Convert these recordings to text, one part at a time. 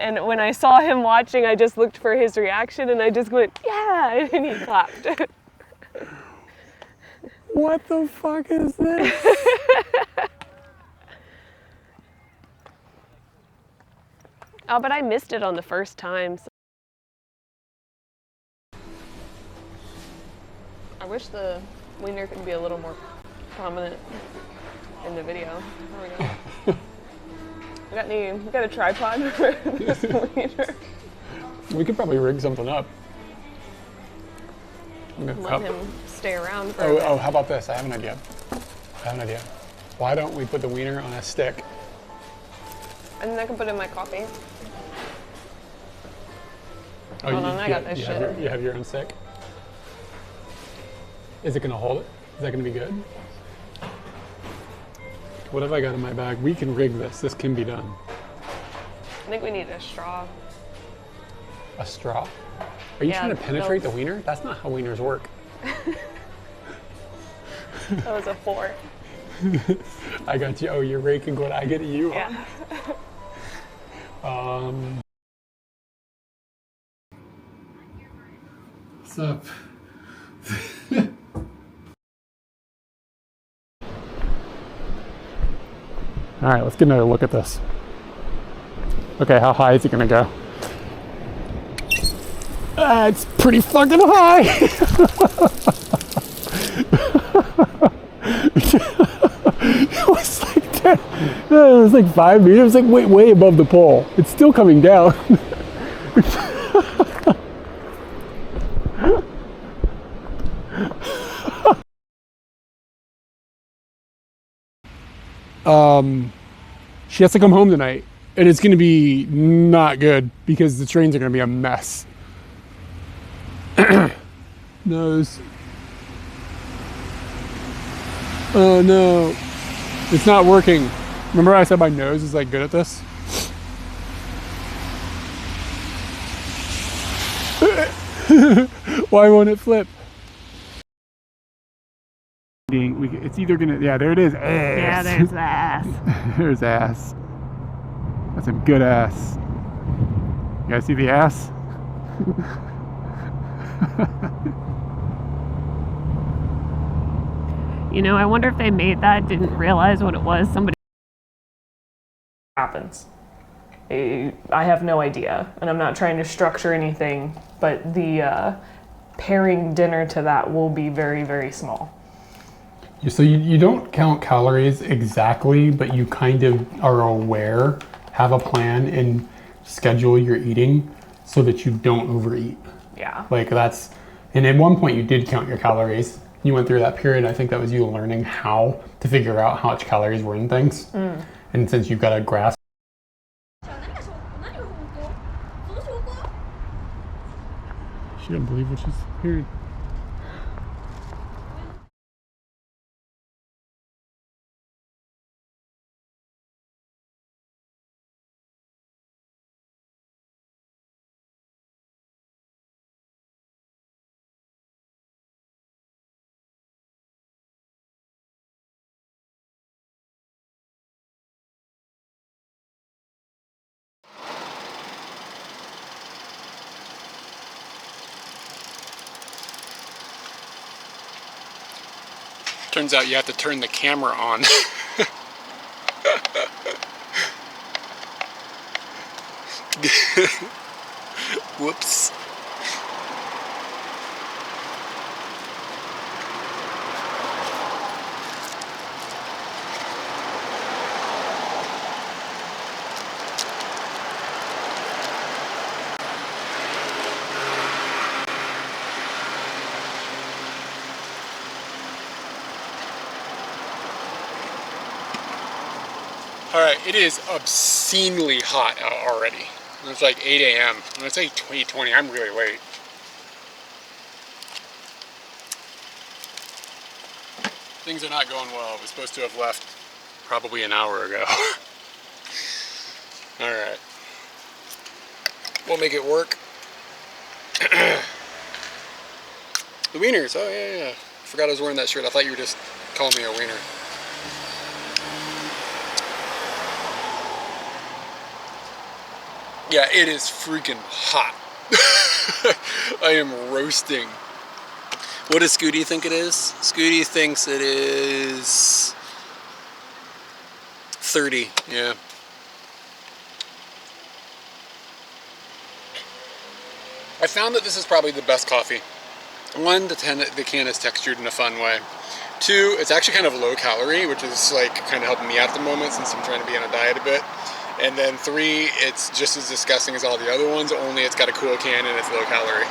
And when I saw him watching, I just looked for his reaction and I just went, yeah, and he clapped. What the fuck is this? Oh, but I missed it on the first time. So. I wish the wiener could be a little more prominent in the video. There we go. We got a tripod for this wiener? We could probably rig something up. Let him stay around for a bit. Oh, how about this? I have an idea. Why don't we put the wiener on a stick? And then I can put it in my coffee. Oh, hold on, I got this shit. You have your own stick? Is it gonna hold it? Is that gonna be good? What have I got in my bag? We can rig this. This can be done. I think we need a straw. A straw? Are you trying to penetrate the wiener? That's not how wieners work. That was a 4. I got you. Oh, you're raking what I get you. Yeah. What's up? All right, let's get another look at this. Okay, how high is it gonna go? It's pretty fucking high. It was like 5 meters. It was like way above the pole. It's still coming down. She has to come home tonight, and it's going to be not good because the trains are going to be a mess. Nose. Oh no, it's not working. Remember I said my nose is like good at this? Why won't it flip? It's either gonna, yeah, there it is. Ass. Yeah, there's the ass. There's ass. That's some good ass. You guys see the ass? You know, I wonder if they made that, didn't realize what it was. Somebody happens. I have no idea, and I'm not trying to structure anything, but the pairing dinner to that will be very, very small. So you don't count calories exactly, but you kind of are aware, have a plan, and schedule your eating so that you don't overeat. Yeah. Like that's, and at one point you did count your calories. You went through that period. I think that was you learning how to figure out how much calories were in things. Mm. And since you've got a grasp. She didn't believe what she's hearing. Turns out you have to turn the camera on. Whoops. Alright, it is obscenely hot out already. It's like 8 a.m. When it's like 8:20, I'm really late. Things are not going well. I was supposed to have left probably an hour ago. Alright. We'll make it work. The wieners, oh yeah. Forgot I was wearing that shirt. I thought you were just calling me a wiener. Yeah, it is freaking hot. I am roasting. What does Scooty think it is? Scooty thinks it is 30, yeah. I found that this is probably the best coffee. One, the can is textured in a fun way. Two, it's actually kind of low calorie, which is like kind of helping me out at the moment since I'm trying to be on a diet a bit. And then three, it's just as disgusting as all the other ones, only it's got a cool can and it's low calorie.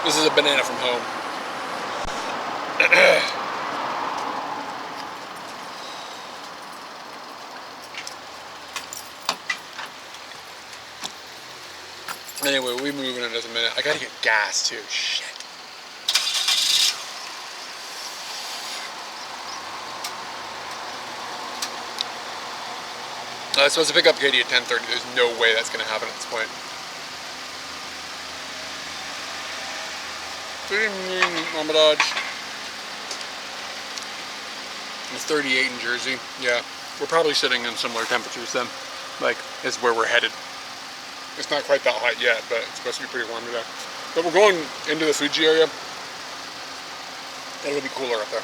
This is a banana from home. Anyway, we'll be moving in just a minute. I gotta get gas too. Shit. I was supposed to pick up Kyde at 10:30. There's no way that's gonna happen at this point. Good evening, Mama Dodge. It's 38 in Jersey. Yeah, we're probably sitting in similar temperatures then. Like, is where we're headed. It's not quite that hot yet, but it's supposed to be pretty warm today. But we're going into the Fuji area. It'll be cooler up there.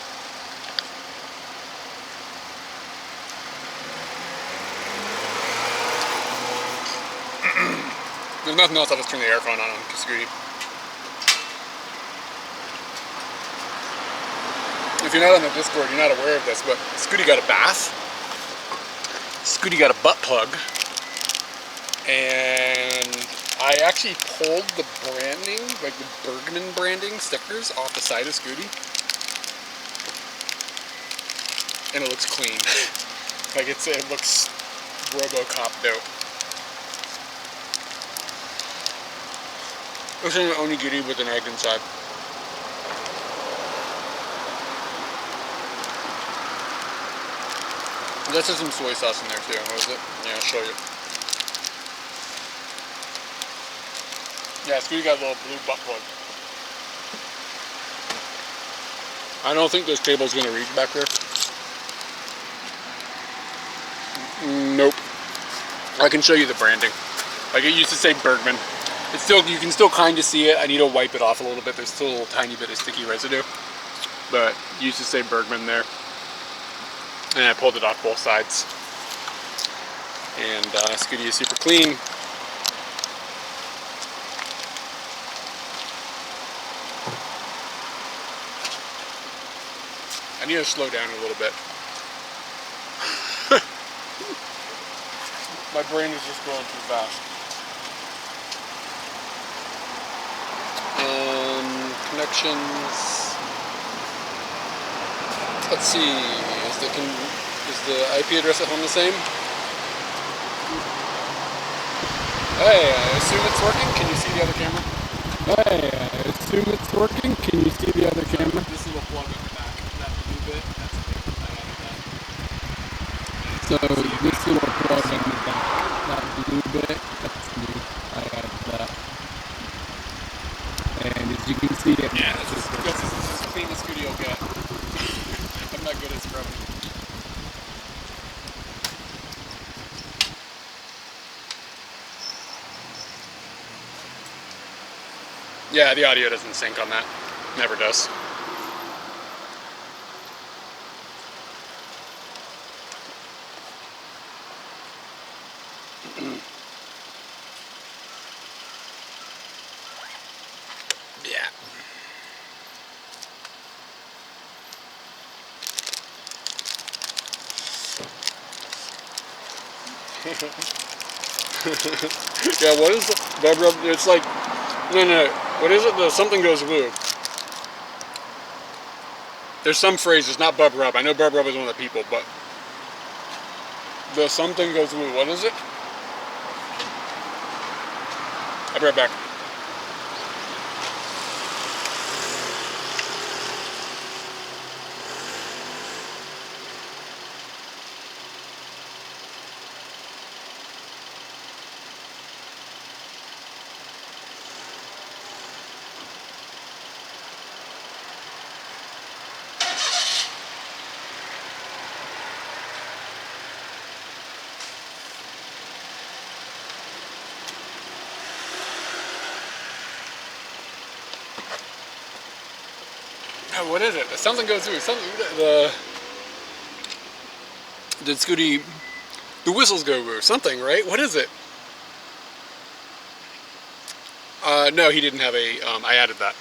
There's nothing else, I'll just turn the aircon on Scooty. If you're not on the Discord, you're not aware of this, but Scooty got a bath. Scooty got a butt plug. And I actually pulled the branding, like the Bergman branding stickers off the side of Scooty. And it looks clean. Like it looks RoboCop dope. Looks like an onigiri with an egg inside. This has some soy sauce in there too. What is it? Yeah, I'll show you. Yeah, Scooty got a little blue butt plug. I don't think this cable's gonna reach back there. Nope. I can show you the branding. Like it used to say Bergman. It's still, you can still kind of see it. I need to wipe it off a little bit. There's still a little tiny bit of sticky residue. But it used to say Bergman there. And I pulled it off both sides. And Scooty is super clean. I need to slow down a little bit. My brain is just going too fast. Connections. Let's see. Is the IP address at home the same? Hey, I assume it's working. Can you see the other camera? Hey, I assume it's working. Can you see the other camera? This little plug on the back. That blue bit. That's a big one. I added that. So this little plug on the back. That blue bit. That's new. I added that. And as you can see, yeah, this is as clean as Scooty will get. I'm not good at scrubbing. Yeah, the audio doesn't sync on that. Never does. Yeah. Yeah, what is the bub rub? It's like, no. What is it? The something goes woo. There's some phrases, not bub rub. I know bub rub is one of the people, but the something goes woo. What is it? I'll be right back. What is it? Something goes through. Did Scooty... The whistles go through. Something, right? What is it? No, he didn't have a... I added that.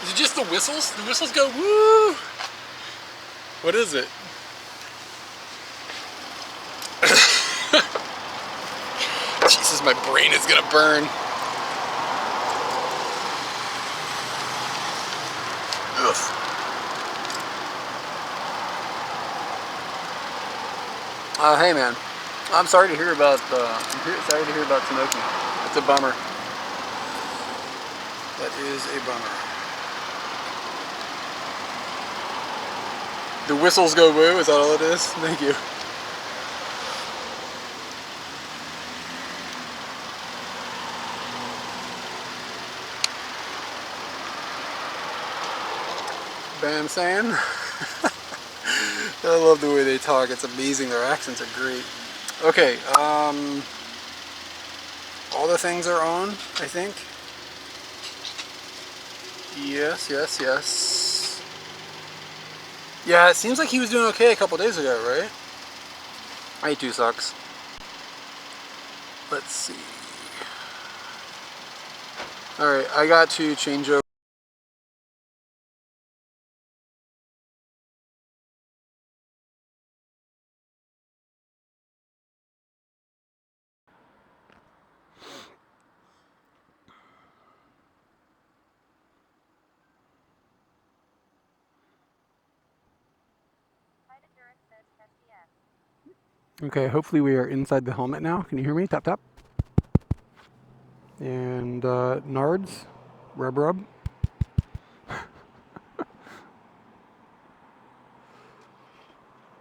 Is it just the whistles? The whistles go woo! What is it? Jesus, my brain is gonna burn. Ugh. Hey man, I'm sorry to hear about Sunoki. It's a bummer. That is a bummer. The whistles go woo, is that all it is? Thank you. Bam San. I love the way they talk, it's amazing, their accents are great. Okay, all the things are on, I think. Yes. Yeah, it seems like he was doing okay a couple days ago, right? I2 sucks. Let's see. Alright, I got to change over. Okay, hopefully we are inside the helmet now. Can you hear me? Tap, tap. And Nards, rub.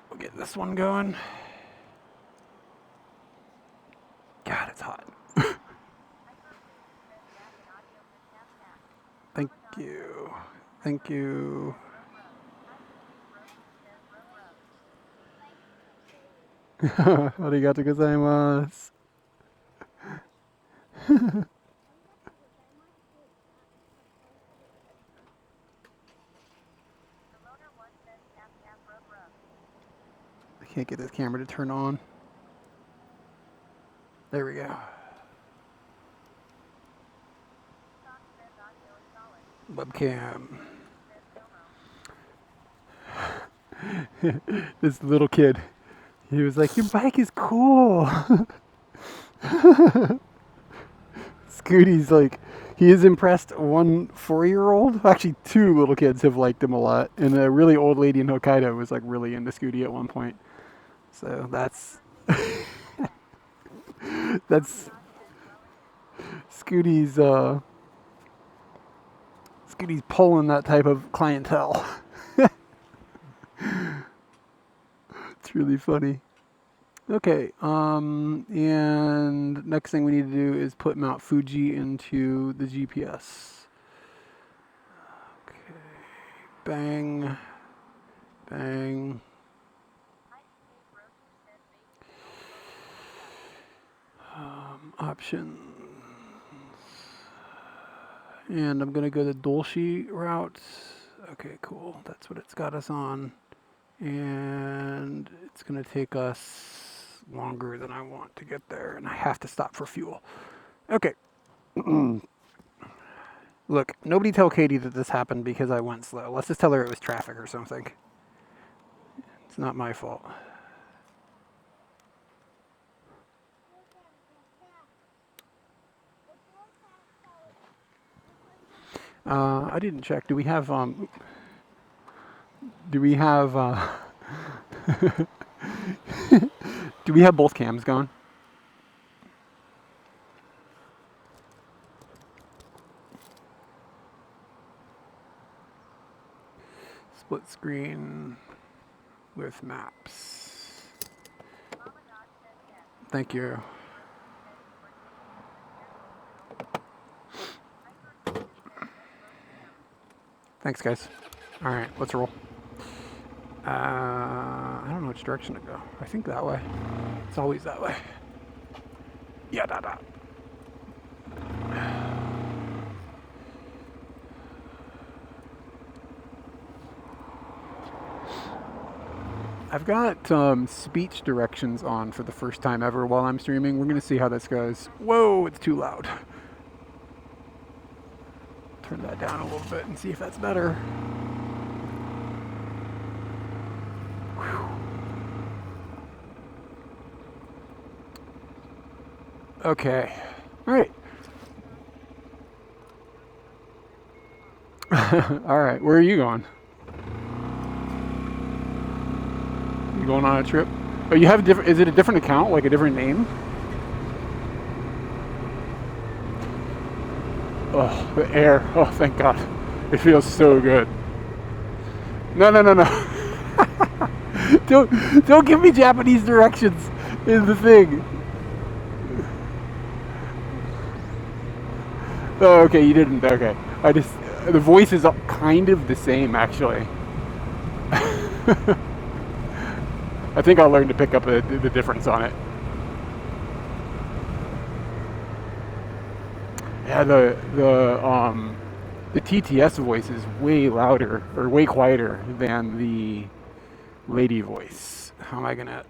We'll get this one going. God, it's hot. Thank you. Thank you. Arigatou gozaimasu. I can't get this camera to turn on. There we go. Webcam. This little kid, he was like, "Your bike is cool." Scooty's like, he has impressed one 4-year-old. Actually, 2 little kids have liked him a lot, and a really old lady in Hokkaido was like really into Scooty at one point. So that's that's Scooty's Scooty's pulling that type of clientele. It's really funny. Okay, and next thing we need to do is put Mount Fuji into the GPS. Okay, bang, bang. Options. And I'm gonna go the Dolce route. Okay, cool. That's what it's got us on. And it's gonna take us longer than I want to get there, and I have to stop for fuel. Okay. Look, nobody tell Katie that this happened because I went slow. Let's just tell her it was traffic or something. It's not my fault. I didn't check. Do we have do we have do we have both cams going? Split screen with maps. Thank you. Thanks, guys. All right, let's roll. I don't know which direction to go. I think that way. It's always that way. Yeah, da da. I've got speech directions on for the first time ever while I'm streaming. We're going to see how this goes. Whoa, it's too loud. Turn that down a little bit and see if that's better. Whew. Okay. All right. All right. Where are you going? You going on a trip? Oh, you have a different. Is it a different account, like a different name? Oh, the air. Oh, thank God. It feels so good. No, no, no, no. don't give me Japanese directions is the thing. Oh, okay, you didn't. Okay. The voice is kind of the same, actually. I think I'll learn to pick up the difference on it. Yeah, the TTS voice is way louder or way quieter than the lady voice. How am I gonna?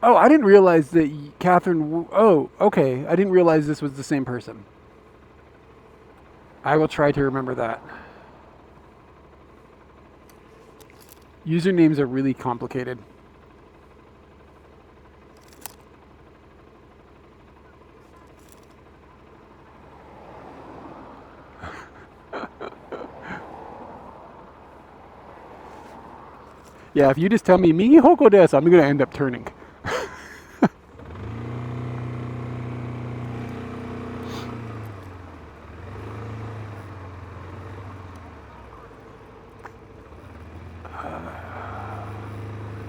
Oh, I didn't realize that Catherine. Oh, okay. I didn't realize this was the same person. I will try to remember that. Usernames are really complicated. Yeah, if you just tell me Migi Hoko desu, I'm gonna end up turning.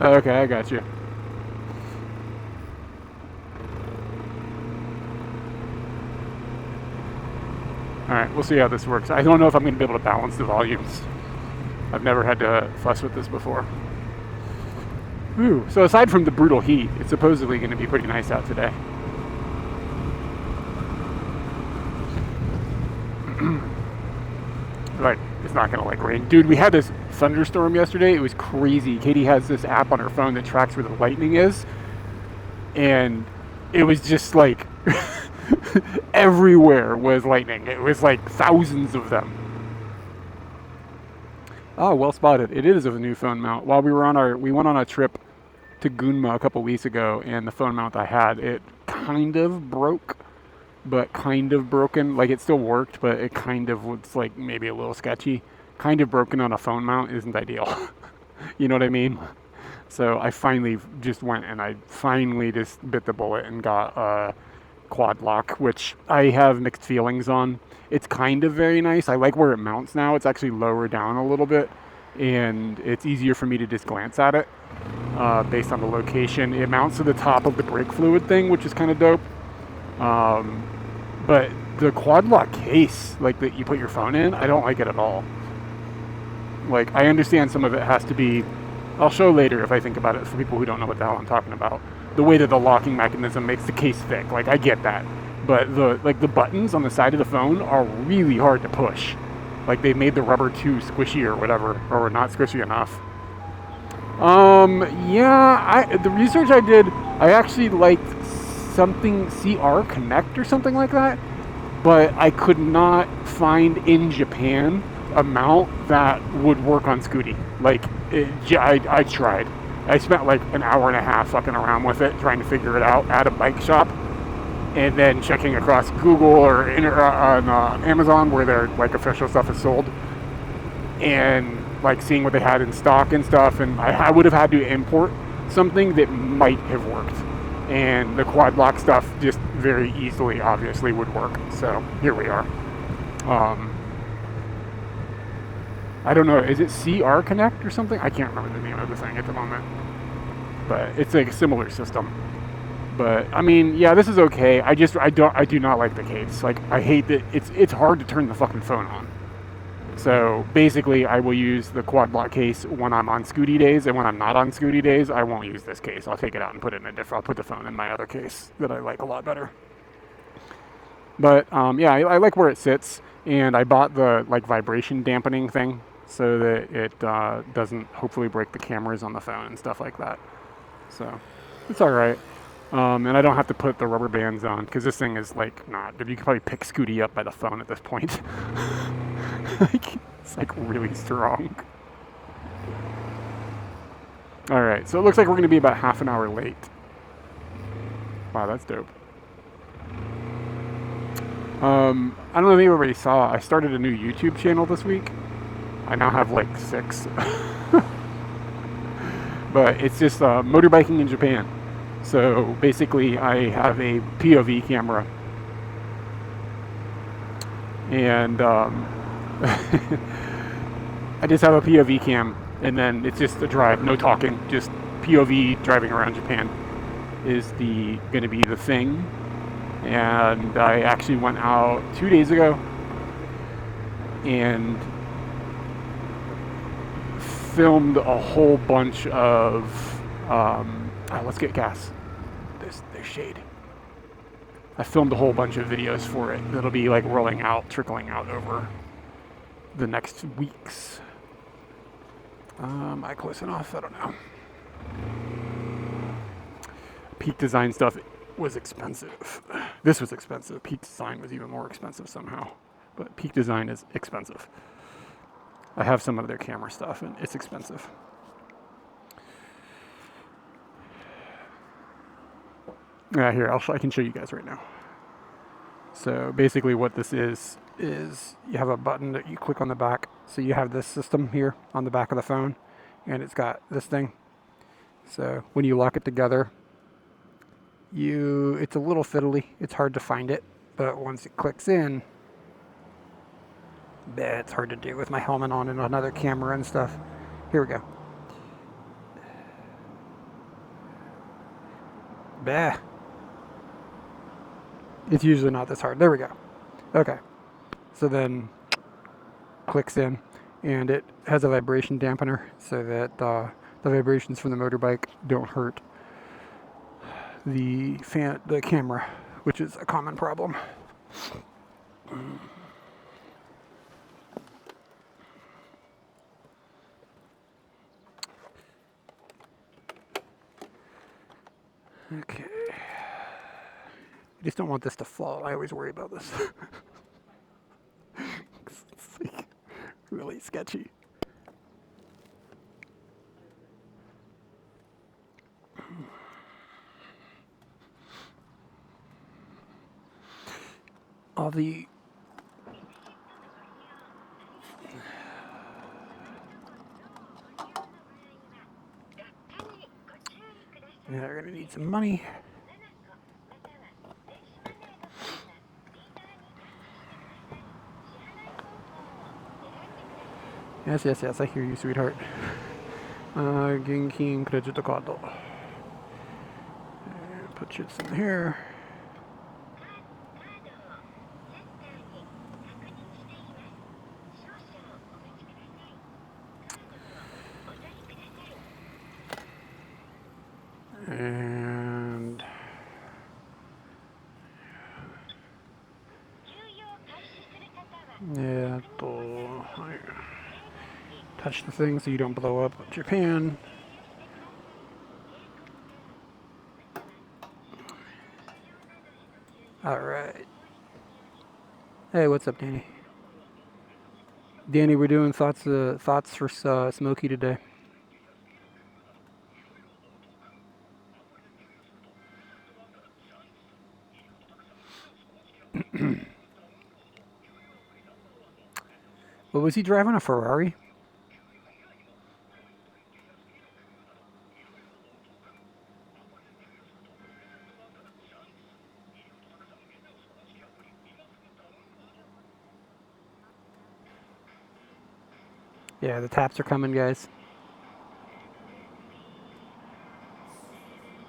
Okay, I got you. Alright, we'll see how this works. I don't know if I'm going to be able to balance the volumes. I've never had to fuss with this before. Ooh, so aside from the brutal heat, it's supposedly going to be pretty nice out today. Like, it's not going to like rain. Dude, we had this thunderstorm yesterday. It was crazy. Katie has this app on her phone that tracks where the lightning is. And it was just like everywhere was lightning. It was like thousands of them. Oh, well spotted. It is a new phone mount. While we went on a trip to Gunma a couple weeks ago, and the phone mount I had, it kind of broke, but kind of broken. Like, it still worked, but it kind of was like maybe a little sketchy. Kind of broken on a phone mount isn't ideal. You know what I mean? So I finally just went and I finally just bit the bullet and got a quad lock, which I have mixed feelings on. It's kind of very nice. I like where it mounts now. It's actually lower down a little bit, and it's easier for me to just glance at it based on the location. It mounts to the top of the brake fluid thing, which is kind of dope. But the quad lock case, like that you put your phone in, I don't like it at all. Like, I understand some of it has to be, I'll show later if I think about it for people who don't know what the hell I'm talking about. The way that the locking mechanism makes the case thick, like, I get that. But the buttons on the side of the phone are really hard to push. Like, they made the rubber too squishy or whatever, or not squishy enough. Yeah, the research I did, I actually liked something, CR Connect or something like that, but I could not find in Japan a mount that would work on Scooty. Like, I tried. I spent like an hour and a half fucking around with it, trying to figure it out at a bike shop, and then checking across Google or on Amazon where their like official stuff is sold, and like seeing what they had in stock and stuff. And I would have had to import something that might have worked, and the quad lock stuff just very easily, obviously, would work. So here we are. I don't know, is it CR Connect or something? I can't remember the name of the thing at the moment, but it's like a similar system. But I mean, yeah, this is okay. I do not like the case. Like, I hate that it's hard to turn the fucking phone on. So basically, I will use the quad block case when I'm on Scooty days, and when I'm not on Scooty days, I won't use this case. I'll take it out and put it in a different. I'll put the phone in my other case that I like a lot better. But yeah, I like where it sits, and I bought the like vibration dampening thing so that it doesn't hopefully break the cameras on the phone and stuff like that. So it's all right. And I don't have to put the rubber bands on because this thing is like not. You can probably pick Scooty up by the phone at this point. Like, it's like really strong. All right, so it looks like we're going to be about half an hour late. Wow, that's dope. I don't know if anybody saw. I started a new YouTube channel this week. I now have like 6. But it's just motorbiking in Japan. So basically, I have a POV camera, and I just have a POV cam, and then it's just a drive, no talking, just POV driving around Japan is going to be the thing. And I actually went out 2 days ago and filmed a whole bunch of let's get gas. There's shade. I filmed a whole bunch of videos for it that'll be like trickling out over the next weeks. Am I close enough? I don't know. Peak Design stuff was expensive. This was expensive. Peak Design was even more expensive somehow. But Peak Design is expensive. I have some of their camera stuff, and it's expensive. Here, I can show you guys right now. So basically what this is you have a button that you click on the back. So you have this system here on the back of the phone, and it's got this thing. So when you lock it together, it's a little fiddly. It's hard to find it, but once it clicks in, it's hard to do with my helmet on and another camera and stuff. Here we go. Bah. It's usually not this hard. There we go. Okay. So then clicks in, and it has a vibration dampener so that the vibrations from the motorbike don't hurt the camera, which is a common problem. Okay. I just don't want this to fall. I always worry about this. It's like really sketchy. All the they're gonna need some money. Yes, I hear you, sweetheart. Genkin credit card. Put you in here. And touch the thing so you don't blow up Japan. All right. Hey, what's up, Danny? Danny, we're doing thoughts for Smokey today. Well, was he driving a Ferrari? Yeah, the taps are coming, guys.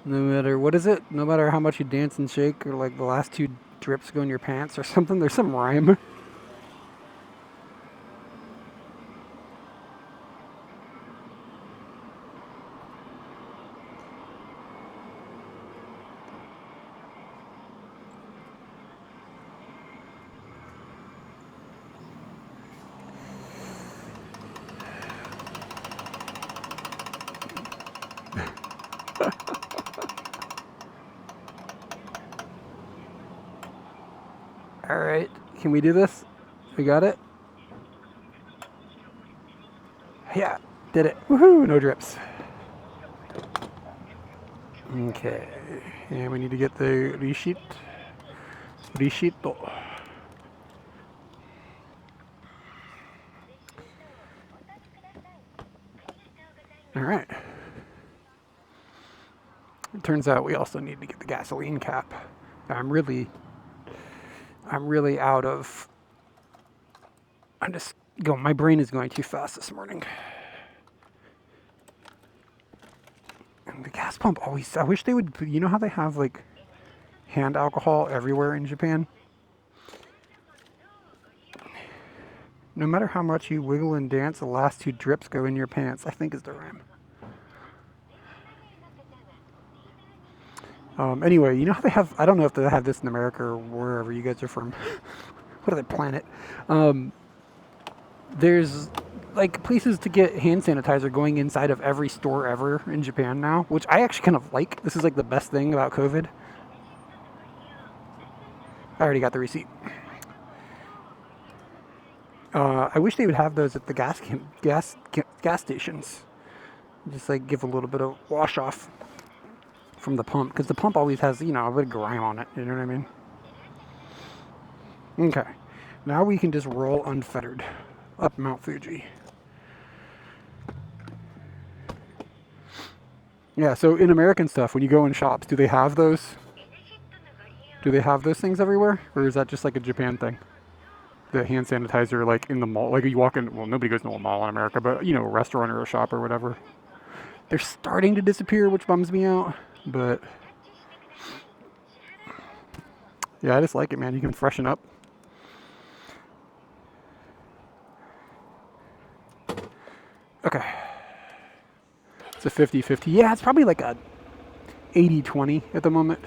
No matter, what is it? No matter how much you dance and shake, or like the last 2 drips go in your pants or something. There's some rhyme. All right, can we do this? We got it? Yeah, did it. Woohoo, no drips. Okay, and we need to get the receipt. Recito. All right. It turns out we also need to get the gasoline cap. I'm really out of. I'm just going. My brain is going too fast this morning. And the gas pump always. I wish they would. You know how they have like hand alcohol everywhere in Japan? No matter how much you wiggle and dance, the last 2 drips go in your pants, I think is the rhyme. Anyway, you know how they have, I don't know if they have this in America or wherever you guys are from. What other planet? There's like places to get hand sanitizer going inside of every store ever in Japan now, which I actually kind of like. This is like the best thing about COVID. I already got the receipt. I wish they would have those at the gas stations. Just like give a little bit of wash off from the pump, because the pump always has, you know, a bit of grime on it. You know what I mean? Okay, now we can just roll unfettered up Mount Fuji. Yeah, so in American stuff, when you go in shops, do they have those? Do they have those things everywhere, or is that just like a Japan thing? The hand sanitizer, like in the mall, like you walk in. Well, nobody goes to a mall in America, but you know, a restaurant or a shop or whatever. They're starting to disappear, which bums me out. But yeah, I just like it, man. You can freshen up. Okay. It's a 50-50. Yeah, it's probably like a 80-20 at the moment.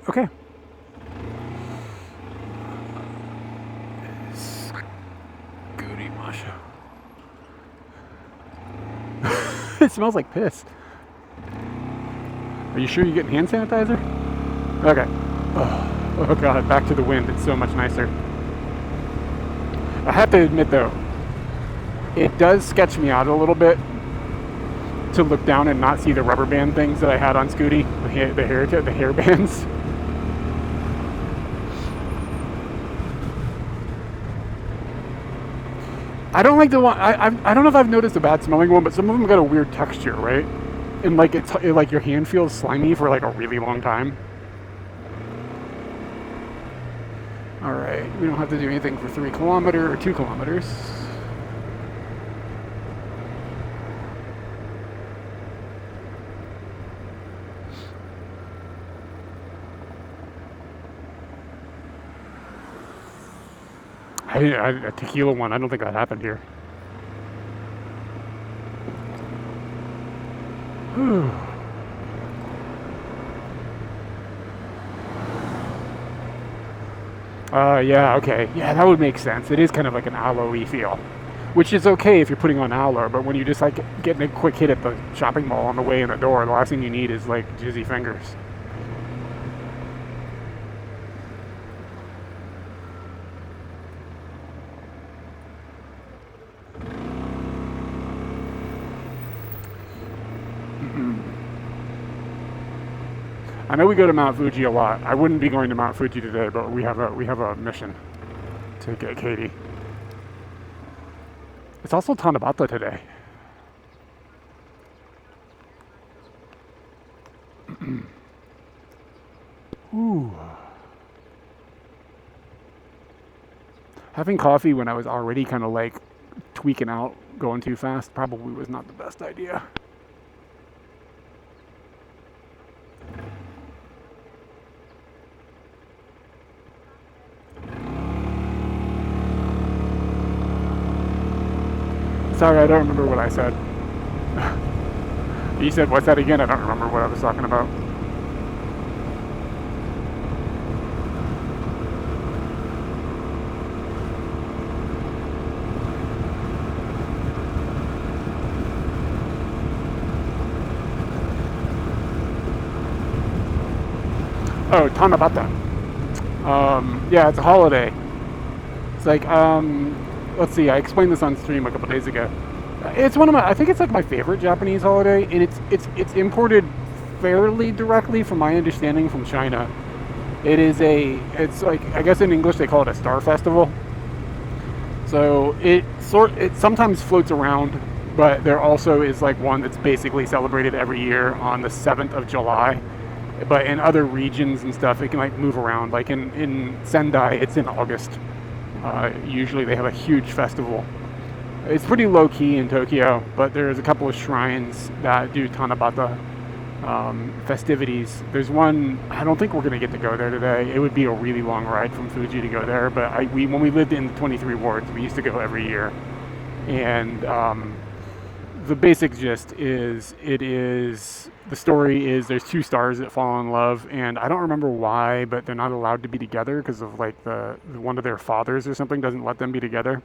Okay. Goody Masha. It smells like piss. Are you sure you're getting hand sanitizer? Okay. Oh god, back to the wind. It's so much nicer. I have to admit though, it does sketch me out a little bit to look down and not see the rubber band things that I had on Scooty, the hair bands. I don't like the one. I don't know if I've noticed a bad smelling one, but some of them got a weird texture, right? And like like your hand feels slimy for like a really long time. All right, we don't have to do anything for 3 kilometers or 2 kilometers. A tequila one, I don't think that happened here. Whew. Yeah, okay. Yeah, that would make sense. It is kind of like an aloe-y feel. Which is okay if you're putting on aloe, but when you just like getting a quick hit at the shopping mall on the way in the door, the last thing you need is like jizzy fingers. I know we go to Mount Fuji a lot. I wouldn't be going to Mount Fuji today, but we have a mission to get Kyde. It's also Tanabata today. Ooh. Having coffee when I was already kind of like tweaking out going too fast probably was not the best idea. Sorry, I don't remember what I said. You said, what's that again? I don't remember what I was talking about. Oh, Tanabata. Yeah, it's a holiday. It's like, let's see, I explained this on stream a couple days ago. It's one of my, I think it's like my favorite Japanese holiday, and it's imported fairly directly, from my understanding, from China. It's like, I guess in English they call it a star festival. So it sometimes floats around, but there also is like one that's basically celebrated every year on the 7th of July. But in other regions and stuff, it can like move around. Like in Sendai, it's in August. Usually they have a huge festival. It's pretty low key in Tokyo, but there's a couple of shrines that do Tanabata festivities. There's one, I don't think we're going to get to go there today. It would be a really long ride from Fuji to go there, but when we lived in the 23 wards, we used to go every year. And the basic gist is, the story is there's two stars that fall in love, and I don't remember why, but they're not allowed to be together because of like one of their fathers or something doesn't let them be together.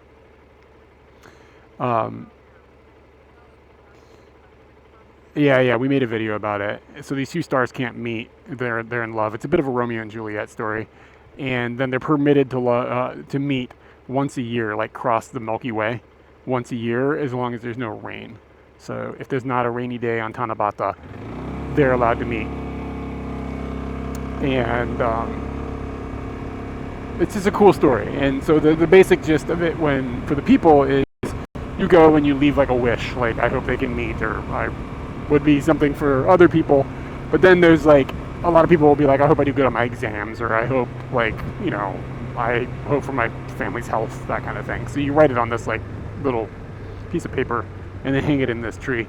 Yeah, we made a video about it. So these two stars can't meet. They're in love. It's a bit of a Romeo and Juliet story, and then they're permitted to meet once a year, like cross the Milky Way once a year, as long as there's no rain. So if there's not a rainy day on Tanabata, they're allowed to meet. And it's just a cool story. And so the basic gist of it, for the people, is you go and you leave like a wish, like I hope they can meet, or I would be something for other people. But then there's like a lot of people will be like, I hope I do good on my exams, or I hope I hope for my family's health, that kind of thing. So you write it on this like little piece of paper and then hang it in this tree.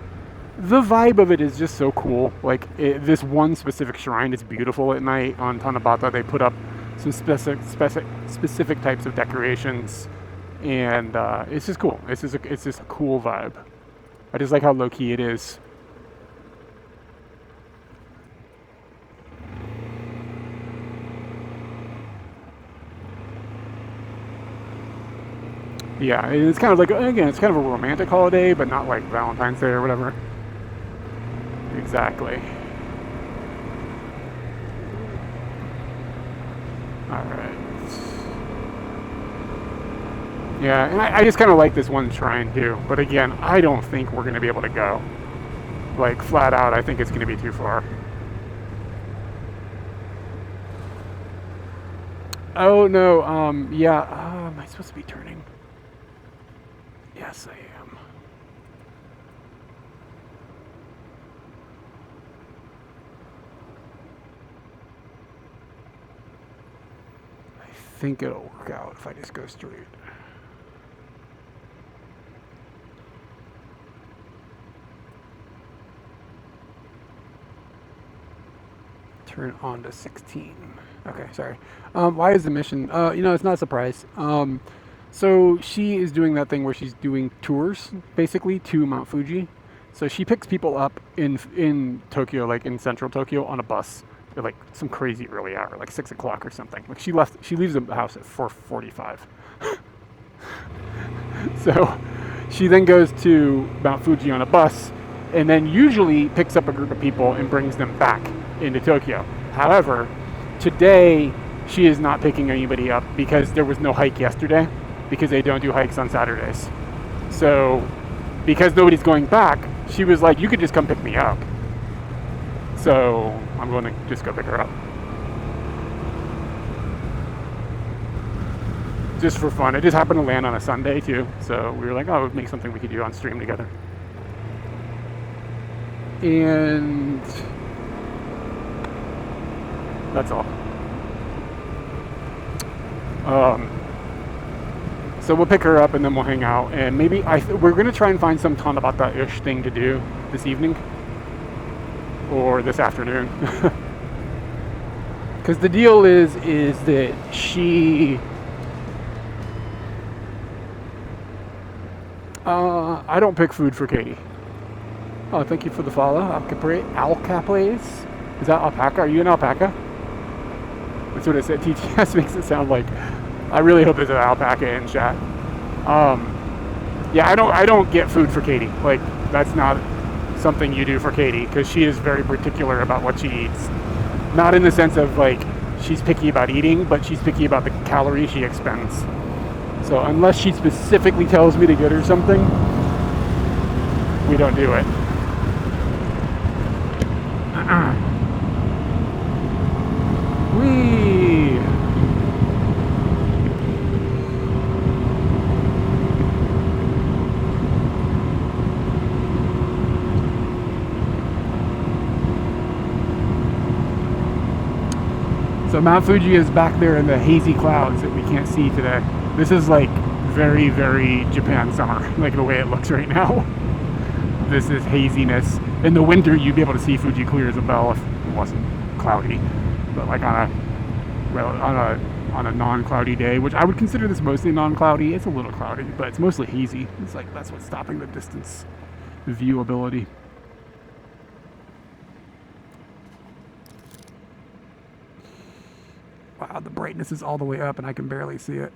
The vibe of it is just so cool. Like this one specific shrine is beautiful at night on Tanabata. They put up some specific types of decorations, and it's just cool. It's just a cool vibe. I just like how low key it is. Yeah, it's kind of like, again, it's kind of a romantic holiday, but not like Valentine's Day or whatever. Exactly. Alright. Yeah, and I just kind of like this one shrine too, but again, I don't think we're going to be able to go. Like, flat out, I think it's going to be too far. Oh, no, yeah, am I supposed to be turning? Yes, I am. I think it'll work out if I just go straight. Turn on to 16. Okay, sorry. Why is the mission? It's not a surprise. So she is doing that thing where she's doing tours, basically, to Mount Fuji. So she picks people up in Tokyo, like in central Tokyo, on a bus at like some crazy early hour, like 6 o'clock or something. Like she leaves the house at 4:45. So she then goes to Mount Fuji on a bus, and then usually picks up a group of people and brings them back into Tokyo. However, today she is not picking anybody up because there was no hike yesterday, because they don't do hikes on Saturdays. So because nobody's going back, she was like, you could just come pick me up. So I'm going to just go pick her up. Just for fun. It just happened to land on a Sunday too. So we were like, oh, it would make something we could do on stream together. And that's all. So we'll pick her up and then we'll hang out, and maybe we're gonna try and find some Tanabata-ish thing to do this evening or this afternoon. Because the deal is that she, I don't pick food for Katie. Oh, thank you for the follow, Alcapres. Is that alpaca? Are you an alpaca? That's what it said. TTS makes it sound like. I really hope there's an alpaca in chat. Yeah, I don't get food for Katie. Like, that's not something you do for Katie, because she is very particular about what she eats. Not in the sense of like she's picky about eating, but she's picky about the calories she expends. So unless she specifically tells me to get her something, we don't do it. Whee! So Mount Fuji is back there in the hazy clouds that we can't see today. This is like very, very Japan summer, like the way it looks right now. This is haziness. In the winter, you'd be able to see Fuji clear as a bell if it wasn't cloudy. But like on a non-cloudy day, which I would consider this mostly non-cloudy, it's a little cloudy, but it's mostly hazy. It's like that's what's stopping the distance viewability. Wow, the brightness is all the way up and I can barely see it.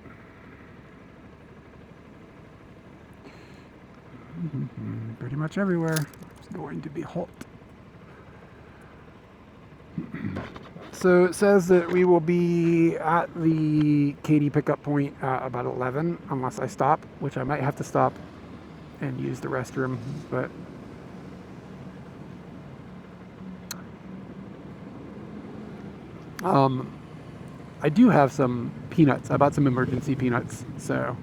Pretty much everywhere. It's going to be hot. So it says that we will be at the Kyde pickup point at about 11, unless I stop, which I might have to stop and use the restroom, but I do have some peanuts. I bought some emergency peanuts, so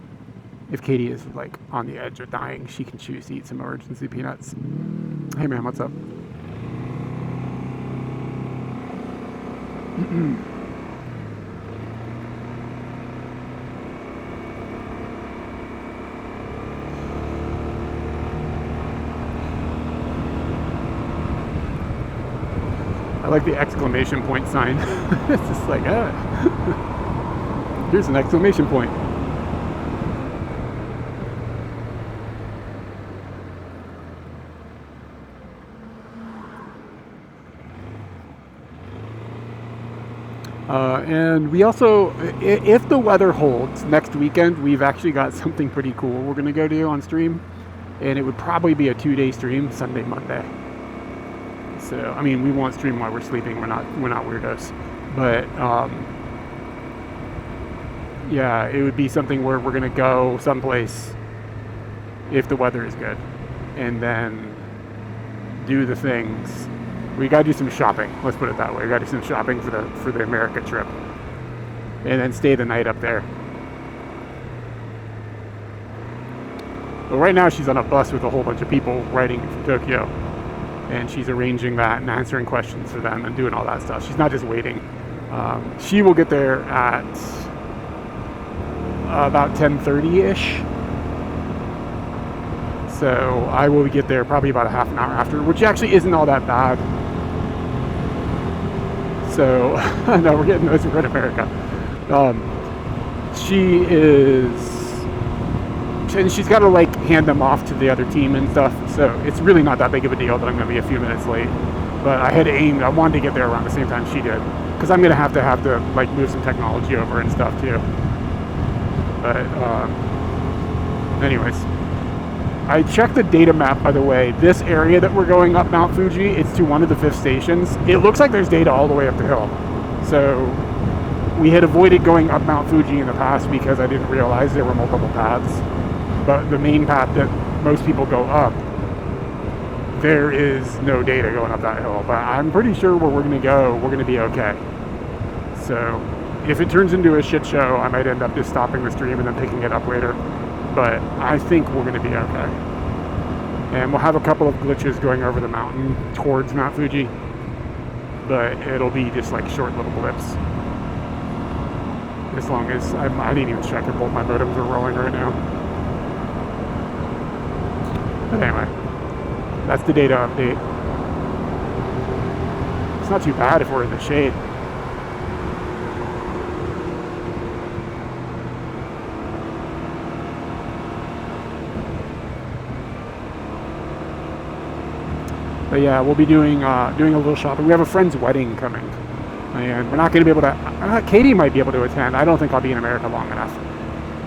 if Katie is like on the edge of dying, she can choose to eat some emergency peanuts. Hey man, what's up? I like the exclamation point sign. It's just like, here's an exclamation point. And we also, if the weather holds next weekend, we've actually got something pretty cool we're gonna go do on stream, and it would probably be a 2-day stream, Sunday, Monday. So I mean, we won't stream while we're sleeping. We're not weirdos, but yeah, it would be something where we're gonna go someplace if the weather is good, and then do the things. We gotta do some shopping. Let's put it that way. We gotta do some shopping for the America trip, and then stay the night up there. But right now she's on a bus with a whole bunch of people riding from Tokyo, and she's arranging that and answering questions for them and doing all that stuff. She's not just waiting. She will get there at about 10:30-ish. So I will get there probably about a half an hour after, which actually isn't all that bad. So, no, we're getting those. We're in America. She is, and she's got to like hand them off to the other team and stuff. So it's really not that big of a deal that I'm going to be a few minutes late. But I had aimed, I wanted to get there around the same time she did, because I'm going to have to like move some technology over and stuff too. But anyways. I checked the data map, by the way. This area that we're going up Mount Fuji, it's to one of the 5th stations. It looks like there's data all the way up the hill. So we had avoided going up Mount Fuji in the past because I didn't realize there were multiple paths. But the main path that most people go up, there is no data going up that hill. But I'm pretty sure where we're going to go, we're going to be okay. So if it turns into a shit show, I might end up just stopping the stream and then picking it up later. But I think we're going to be okay. And we'll have a couple of glitches going over the mountain towards Mount Fuji. But it'll be just like short little blips. as long as I didn't even check if both my modems are rolling right now. But anyway, that's the data update. It's not too bad if we're in the shade. But yeah, we'll be doing a little shopping. We have a friend's wedding coming, and we're not going to be able to. Katie might be able to attend. I don't think I'll be in America long enough,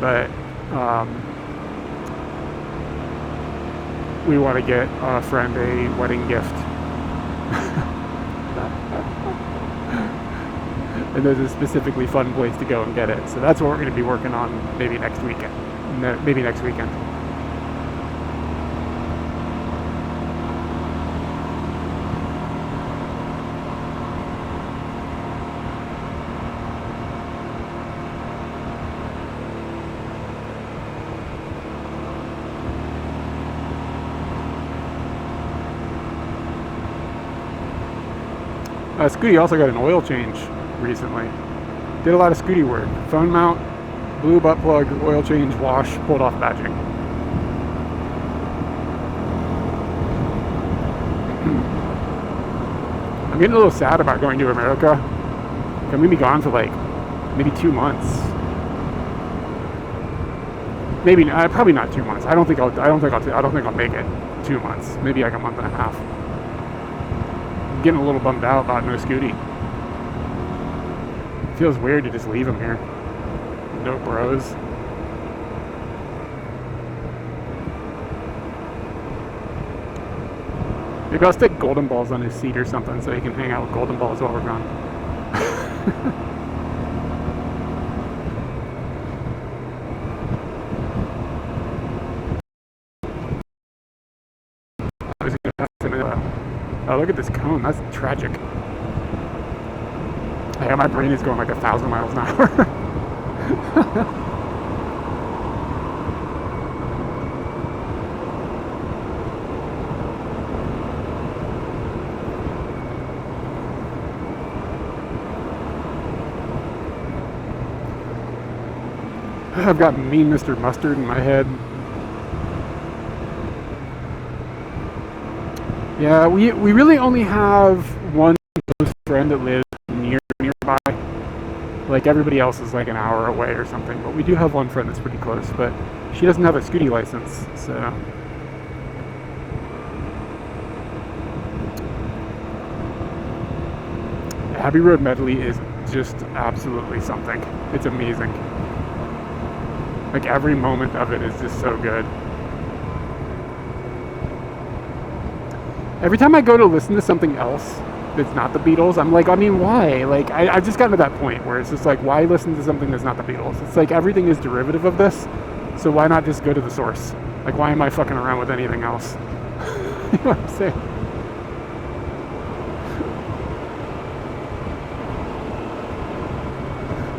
but we want to get a friend a wedding gift, and there's a specifically fun place to go and get it. So that's what we're going to be working on maybe next weekend. Maybe next weekend. Scooty also got an oil change recently. Did a lot of Scooty work. Phone mount, blue butt plug, oil change, wash, pulled off badging. I'm getting a little sad about going to America. I'm gonna be gone for like maybe 2 months. Maybe probably not 2 months. I don't think I'll make it 2 months. Maybe like a month and a half. Getting a little bummed out about no Scooty. Feels weird to just leave him here. No bros. Maybe I'll stick golden balls on his seat or something so he can hang out with golden balls while we're gone. Oh, look at this cone. That's tragic. Yeah, my brain is going like 1,000 miles an hour. I've got Mean Mr. Mustard in my head. Yeah, we really only have one close friend that lives nearby. Like everybody else is like an hour away or something. But we do have one friend that's pretty close, but she doesn't have a Scooty license, so. Abbey Road Medley is just absolutely something. It's amazing. Like every moment of it is just so good. Every time I go to listen to something else that's not the Beatles, I'm like, I mean, why? Like, I've just gotten to that point where it's just like, why listen to something that's not the Beatles? It's like everything is derivative of this, so why not just go to the source? Like, why am I fucking around with anything else? You know what I'm saying?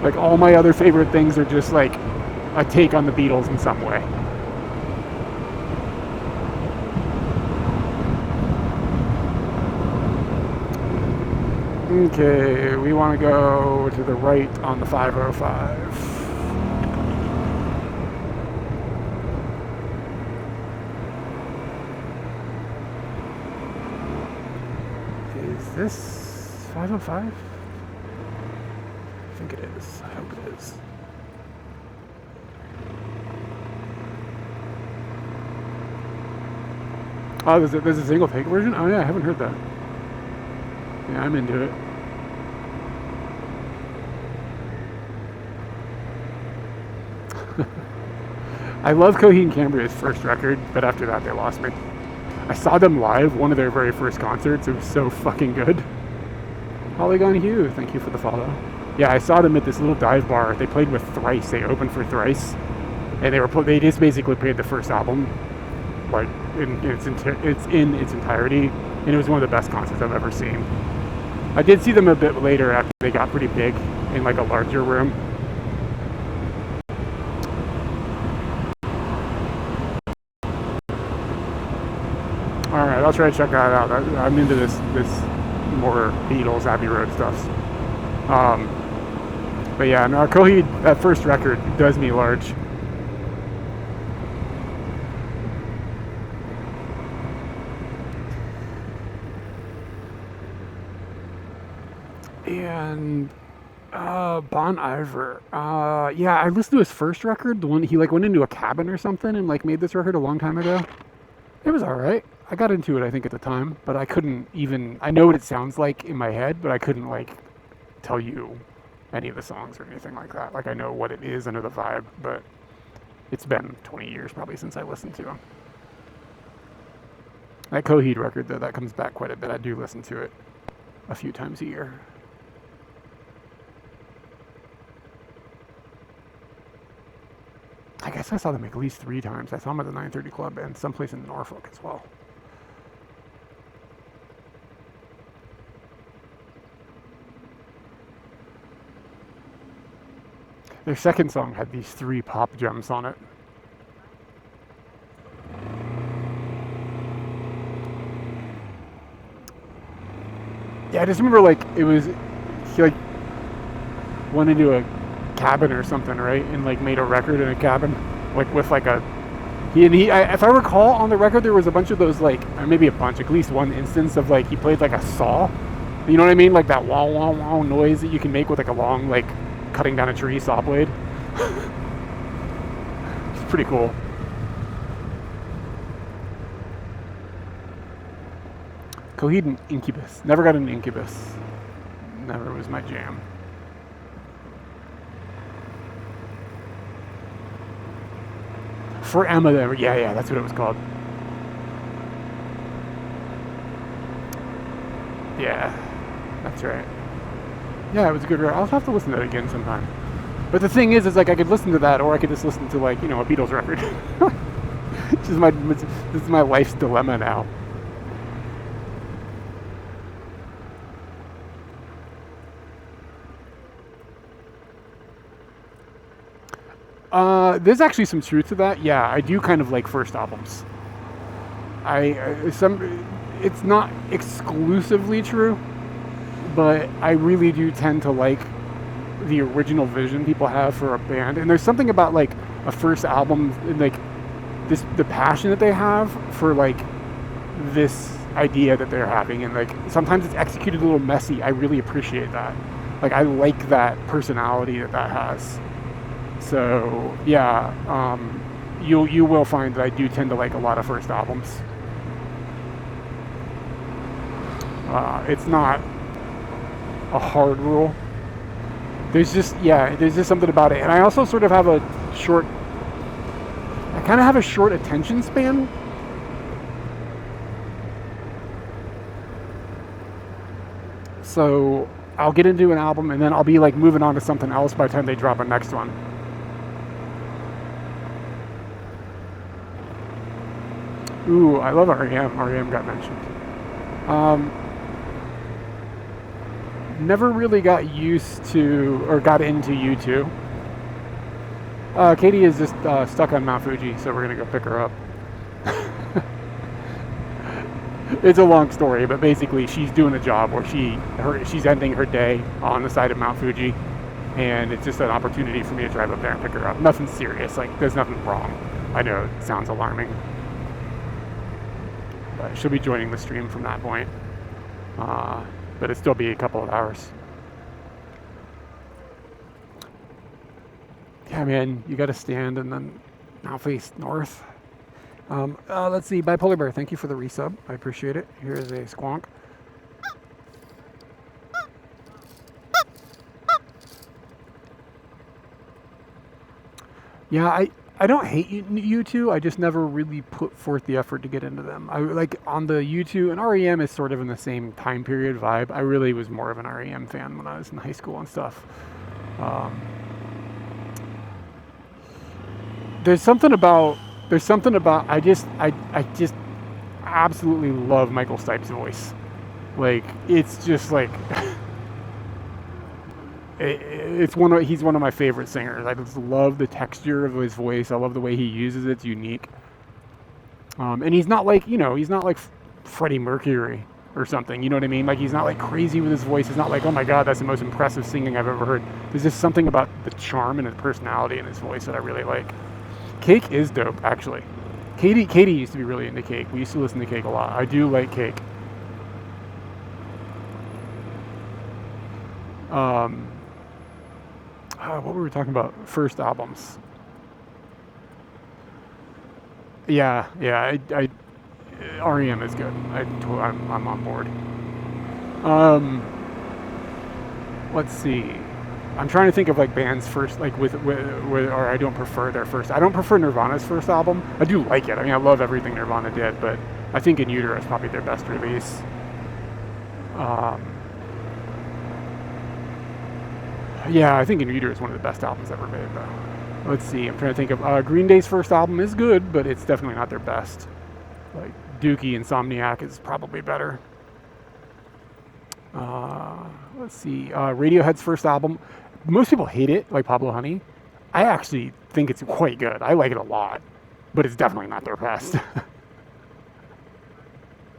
Like, all my other favorite things are just like a take on the Beatles in some way. Okay, we want to go to the right on the 505. Is this 505? I think it is. I hope it is. Oh, there's a single take version? Oh yeah, I haven't heard that. Yeah, I'm into it. I love Coheed and Cambria's first record, but after that they lost me. I saw them live, one of their very first concerts. It was so fucking good. Polygon Hugh, thank you for the follow. Yeah, I saw them at this little dive bar. They played with Thrice. They opened for Thrice, and they just basically played the first album, like in its entirety, and it was one of the best concerts I've ever seen. I did see them a bit later after they got pretty big in like a larger room. All right, I'll try to check that out. I'm into this more Beatles, Abbey Road stuff. But yeah, no, Kyde, that first record does me large. And Bon Iver. Yeah, I listened to his first record, the one he like went into a cabin or something and like made this record a long time ago. It was all right. I got into it, I think, at the time, but I couldn't even. I know what it sounds like in my head, but I couldn't like tell you any of the songs or anything like that. Like I know what it is, I know the vibe, but it's been 20 years probably since I listened to him. That Kyde record though, that comes back quite a bit. I do listen to it a few times a year. I guess I saw them at least 3 times. I saw them at the 930 Club and someplace in Norfolk as well. Their second song had these 3 pop gems on it. Yeah, I just remember like it was he like went into a cabin or something, right? And like made a record in a cabin, like with like a if I recall on the record there was a bunch of those like, or maybe a bunch, at least one instance of like he played like a saw. You know what I mean? Like that wow wow wow noise that you can make with like a long like cutting down a tree saw blade. It's pretty cool. Kyde and Incubus. Never got into Incubus. Never was my jam. For Emma, yeah, that's what it was called. Yeah, that's right. Yeah, it was a good record. I'll have to listen to it again sometime. But the thing is like I could listen to that, or I could just listen to like, you know, a Beatles record. This is my life's dilemma now. There's actually some truth to that. Yeah, I do kind of like first albums. It's not exclusively true, but I really do tend to like the original vision people have for a band. And there's something about like a first album and like the passion that they have for like this idea that they're having, and like sometimes it's executed a little messy. I really appreciate that. Like I like that personality that has. So yeah, you will find that I do tend to like a lot of first albums. It's not a hard rule. There's just something about it, and I also sort of have a short attention span. So I'll get into an album and then I'll be like moving on to something else by the time they drop a next one. Ooh, I love R.E.M. R.E.M. got mentioned. Never really got used to or got into U2. Katie is just stuck on Mount Fuji, so we're gonna go pick her up. It's a long story, but basically she's doing a job where she's ending her day on the side of Mount Fuji, and it's just an opportunity for me to drive up there and pick her up. Nothing serious, like there's nothing wrong. I know it sounds alarming. But she'll be joining the stream from that point. But it'll still be a couple of hours. Yeah, man, you gotta stand and then now face north. Let's see, Bipolar Bear, thank you for the resub. I appreciate it. Here's a squonk. Yeah, I don't hate U2. I just never really put forth the effort to get into them. I like on the U2, and REM is sort of in the same time period vibe. I really was more of an REM fan when I was in high school and stuff. There's something about I just absolutely love Michael Stipe's voice. Like it's just like he's one of my favorite singers. I just love the texture of his voice. I love the way he uses it. It's unique. And he's not like Freddie Mercury. or something. You know what I mean? Like, he's not like crazy with his voice. It's not like, oh my god, that's the most impressive singing I've ever heard. There's just something about the charm and the personality in his voice that I really like. Cake is dope, actually. Kyde used to be really into Cake. We used to listen to Cake a lot. I do like Cake. What were we talking about? First albums. Yeah, REM is good. I'm on board. Let's see. I'm trying to think of like bands first, like with or I don't prefer their first. I don't prefer Nirvana's first album. I do like it. I mean, I love everything Nirvana did, but I think In Utero is probably their best release. Yeah, I think In Utero is one of the best albums ever made, though. Let's see. I'm trying to think of Green Day's first album is good, but it's definitely not their best. Like Dookie Insomniac is probably better. Let's see. Radiohead's first album. Most people hate it, like Pablo Honey. I actually think it's quite good. I like it a lot, but it's definitely not their best.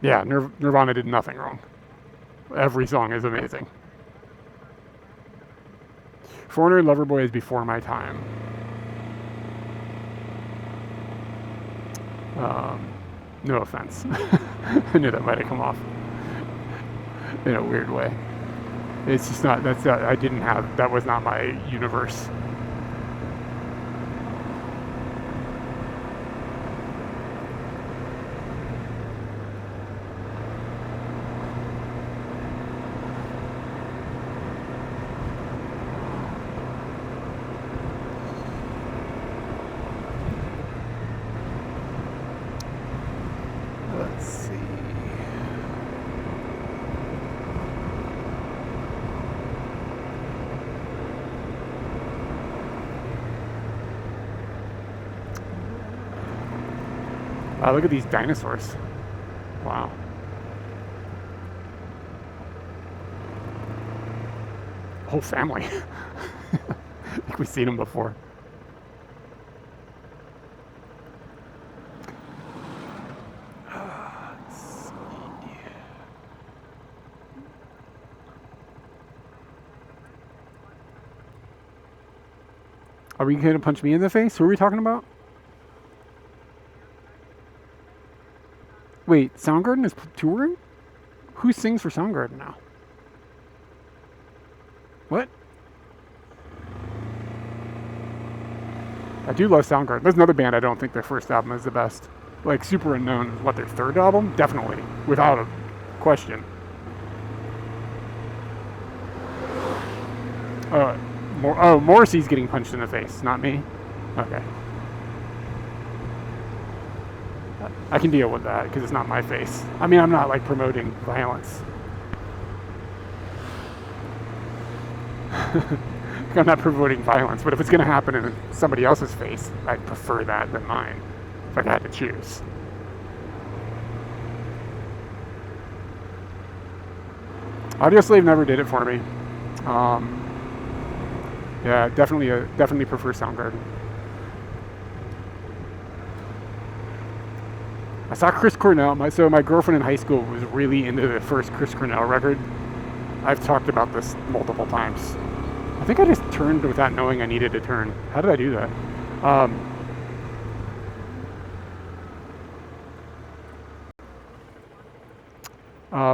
Yeah, Nirvana did nothing wrong. Every song is amazing. Foreigner and Loverboy is before my time. No offense. I knew that might have come off in a weird way. It's just not, that was not my universe. Let's see. Wow, look at these dinosaurs. Wow. Whole family. I think we've seen them before. Are we going to punch me in the face? Who are we talking about? Wait, Soundgarden is touring? Who sings for Soundgarden now? What? I do love Soundgarden. There's another band I don't think their first album is the best. Like Super Unknown is what, their third album? Definitely. Without a question. Morrissey's getting punched in the face, not me. Okay. I can deal with that because it's not my face. I mean, I'm not like promoting violence. I'm not promoting violence, but if it's going to happen in somebody else's face, I'd prefer that than mine, if I had to choose. Audioslave never did it for me. Yeah, definitely prefer Soundgarden. I saw Chris Cornell. My girlfriend in high school was really into the first Chris Cornell record. I've talked about this multiple times. I think I just turned without knowing I needed to turn. How did I do that?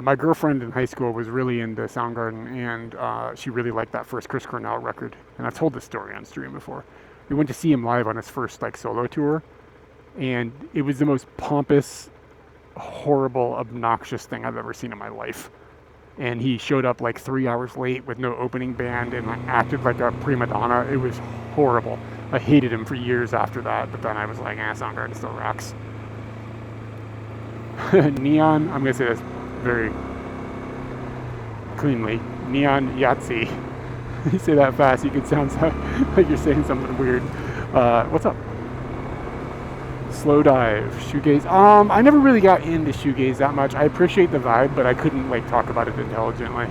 My girlfriend in high school was really into Soundgarden, and she really liked that first Chris Cornell record. And I've told this story on stream before. We went to see him live on his first solo tour, and it was the most pompous, horrible, obnoxious thing I've ever seen in my life. And he showed up 3 hours late with no opening band and acted like a prima donna. It was horrible. I hated him for years after that, but then I was like, Soundgarden still rocks. Neon, I'm going to say this very cleanly. Neon Yahtzee. You say that fast, you could sound like you're saying something weird. What's up? Slow dive, shoegaze. I never really got into shoegaze that much. I appreciate the vibe, but I couldn't talk about it intelligently.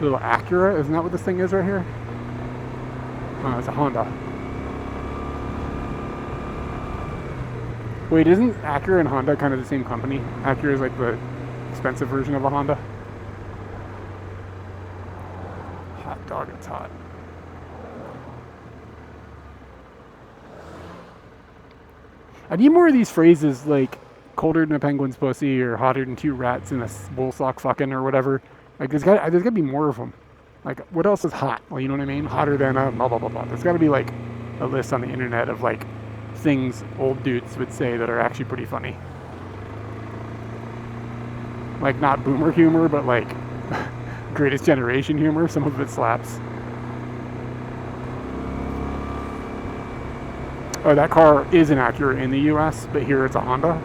Little Acura, isn't that what this thing is right here? Oh, it's a Honda. Wait, isn't Acura and Honda kind of the same company? Acura is like the expensive version of a Honda. Hot dog, it's hot. I need more of these phrases like colder than a penguin's pussy or hotter than 2 rats in a wool sock fucking or whatever. Like there's got to be more of them. Like what else is hot? Well, you know what I mean? Hotter than a blah blah blah blah. There's got to be like a list on the internet of like things old dudes would say that are actually pretty funny. Like not boomer humor, but like greatest generation humor. Some of it slaps. Oh, that car is an Acura in the US, but here it's a Honda.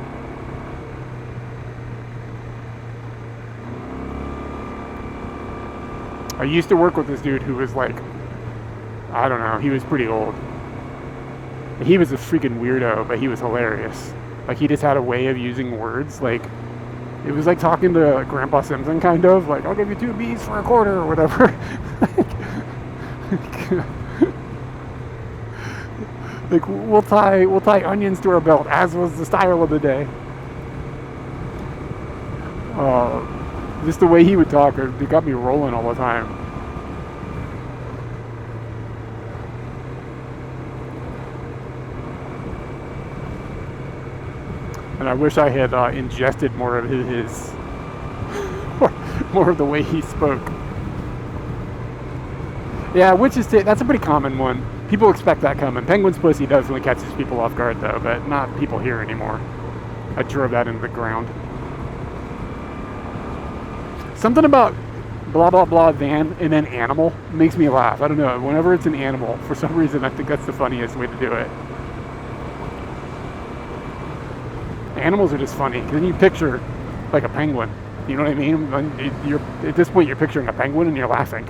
I used to work with this dude who was like, I don't know, he was pretty old. He was a freaking weirdo, but he was hilarious. Like he just had a way of using words, like it was like talking to Grandpa Simpson kind of, like I'll give you 2 B's for a quarter or whatever. Like we'll tie onions to our belt, as was the style of the day. Just the way he would talk, it got me rolling all the time. And I wish I had ingested more of his more of the way he spoke. Yeah, that's a pretty common one. People expect that coming. Penguin's pussy definitely catches people off guard though, but not people here anymore. I drove that into the ground. Something about blah blah blah van and then animal makes me laugh. I don't know. Whenever it's an animal, for some reason I think that's the funniest way to do it. Animals are just funny. Then you picture like a penguin. You know what I mean? At this point you're picturing a penguin and you're laughing.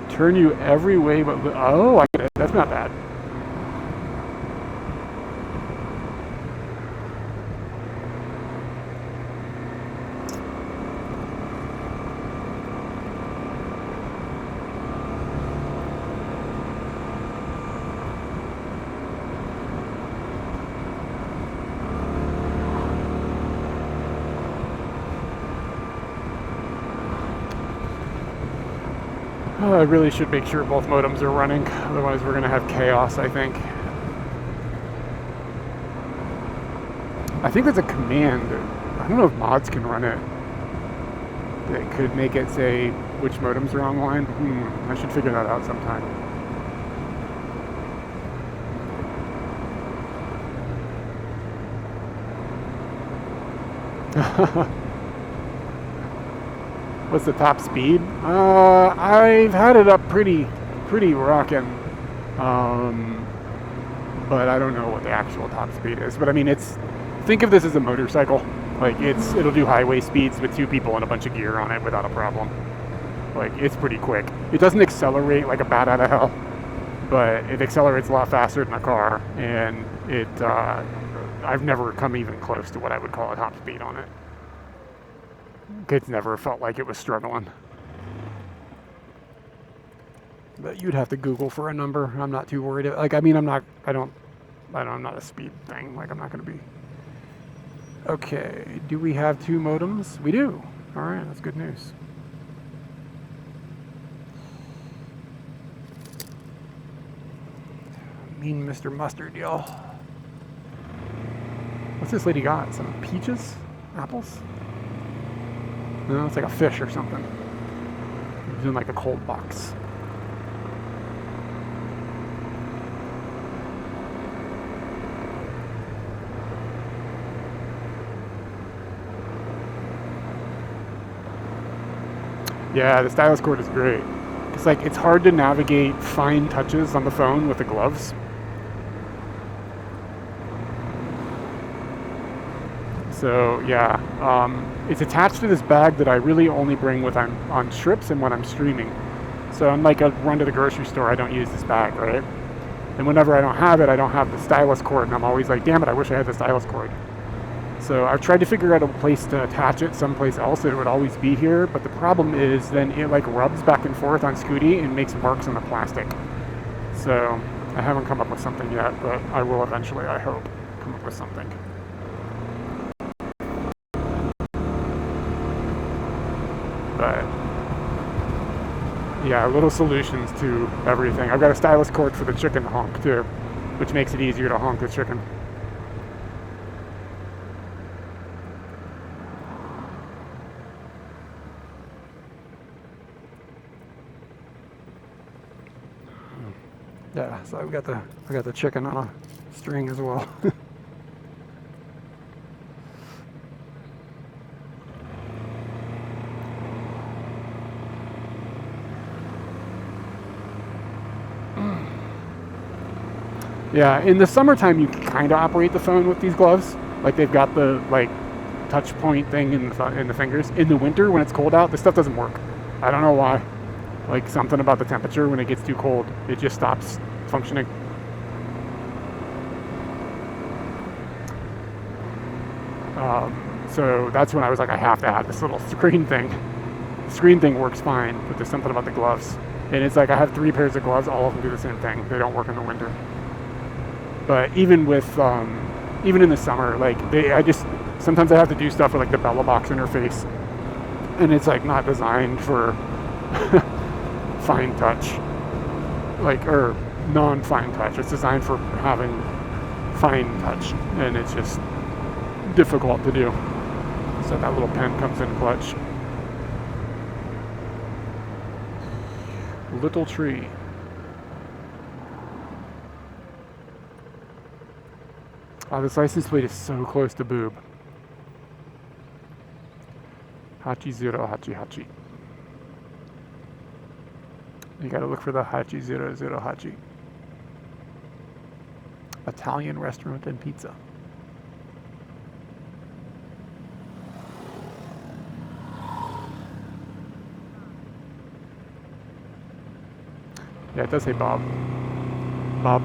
Turn you every way but... Oh, I get it. That's not bad. I really should make sure both modems are running, otherwise we're going to have chaos, I think. I think there's a command, I don't know if mods can run it, that could make it say which modems are online. I should figure that out sometime. What's the top speed? I've had it up pretty rockin'. But I don't know what the actual top speed is. But I mean, think of this as a motorcycle. Like it'll do highway speeds with 2 people and a bunch of gear on it without a problem. Like it's pretty quick. It doesn't accelerate like a bat out of hell, but it accelerates a lot faster than a car. And I've never come even close to what I would call a top speed on it. It's never felt like it was struggling. But you'd have to Google for a number. I'm not too worried. Like, I mean, I'm not a speed thing. Like, I'm not going to be. Okay, do we have 2 modems? We do. All right, that's good news. Mean Mr. Mustard, y'all. What's this lady got? Some peaches? Apples? No, it's like a fish or something. It's in like a cold box. Yeah, the stylus cord is great. It's hard to navigate fine touches on the phone with the gloves. So yeah, it's attached to this bag that I really only bring when I'm on trips and when I'm streaming. So unlike a run to the grocery store, I don't use this bag, right? And whenever I don't have it, I don't have the stylus cord, and I'm always like, damn it, I wish I had the stylus cord. So I've tried to figure out a place to attach it someplace else that it would always be here, but the problem is then it like rubs back and forth on Scooty and makes marks on the plastic. So I haven't come up with something yet, but I will eventually, I hope, come up with something. But yeah, little solutions to everything. I've got a stylus cord for the chicken honk too, which makes it easier to honk the chicken. Yeah, so I got the chicken on a string as well. Yeah, in the summertime you kind of operate the phone with these gloves. Like they've got the like touch point thing in the fingers. In the winter when it's cold out, this stuff doesn't work. I don't know why. Like something about the temperature, when it gets too cold, it just stops functioning. So that's when I was like, I have to have this little screen thing. The screen thing works fine, but there's something about the gloves. And it's like I have 3 pairs of gloves, all of them do the same thing. They don't work in the winter. But even with, even in the summer, like sometimes I have to do stuff with like the Bella Box interface. And it's like not designed for fine touch, like, or non-fine touch. It's designed for having fine touch, and it's just difficult to do. So that little pen comes in clutch. Little tree. Oh, this license plate is so close to boob. Hachi0 Hachi Hachi. You gotta look for the Hachi00 Hachi. Italian restaurant and pizza. Yeah, it does say Bob. Bob.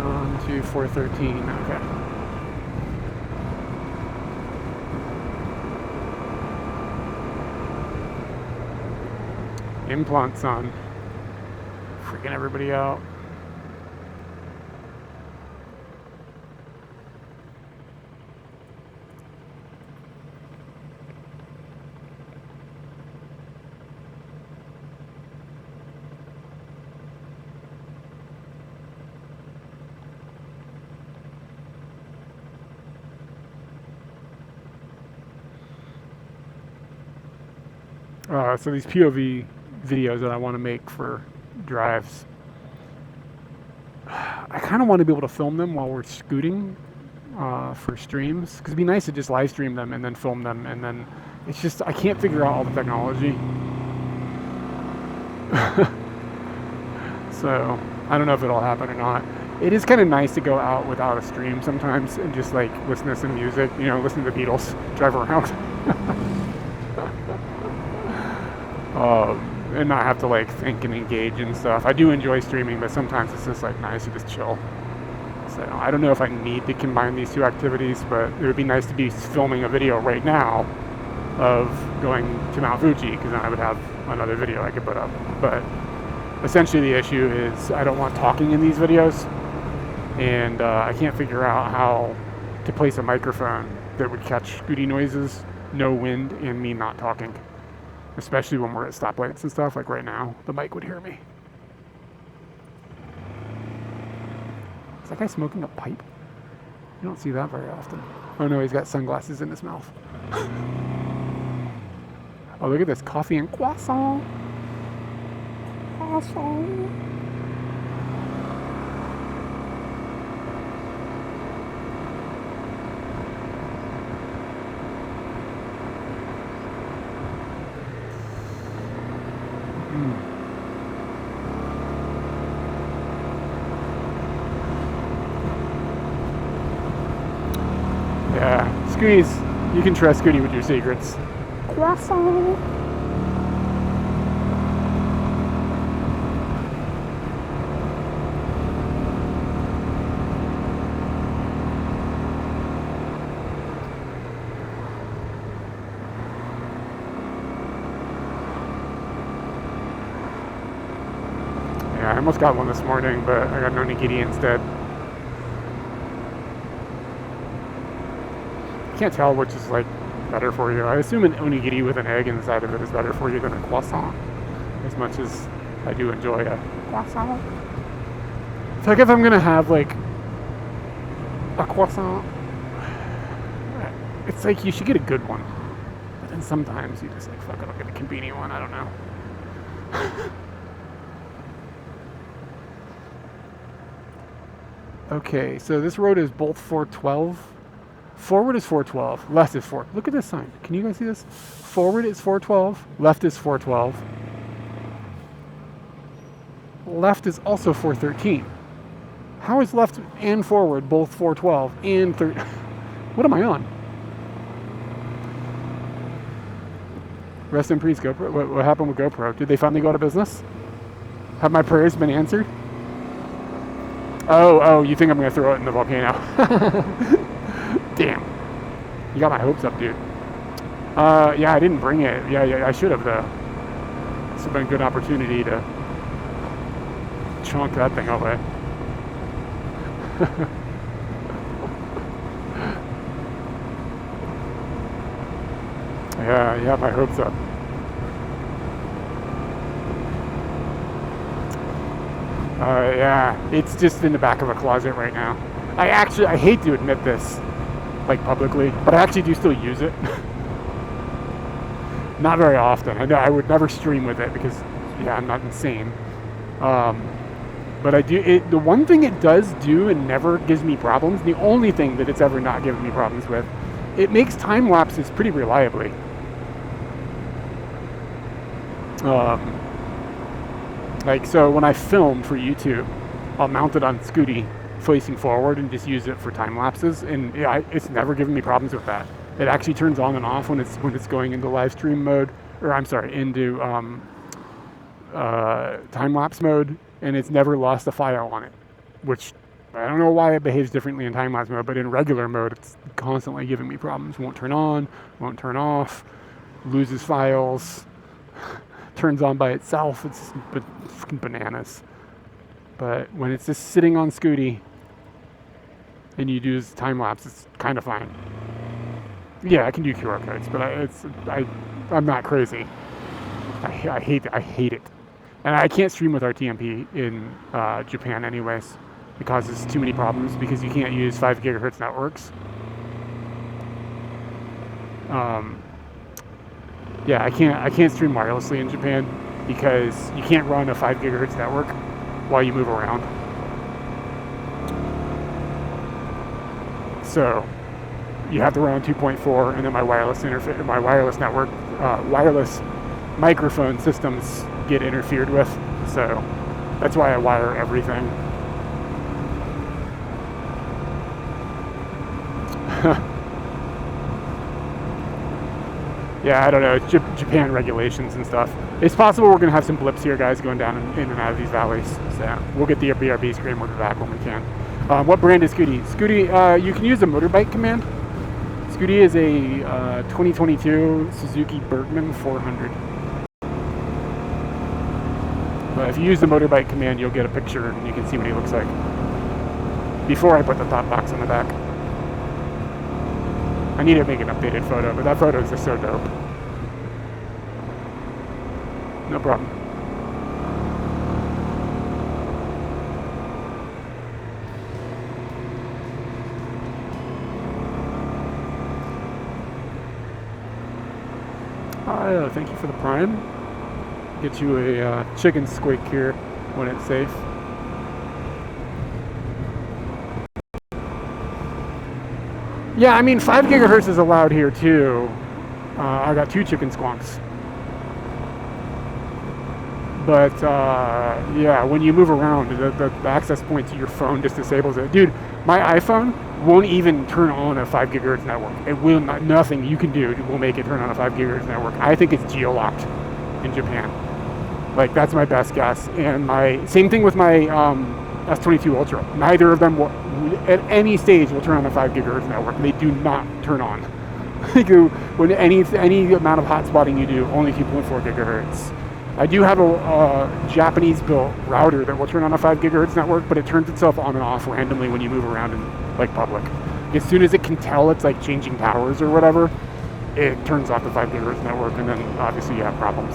On to 413, okay. Implants on. Freaking everybody out. So these POV videos that I want to make for drives, I kind of want to be able to film them while we're scooting for streams, because it'd be nice to just live stream them and then film them, and then it's just, I can't figure out all the technology. So I don't know if it'll happen or not. It is kind of nice to go out without a stream sometimes and just like listen to some music, you know, listen to the Beatles, drive around. And not have to like think and engage and stuff. I do enjoy streaming, but sometimes it's just like nice to just chill. So I don't know if I need to combine these two activities, but it would be nice to be filming a video right now of going to Mount Fuji, because then I would have another video I could put up. But essentially the issue is I don't want talking in these videos, and I can't figure out how to place a microphone that would catch Scooty noises, no wind, and me not talking. Especially when we're at stoplights and stuff, like right now, the mic would hear me. Is that guy smoking a pipe? You don't see that very often. Oh no, he's got sunglasses in his mouth. Oh, look at this, coffee and croissant. Croissant. Yeah, Scooty's, you can trust Scooty with your secrets. Croissant. Yeah, I almost got one this morning, but I got an onigiri instead. Can't tell which is like better for you. I assume an onigiri with an egg inside of it is better for you than a croissant, as much as I do enjoy a croissant. It's like if I'm gonna have like a croissant, it's like you should get a good one, but then sometimes you just like, fuck it, I'll get a convenient one. I don't know. Okay, so this road is both 412. Forward is 412, left is 4. Look at this sign. Can you guys see this? Forward is 412, left is 412. Left is also 413. How is left and forward both 412 and 3? What am I on? Rest in peace, GoPro. What happened with GoPro? Did they finally go out of business? Have my prayers been answered? Oh, you think I'm going to throw it in the volcano? Damn. You got my hopes up, dude. Yeah, I didn't bring it. Yeah, I should have, though. This would have been a good opportunity to chunk that thing away. Yeah, you have my hopes up. Yeah, it's just in the back of a closet right now. I hate to admit this, like publicly, but I actually do still use it. Not very often. I know I would never stream with it because, yeah, I'm not insane. But I do. The one thing it does do and never gives me problems, the only thing that it's ever not given me problems with, it makes time lapses pretty reliably. Like, so when I film for YouTube, I'll mount it on Scooty facing forward and just use it for time lapses, and yeah, it's never given me problems with that. It actually turns on and off when it's going into live stream mode, or I'm sorry, into time lapse mode, and it's never lost a file on it, which I don't know why it behaves differently in time lapse mode, but in regular mode, it's constantly giving me problems. Won't turn on, won't turn off, loses files, turns on by itself. It's fucking bananas. But when it's just sitting on Scooty and you do time lapse, it's kind of fine. Yeah, I can do QR codes, but I'm not crazy. I hate it. And I can't stream with RTMP in Japan anyways. It causes too many problems because you can't use 5 gigahertz networks. Yeah, I can't stream wirelessly in Japan because you can't run a 5 gigahertz network while you move around. So you have to run on 2.4, and then my wireless network, wireless microphone systems get interfered with. So that's why I wire everything. Yeah, I don't know. It's Japan regulations and stuff. It's possible we're going to have some blips here, guys, going down in and out of these valleys. So we'll get the BRB screen when we're back when we can. What brand is Scooty? Scooty, you can use the motorbike command. Scooty is a 2022 Suzuki Bergman 400. But if you use the motorbike command, you'll get a picture and you can see what he looks like. Before I put the top box on the back. I need to make an updated photo, but that photo is just so dope. No problem. Thank you for the prime. Get you a chicken squeak here when it's safe. Yeah, I mean 5 gigahertz is allowed here too. I got 2 chicken squonks. But yeah, when you move around, the access point to your phone just disables it. Dude, my iPhone won't even turn on a 5 gigahertz network. It will not, nothing you can do will make it turn on a 5 gigahertz network. I think it's geo-locked in Japan. Like, that's my best guess. And my same thing with my S22 Ultra. Neither of them will, at any stage, will turn on a 5 gigahertz network. They do not turn on. When any amount of hotspotting you do, only 2.4 gigahertz. I do have a Japanese-built router that will turn on a 5 gigahertz network, but it turns itself on and off randomly when you move around in like public. As soon as it can tell it's like changing powers or whatever, it turns off the 5 gigahertz network, and then obviously you have problems.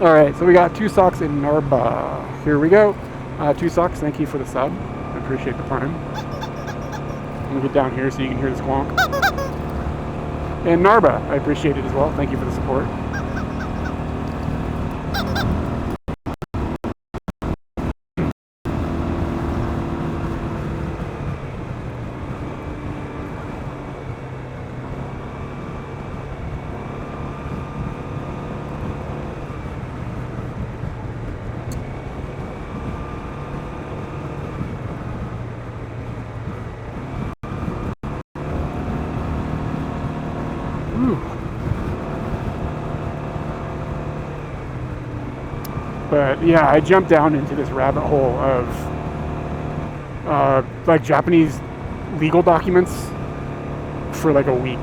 All right, so we got 2 socks in Narba. Here we go. 2 socks. Thank you for the sub. I appreciate the prime. Let me get down here so you can hear the squonk. And Narba, I appreciate it as well. Thank you for the support. But yeah, I jumped down into this rabbit hole of like Japanese legal documents for like a week,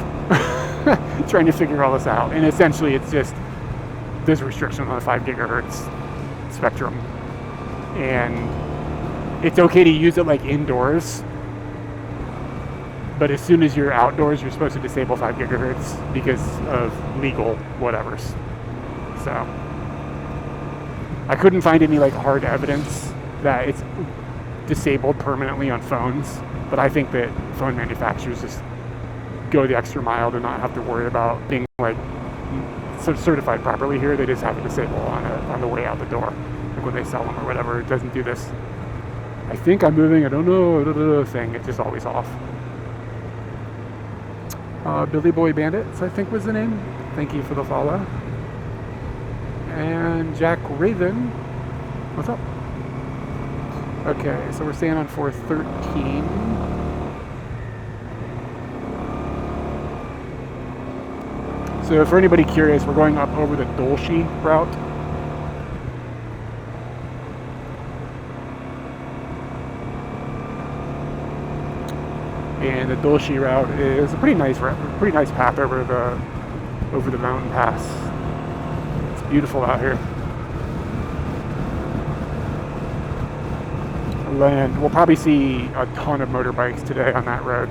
trying to figure all this out. And essentially, it's just there's restriction on the 5 gigahertz spectrum, and it's okay to use it like indoors. But as soon as you're outdoors, you're supposed to disable 5 gigahertz because of legal whatevers. So I couldn't find any like hard evidence that it's disabled permanently on phones, but I think that phone manufacturers just go the extra mile to not have to worry about being like certified properly here. They just have it disable on the way out the door, like when they sell them or whatever. It doesn't do this, I think I'm moving, I don't know, thing. It's just always off. Billy Boy Bandits, I think was the name. Thank you for the follow. And Jack Raven, what's up? Okay, so we're staying on 413. So for anybody curious, we're going up over the Dolshi route. And the Dolshi route is a pretty nice path over the mountain pass. It's beautiful out here. Land. We'll probably see a ton of motorbikes today on that road.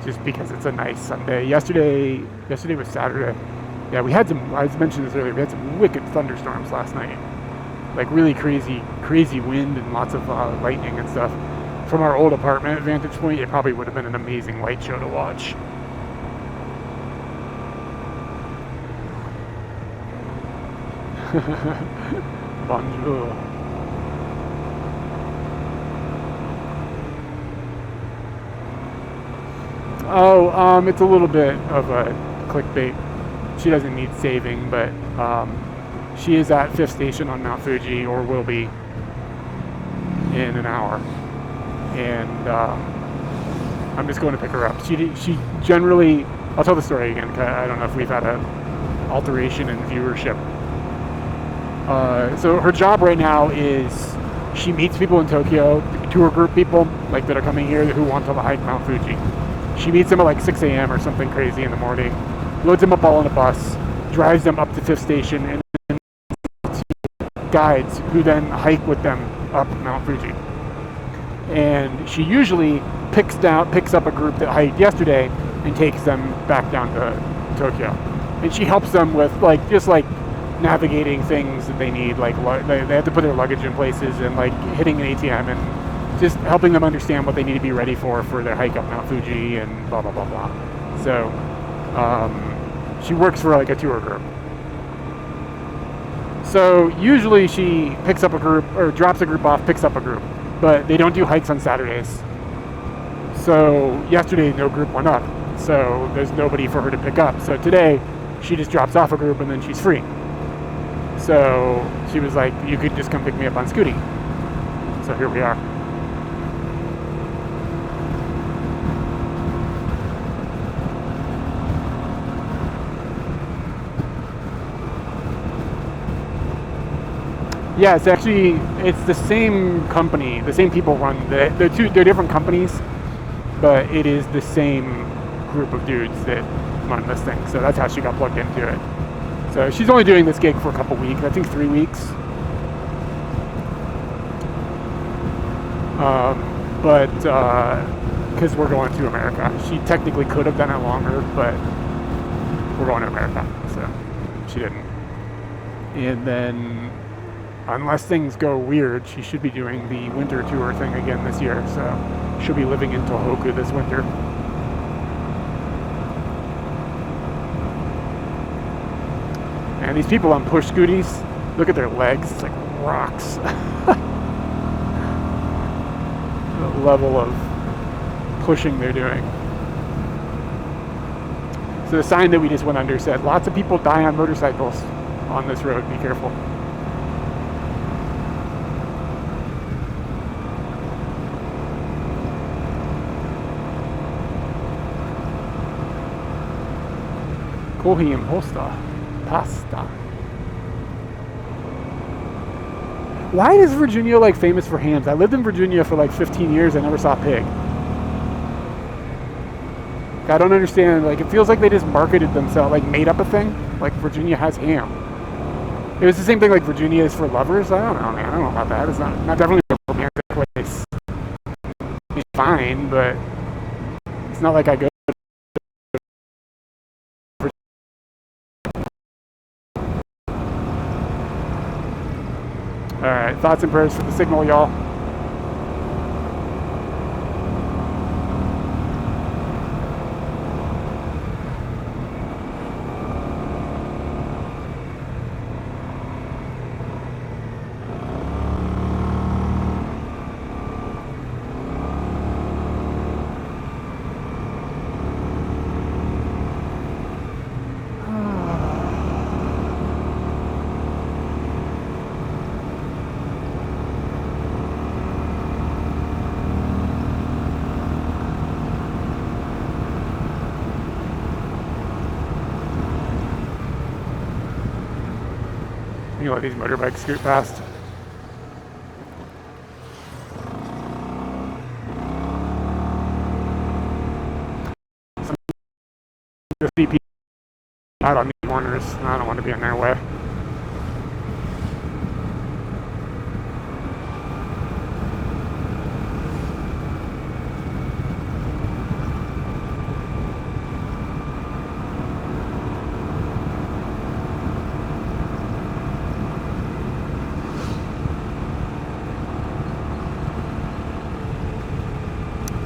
Just because it's a nice Sunday. Yesterday was Saturday. Yeah, we had some, I mentioned this earlier, we had some wicked thunderstorms last night. Like really crazy wind and lots of lightning and stuff. From our old apartment vantage point, it probably would have been an amazing light show to watch. Bonjour. Oh, it's a little bit of a clickbait. She doesn't need saving, but she is at 5th station on Mount Fuji, or will be in an hour. And I'm just going to pick her up. She generally, I'll tell the story again, because I don't know if we've had an alteration in viewership. So her job right now is she meets people in Tokyo, tour group people like that are coming here who want to hike Mount Fuji. She meets them at like 6 a.m. or something crazy in the morning, loads them up all on a bus, drives them up to 5th Station, and then guides who then hike with them up Mount Fuji. And she usually picks up a group that hiked yesterday and takes them back down to Tokyo. And she helps them with just navigating things that they need, like they have to put their luggage in places and like hitting an ATM and just helping them understand what they need to be ready for their hike up Mount Fuji and blah blah blah blah. So she works for like a tour group. So usually she picks up a group or drops a group off, picks up a group, but they don't do hikes on Saturdays. So yesterday no group went up, so there's nobody for her to pick up. So today she just drops off a group and then she's free. So she was like, you could just come pick me up on Scooty. So here we are. Yeah, it's the same company, the same people run they're different companies, but it is the same group of dudes that run this thing. So that's how she got plugged into it. So she's only doing this gig for a couple weeks, I think 3 weeks. But because we're going to America. She technically could have done it longer, but we're going to America, so she didn't. And then, unless things go weird, she should be doing the winter tour thing again this year, so she'll be living in Tohoku this winter. And these people on push scooties, look at their legs, it's like rocks. The level of pushing they're doing. So the sign that we just went under said, lots of people die on motorcycles on this road, be careful. Kohi imposta. Pasta. Why is Virginia like famous for hams? I lived in Virginia for like 15 years. I never saw a pig. I don't understand. Like, it feels like they just marketed themselves, like made up a thing. Like Virginia has ham. It was the same thing like Virginia is for lovers. I don't know, man. I don't know about that. It's not definitely a romantic place. It's fine, but it's not like I go. Alright, thoughts and prayers for the signal, y'all. You let these motorbikes scoot past. Just see people out on these corners, and I don't want to be in their way.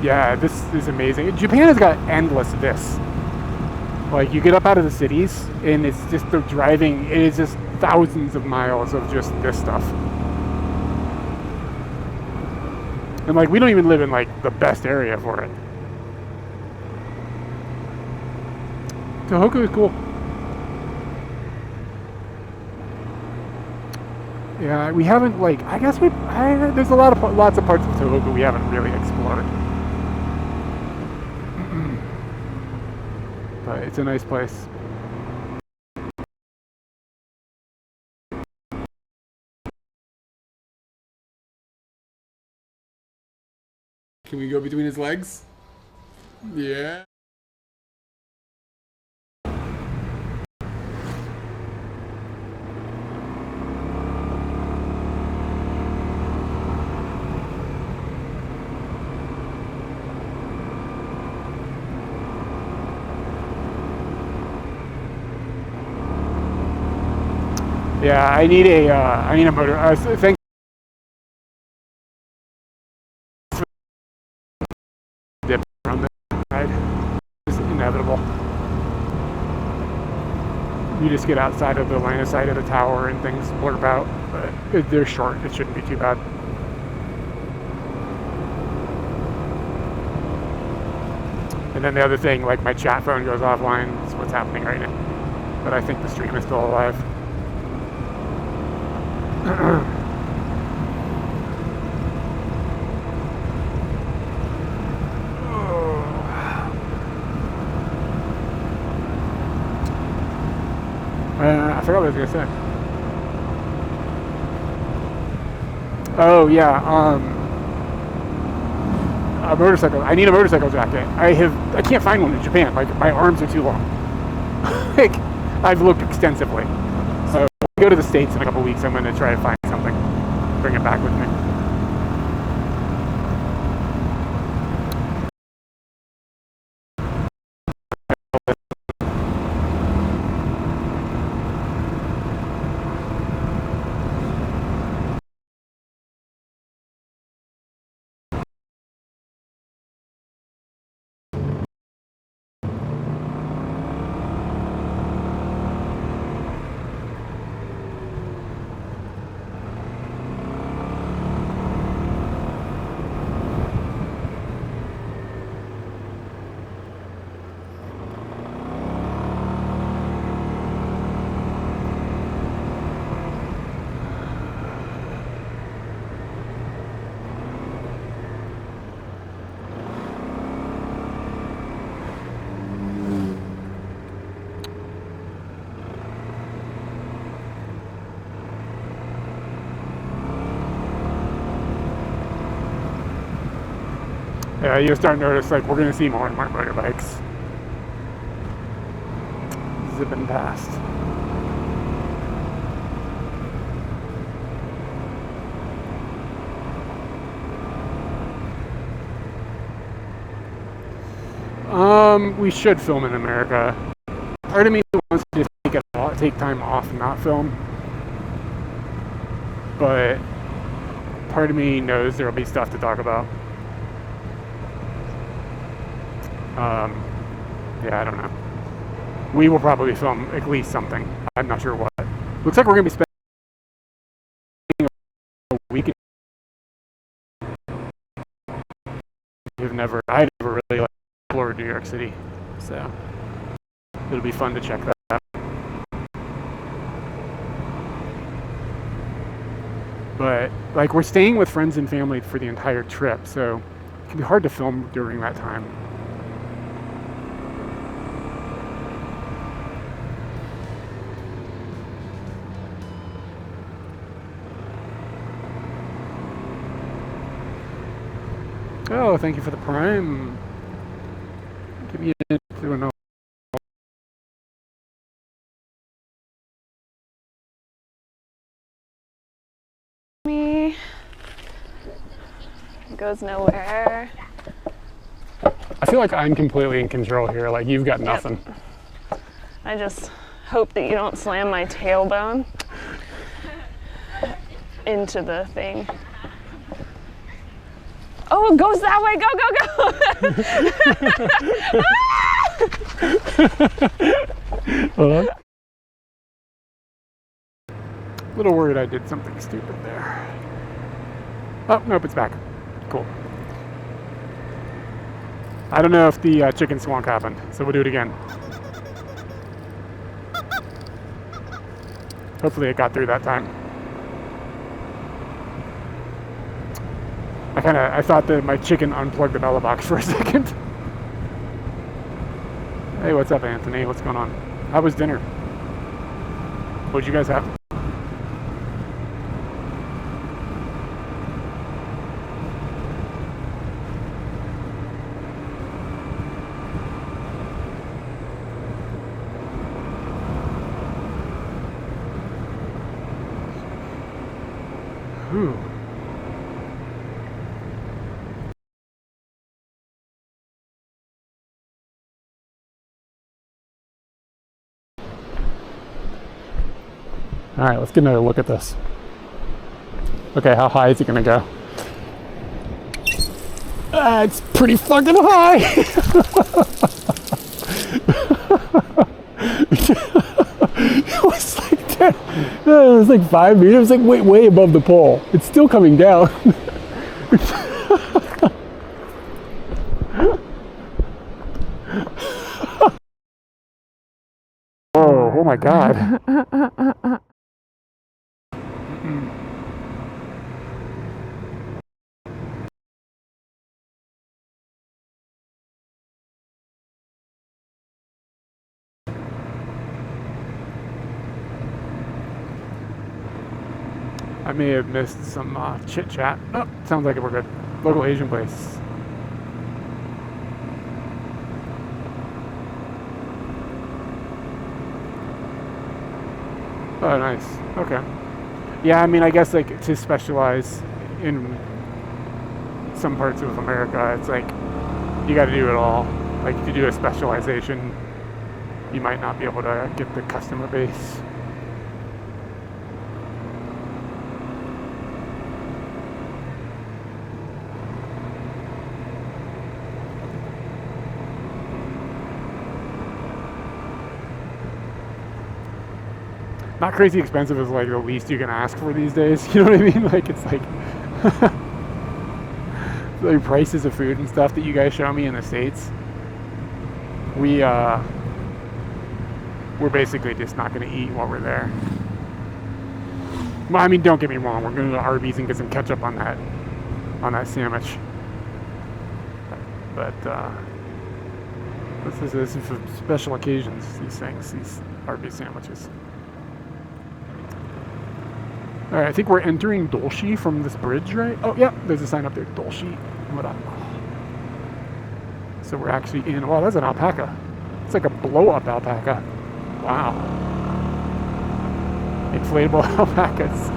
Yeah, this is amazing. Japan has got endless this. Like, you get up out of the cities, and it's just the driving, it is just thousands of miles of just this stuff. And, like, we don't even live in, like, the best area for it. Tohoku is cool. Yeah, we haven't, like, I guess there's lots of parts of Tohoku we haven't really explored. But it's a nice place. Can we go between his legs? Yeah. Yeah, I need a motor. Thank dip on this side. It's inevitable. You just get outside of the line of sight of the tower and things blurb out, but they're short. It shouldn't be too bad. And then the other thing, like my chat phone goes offline. That's what's happening right now. But I think the stream is still alive. I forgot what I was gonna say. Oh yeah, a motorcycle. I need a motorcycle jacket. I can't find one in Japan. Like my arms are too long. Like I've looked extensively. So when I go to the States in a couple weeks, I'm gonna try to find something, bring it back with me. Yeah, you'll start to notice like we're gonna see more and more motorbikes zipping past. We should film in America. Part of me wants to just take time off and not film, but part of me knows there'll be stuff to talk about. Yeah, I don't know. We will probably film at least something. I'm not sure what. Looks like we're gonna be spending a week. I never really explored New York City, so it'll be fun to check that out. But like we're staying with friends and family for the entire trip, so it can be hard to film during that time. Oh, thank you for the Prime. Give me a to another. Me goes nowhere. I feel like I'm completely in control here. Like you've got nothing. Yep. I just hope that you don't slam my tailbone into the thing. Oh, it goes that way. Go, go, go. Hold on. A little worried I did something stupid there. Oh, nope, it's back. Cool. I don't know if the chicken squonk happened, so we'll do it again. Hopefully it got through that time. I thought that my chicken unplugged the bella box for a second. Hey, what's up, Anthony? What's going on? How was dinner? What'd you guys have? All right, let's get another look at this. Okay, how high is it gonna go? It's pretty fucking high. It was like 5 meters, like way above the pole. It's still coming down. Whoa, oh my God. I may have missed some chit chat. Oh, sounds like we're good. Local Asian place. Oh, nice. Okay. Yeah, I mean, I guess like to specialize in some parts of America, it's like you got to do it all. Like if you do a specialization, you might not be able to get the customer base. Not crazy expensive is like the least you can ask for these days. You know what I mean? Like it's like the prices of food and stuff that you guys show me in the States. We're basically just not going to eat while we're there. Well, I mean, don't get me wrong. We're going to go to Arby's and get some ketchup on that sandwich. But this is for special occasions. These things, these Arby's sandwiches. All right, I think we're entering Dolce from this bridge, right? Oh, yeah, there's a sign up there, Dolce. What up? So we're actually in, oh, that's an alpaca. It's like a blow-up alpaca. Wow. Inflatable alpacas.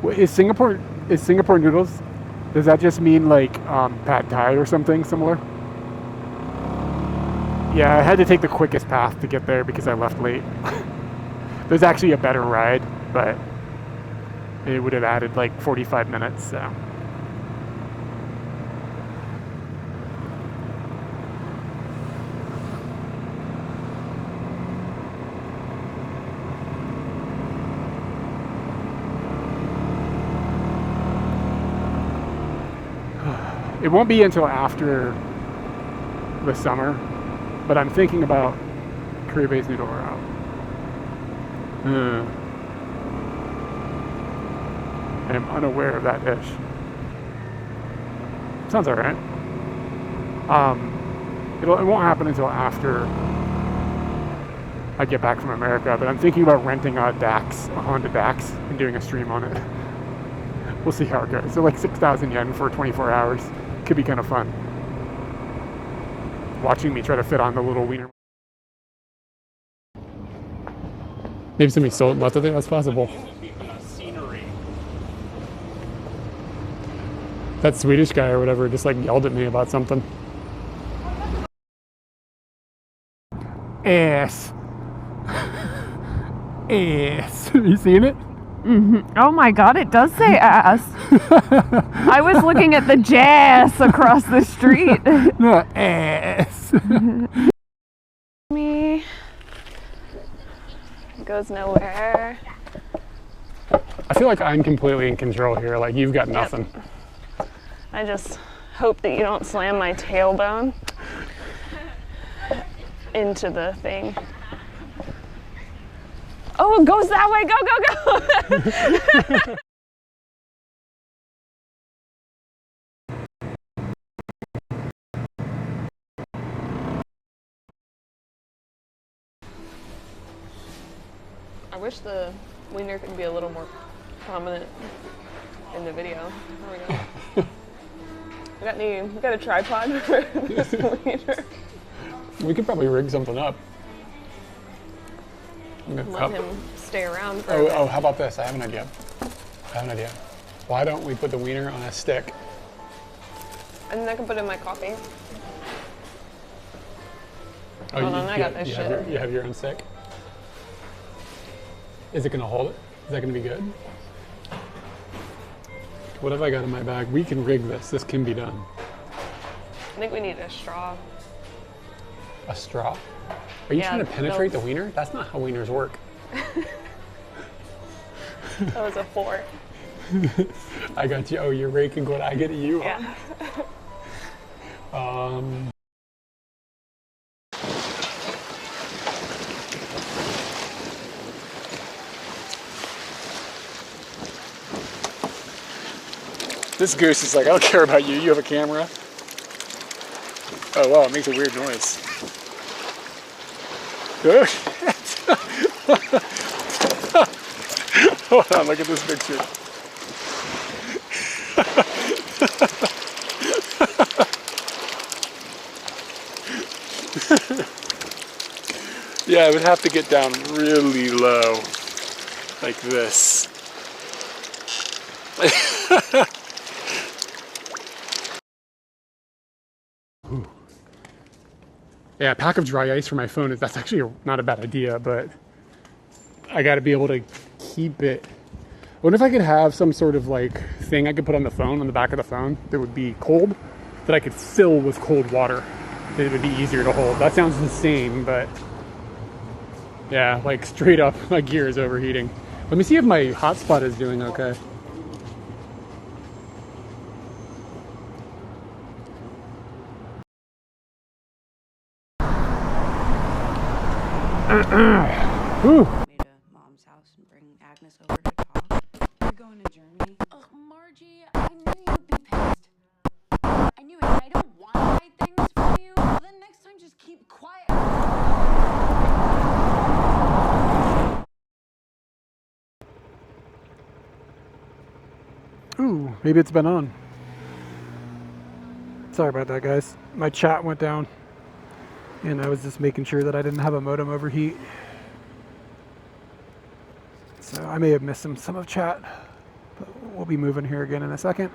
Wait, is Singapore noodles? Does that just mean like pad thai or something similar? Yeah, I had to take the quickest path to get there because I left late. There's actually a better ride, but it would have added like 45 minutes, so. It won't be until after the summer, but I'm thinking about Korea-based noodle route. I am unaware of that dish. Sounds alright. It won't happen until after I get back from America, but I'm thinking about renting a Honda Dax, and doing a stream on it. We'll see how it goes. So like 6,000 yen for 24 hours. Could be kind of fun. Watching me try to fit on the little wiener. Maybe somebody sold left of it. That's possible. That Swedish guy or whatever just like yelled at me about something. Ass. Ass. Have you seen it? Mm-hmm. Oh my God, it does say ass. I was looking at the jazz across the street. No, ass. Me goes nowhere. I feel like I'm completely in control here. Like you've got nothing. Yep. I just hope that you don't slam my tailbone into the thing. Oh, it goes that way. Go, go, go. I wish the wiener could be a little more prominent in the video. There we go. We got a tripod for this wiener. We could probably rig something up. Let him stay around for Oh, how about this? I have an idea. Why don't we put the wiener on a stick? And then I can put it in my coffee. Oh, hold on, I got this shit. You have your own stick? Is it gonna hold it? Is that gonna be good? What have I got in my bag? We can rig this. This can be done. I think we need a straw. A straw? Are you trying to penetrate the wiener? That's not how wieners work. That was a 4. I got you. Oh, you're raking what I get at you? Yeah. This goose is like, I don't care about you. You have a camera. Oh wow, it makes a weird noise. Good. Hold on, look at this picture. Yeah, I would have to get down really low, like this. Yeah, a pack of dry ice for my phone, that's actually not a bad idea, but I gotta be able to keep it. I wonder if I could have some sort of like thing I could put on the phone, on the back of the phone, that would be cold, that I could fill with cold water. It would be easier to hold. That sounds insane, but yeah, like straight up, my gear is overheating. Let me see if my hotspot is doing okay. Whew. Me to Mom's house and bring Agnes over to talk. You're going to Germany? Ugh, Margie, I knew you'd be pissed. I knew it, and I don't want to hide things from you. Well, then next time, just keep quiet. Ooh, maybe it's been on. Sorry about that, guys. My chat went down, and I was just making sure that I didn't have a modem overheat. So I may have missed some of chat, but we'll be moving here again in a second.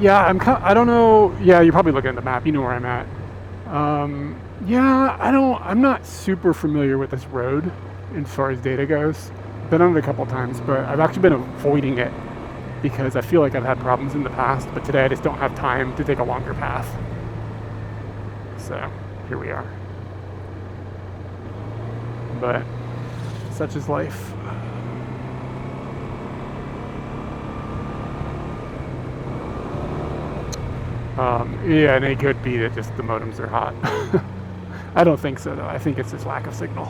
Yeah, I don't know. Yeah, you're probably looking at the map. You know where I'm at. Yeah, I'm not super familiar with this road as far as data goes. Been on it a couple times, but I've actually been avoiding it because I feel like I've had problems in the past, but today I just don't have time to take a longer path. So, here we are. But, such is life. Yeah, and it could be that just the modems are hot. I don't think so, though. I think it's just lack of signal.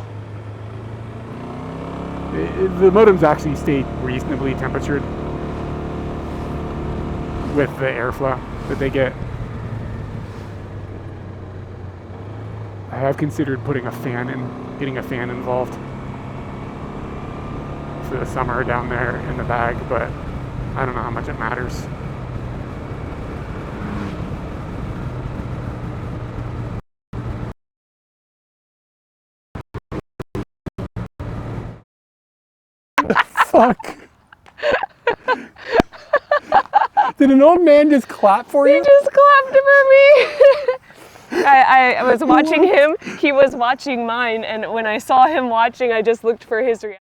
The modems actually stay reasonably temperatured with the airflow that they get. I have considered putting a fan in, getting a fan involved for the summer down there in the bag, but I don't know how much it matters. Fuck. Did an old man just clap for you? He just clapped for me. I was watching him. He was watching mine, and when I saw him watching, I just looked for his reaction.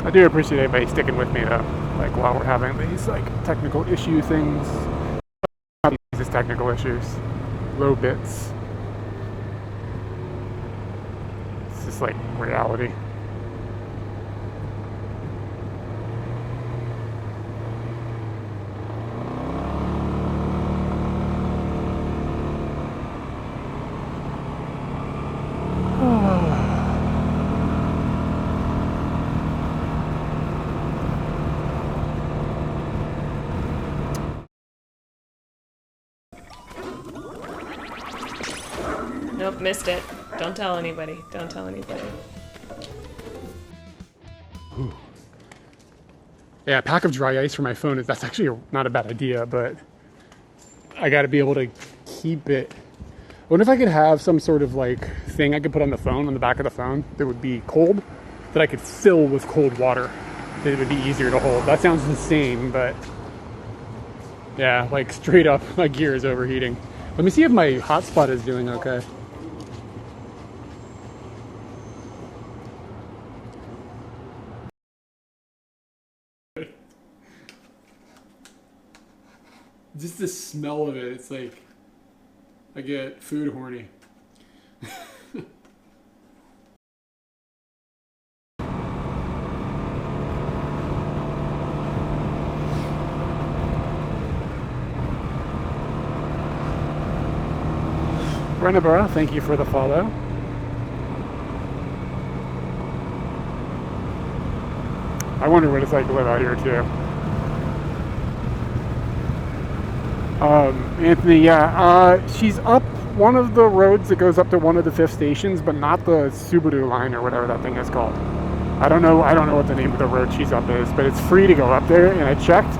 I do appreciate everybody sticking with me though, like while we're having these like technical issue things. These technical issues, low bits. It's just like reality. Nope, missed it. Don't tell anybody. Don't tell anybody. Ooh. Yeah, a pack of dry ice for my phone that's actually not a bad idea, but I got to be able to keep it. I wonder if I could have some sort of like thing I could put on the phone, on the back of the phone, that would be cold, that I could fill with cold water. That it would be easier to hold. That sounds insane, but yeah, like straight up, my gear is overheating. Let me see if my hotspot is doing okay. Just the smell of it, it's like I get food horny. Renabara, thank you for the follow. I wonder what it's like to live out here too. Anthony, yeah, she's up one of the roads that goes up to one of the 5th stations, but not the Subaru line or whatever that thing is called. I don't know what the name of the road she's up is, but it's free to go up there, and I checked.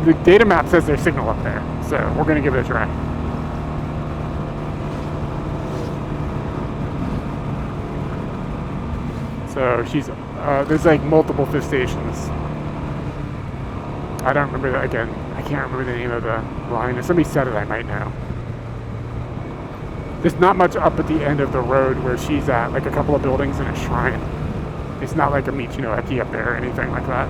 The data map says there's signal up there, so we're gonna give it a try. So she's, there's like multiple 5th stations. I don't remember that, again, I can't remember the name of the line. If somebody said it, I might know. There's not much up at the end of the road where she's at, like a couple of buildings and a shrine. It's not like a Michinoeki up there or anything like that.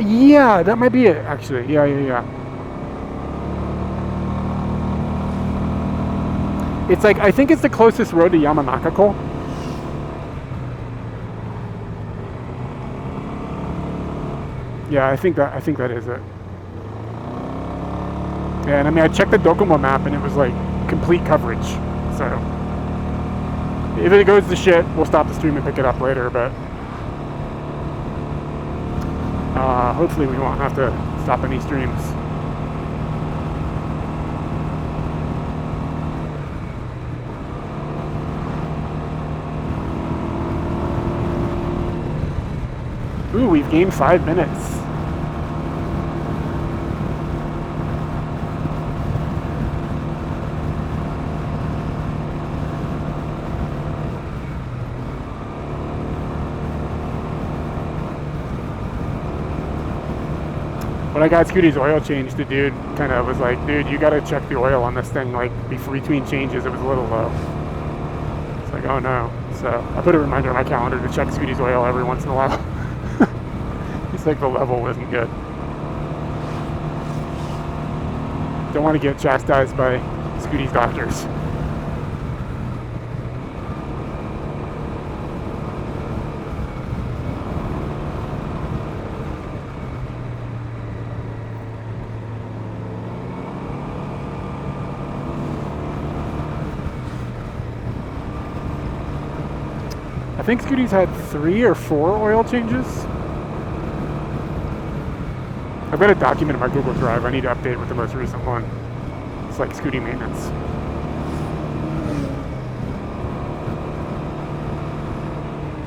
Yeah, that might be it, actually. Yeah. It's like, I think it's the closest road to Yamanaka-ko. Yeah, I think that is it. Yeah, and I mean, I checked the Docomo map and it was like complete coverage. So if it goes to shit, we'll stop the stream and pick it up later, but hopefully we won't have to stop any streams. Ooh, we've gained 5 minutes. When I got Scooty's oil changed, the dude kind of was like, dude, you gotta check the oil on this thing, like, between changes, it was a little low. It's like, oh no. So I put a reminder on my calendar to check Scooty's oil every once in a while. It's like the level wasn't good. Don't want to get chastised by Scooty's doctors. I think Scooty's had 3 or 4 oil changes. I've got a document in my Google Drive. I need to update with the most recent one. It's like Scooty maintenance.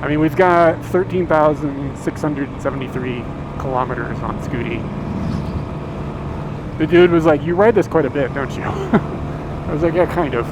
I mean, we've got 13,673 kilometers on Scooty. The dude was like, you ride this quite a bit, don't you? I was like, yeah, kind of.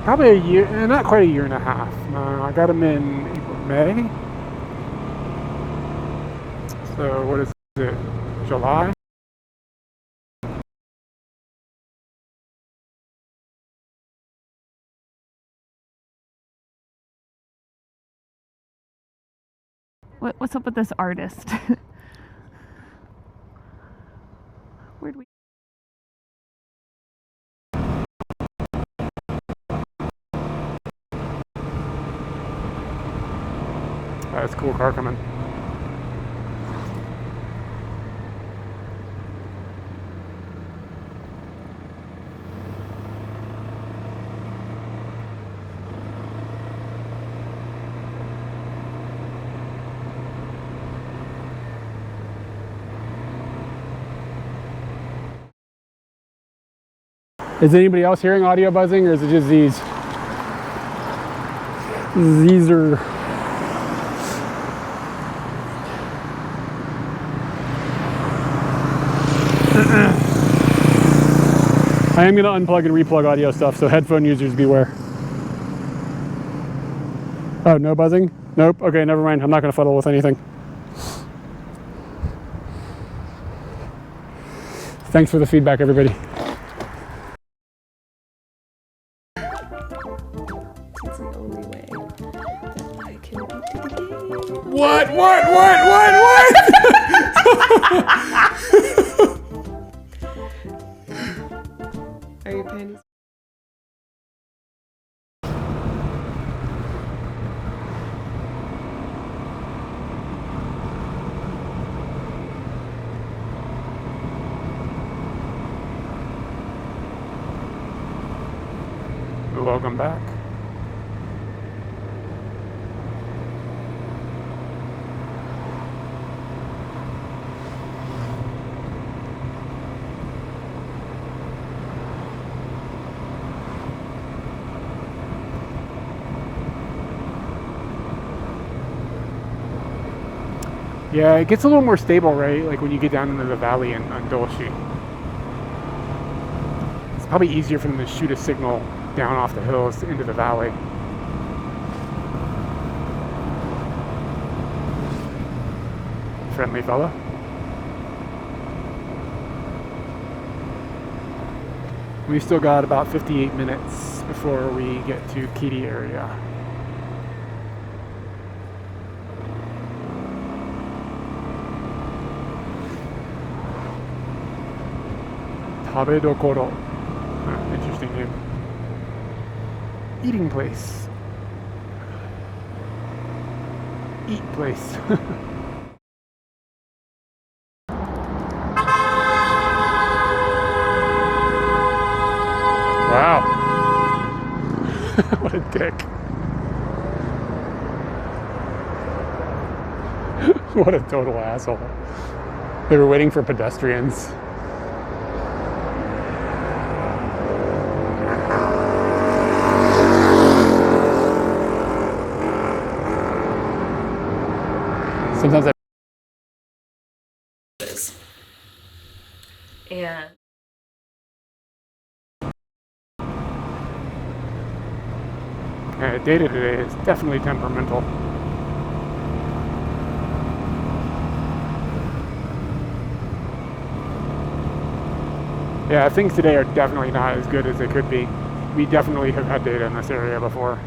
Probably a year, not quite a year and a half. I got him in April, May. So what is it? July? What's up with this artist? Where'd we? That's a cool car coming. Is anybody else hearing audio buzzing, or is it just these? These are... I am going to unplug and replug audio stuff, so headphone users beware. Oh, no buzzing? Nope. Okay, never mind. I'm not going to fuddle with anything. Thanks for the feedback, everybody. It's the only way that I can beat the game. What? Are your panties? Welcome back. Yeah, it gets a little more stable, right? Like when you get down into the valley on Dolce. It's probably easier for them to shoot a signal down off the hills into the valley. Friendly fella. We still got about 58 minutes before we get to Kyde area. Tabedokoro. Interesting name. Eating place. Eat place. Wow. What a dick. What a total asshole. They were waiting for pedestrians. Sometimes And data today is definitely temperamental. Yeah, things today are definitely not as good as they could be. We definitely have had data in this area before.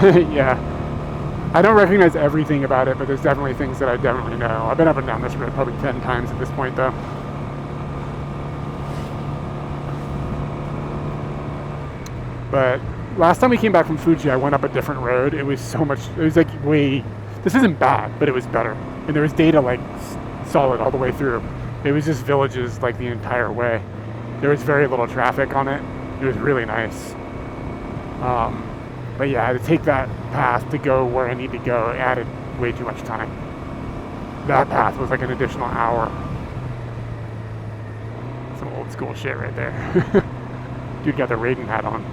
Yeah. I don't recognize everything about it, but there's definitely things that I definitely know. I've been up and down this road probably 10 times at this point, though. But last time we came back from Fuji, I went up a different road. It was so much, it was like way, this isn't bad, but it was better. And there was data like solid all the way through. It was just villages like the entire way. There was very little traffic on it. It was really nice. But yeah, to take that path to go where I need to go, it added way too much time. That path was like an additional hour. Some old school shit right there. Dude got the Raiden hat on.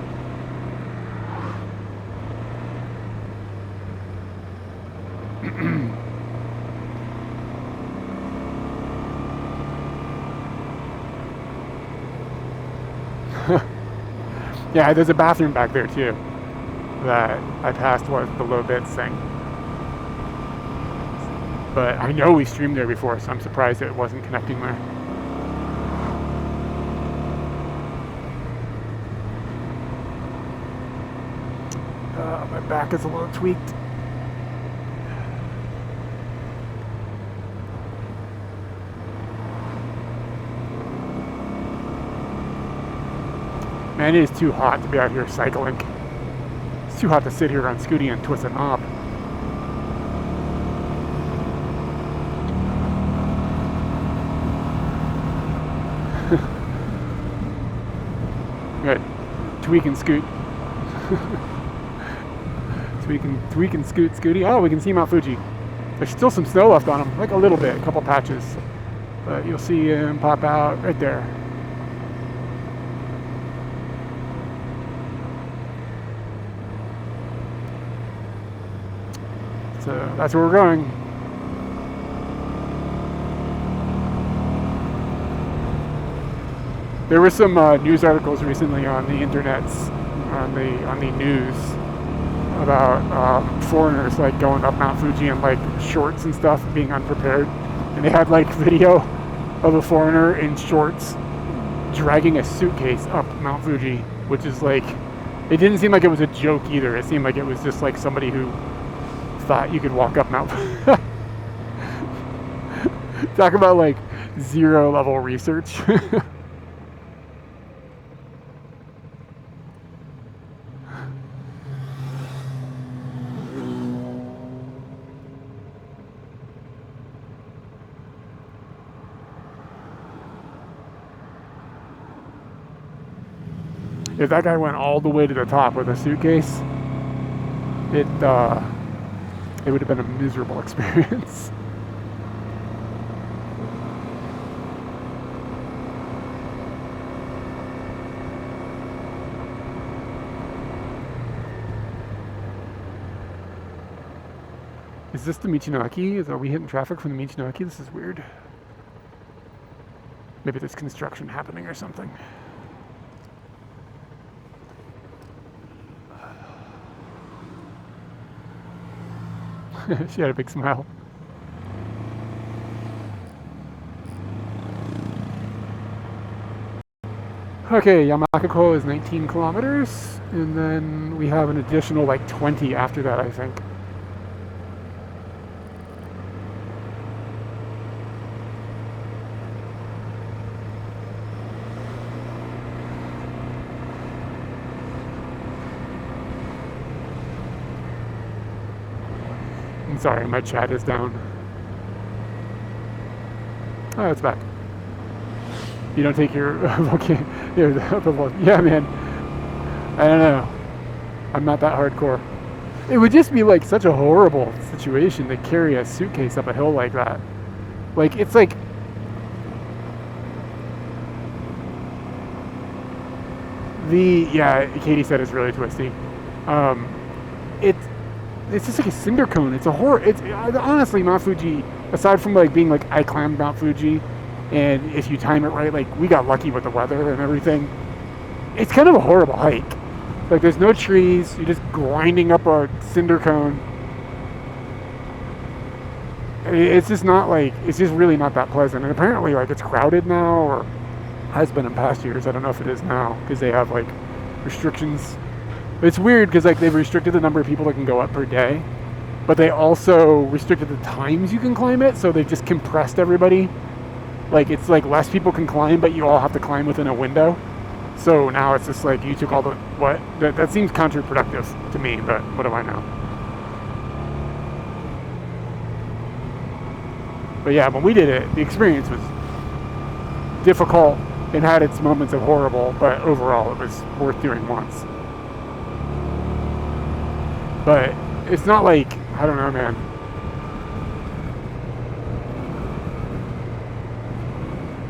Yeah, there's a bathroom back there too that I passed was the low bits thing. But I know we streamed there before, so I'm surprised it wasn't connecting there. My back is a little tweaked. Man, it is too hot to be out here cycling. It's too hot to sit here on Scooty and twist a knob. Good. Tweak and scoot. tweak and scoot, Scooty. Oh, we can see Mount Fuji. There's still some snow left on him, like a little bit, a couple patches. But you'll see him pop out right there. So that's where we're going. There were some news articles recently on the internets, on the news, about foreigners like going up Mount Fuji in like shorts and stuff, being unprepared, and they had like video of a foreigner in shorts dragging a suitcase up Mount Fuji, which is like, it didn't seem like it was a joke either. It seemed like it was just like somebody who thought you could walk up Mount Fuji. Talk about like 0 level research. If that guy went all the way to the top with a suitcase, it would have been a miserable experience. Is this the Michinaki? Are we hitting traffic from the Michinaki? This is weird. Maybe there's construction happening or something. She had a big smile. Okay, Yamakako is 19 kilometers, and then we have an additional like 20 after that, I think. I'm sorry, my chat is down. Oh, it's back. You don't take your okay. Yeah, man. I don't know. I'm not that hardcore. It would just be like such a horrible situation to carry a suitcase up a hill like that. Like, it's like, yeah, Katie said it's really twisty. It's just like a cinder cone. It's a horror. It's honestly, Mount Fuji, aside from like being like, I climbed Mount Fuji, and if you time it right, like we got lucky with the weather and everything, it's kind of a horrible hike. Like, there's no trees, you're just grinding up a cinder cone. It's just not like, it's just really not that pleasant. And apparently like it's crowded now, or has been in past years. I don't know if it is now, because they have like restrictions. It's weird because like they've restricted the number of people that can go up per day, but they also restricted the times you can climb it, so they've just compressed everybody. Like, it's like less people can climb, but you all have to climb within a window. So now it's just like you took all the, what? That seems counterproductive to me, but what do I know? But yeah, when we did it, the experience was difficult and had its moments of horrible, but overall it was worth doing once. But it's not like, I don't know, man.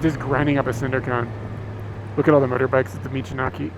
Just grinding up a cinder cone. Look at all the motorbikes at the Michinaki.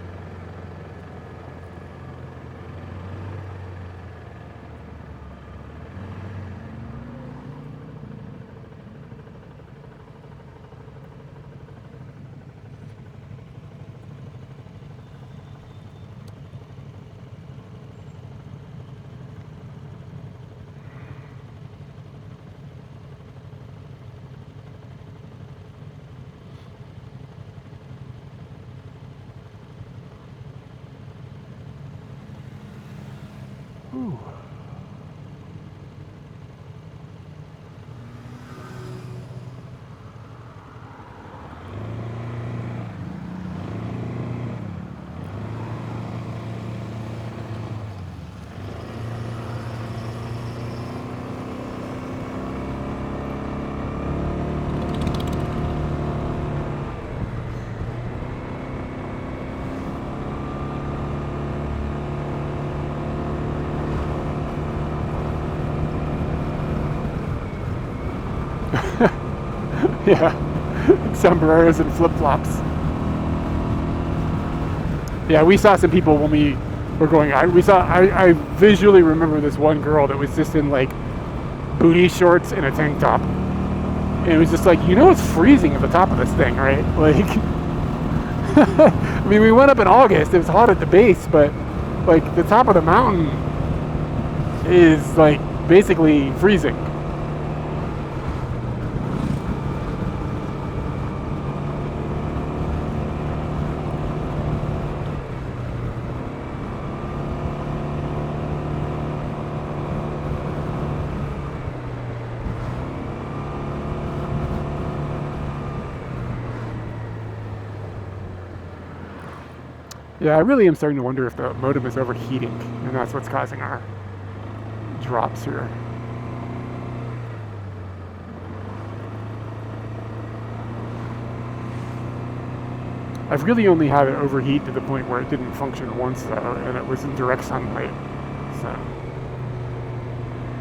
Yeah, sombreros and flip-flops. Yeah, we saw some people when we were going out. I visually remember this one girl that was just in like booty shorts and a tank top. And it was just like, it's freezing at the top of this thing, right? Like, I mean, we went up in August. It was hot at the base, but like the top of the mountain is like basically freezing. Yeah, I really am starting to wonder if the modem is overheating, and that's what's causing our drops here. I've really only had it overheat to the point where it didn't function once, though, and it was in direct sunlight, so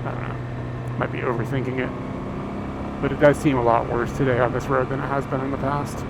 I don't know. Might be overthinking it, but it does seem a lot worse today on this road than it has been in the past.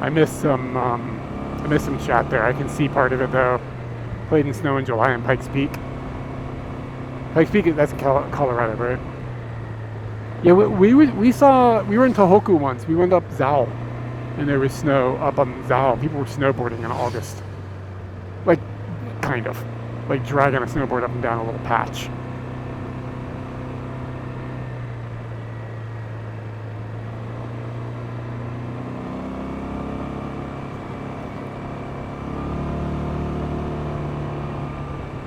I missed some chat there. I can see part of it though. Played in snow in July in Pikes Peak. Pikes Peak, that's in Colorado, right? Yeah, we were in Tohoku once. We went up Zao, and there was snow up on Zao. People were snowboarding in August, like kind of, like dragging a snowboard up and down a little patch.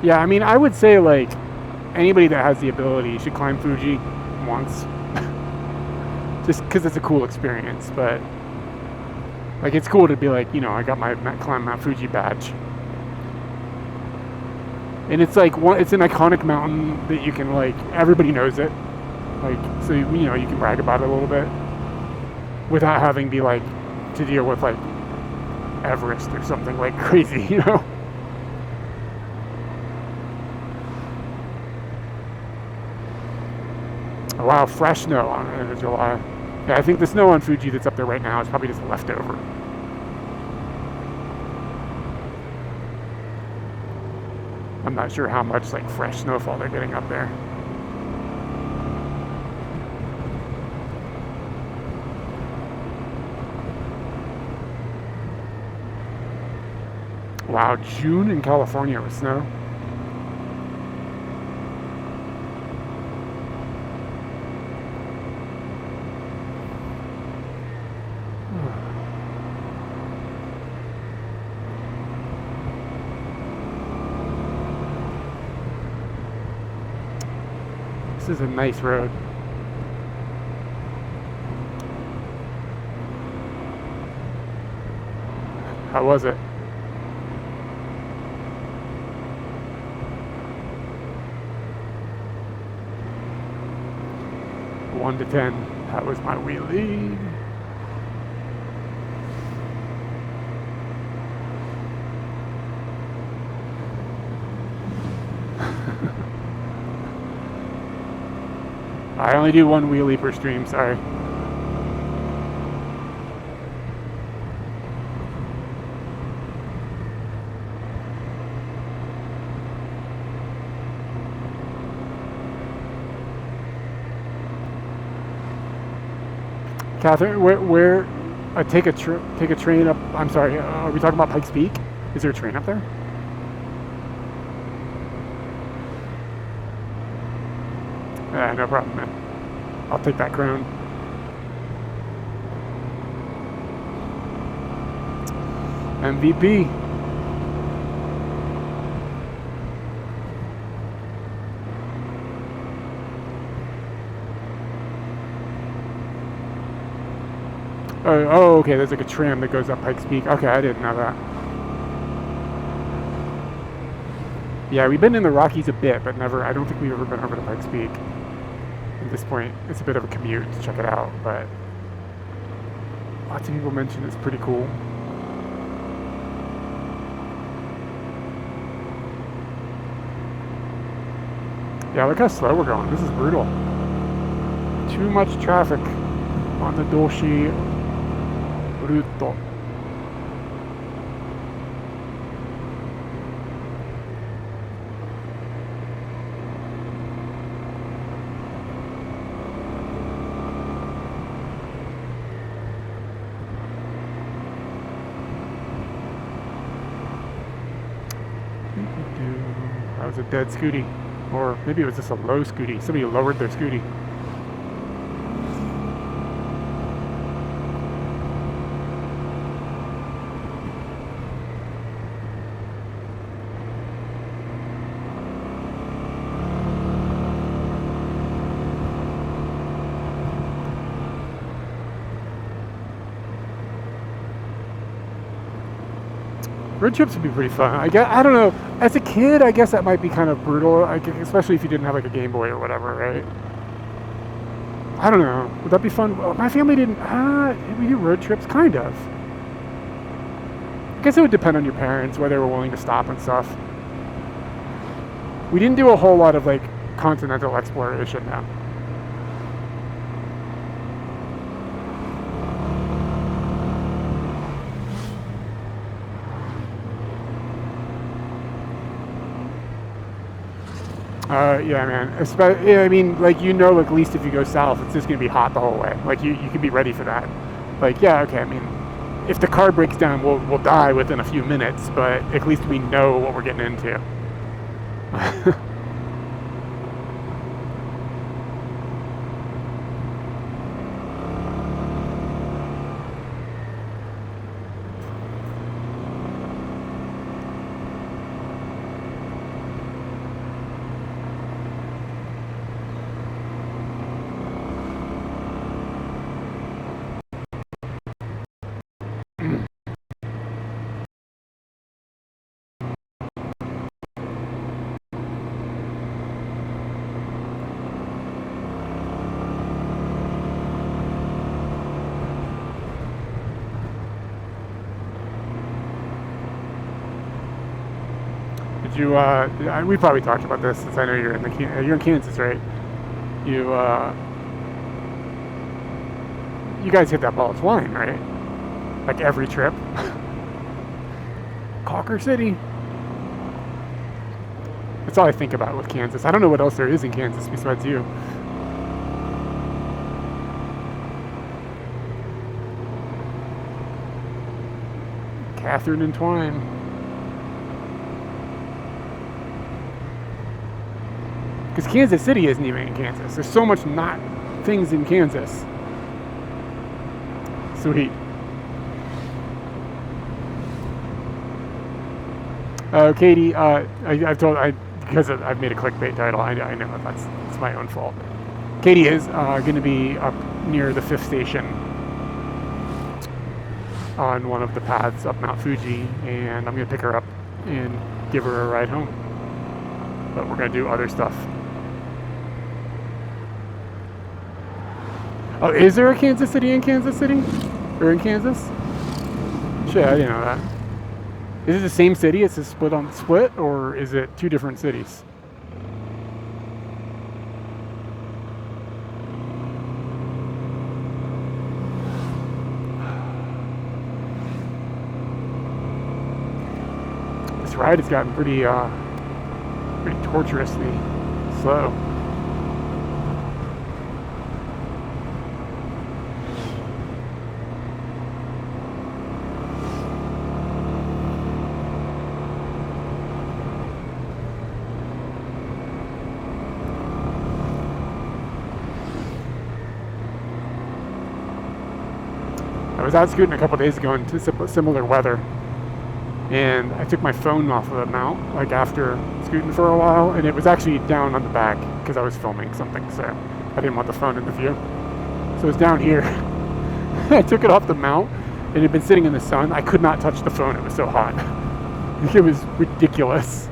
Yeah, I mean, I would say, like, anybody that has the ability should climb Fuji once. Just because it's a cool experience, but, like, it's cool to be like, I got my climb Mount Fuji badge. And it's, like, it's an iconic mountain that you can, like, everybody knows it. Like, so, you can brag about it a little bit. Without having to be, like, to deal with, like, Everest or something, like, crazy, Wow, fresh snow on the end of July. Yeah, I think the snow on Fuji that's up there right now is probably just leftover. I'm not sure how much like fresh snowfall they're getting up there. Wow, June in California with snow. This is a nice road. How was it? One to 10. That was my wheelie. I only do one wheelie per stream, sorry. Catherine, where take a train up. I'm sorry. Are we talking about Pikes Peak? Is there a train up there? No problem, man. I'll take that crown. MVP. Oh, okay, there's like a tram that goes up Pikes Peak. Okay, I didn't know that. Yeah, we've been in the Rockies a bit, but never, I don't think we've ever been over to Pikes Peak. At this point, it's a bit of a commute to check it out, but lots of people mention it's pretty cool. Yeah, look how slow we're going. This is brutal. Too much traffic on the Dolce Ruto. That was a dead Scooty. Or maybe it was just a low Scooty. Somebody lowered their Scooty. Road trips would be pretty fun. I don't know. As a kid, I guess that might be kind of brutal, especially if you didn't have like a Game Boy or whatever, right? I don't know. Would that be fun? Well, my family didn't. We do road trips, kind of. I guess it would depend on your parents, whether they were willing to stop and stuff. We didn't do a whole lot of like continental exploration now. Yeah, man. I mean, like, at least if you go south, it's just gonna be hot the whole way. Like, you can be ready for that. Like, yeah, okay. I mean, if the car breaks down, we'll die within a few minutes, but at least we know what we're getting into. We probably talked about this since I know you're in Kansas, right? You guys hit that ball of twine, right? Like every trip. Cocker City. That's all I think about with Kansas. I don't know what else there is in Kansas besides you. Catherine and Twine. Because Kansas City isn't even in Kansas. There's so much not things in Kansas. Sweet. Katie, because I've made a clickbait title, I know that's my own fault. Katie is going to be up near the 5th station on one of the paths up Mount Fuji, and I'm going to pick her up and give her a ride home. But we're going to do other stuff. Oh, is there a Kansas City in Kansas City? Or in Kansas? Shit, I didn't know that. Is it the same city? It's a split, or is it two different cities? This ride has gotten pretty torturously slow. I was out scooting a couple days ago into similar weather, and I took my phone off of the mount, like after scooting for a while, and it was actually down on the back because I was filming something, so I didn't want the phone in the view. So it was down here. I took it off the mount, and it had been sitting in the sun. I could not touch the phone, it was so hot. It was ridiculous.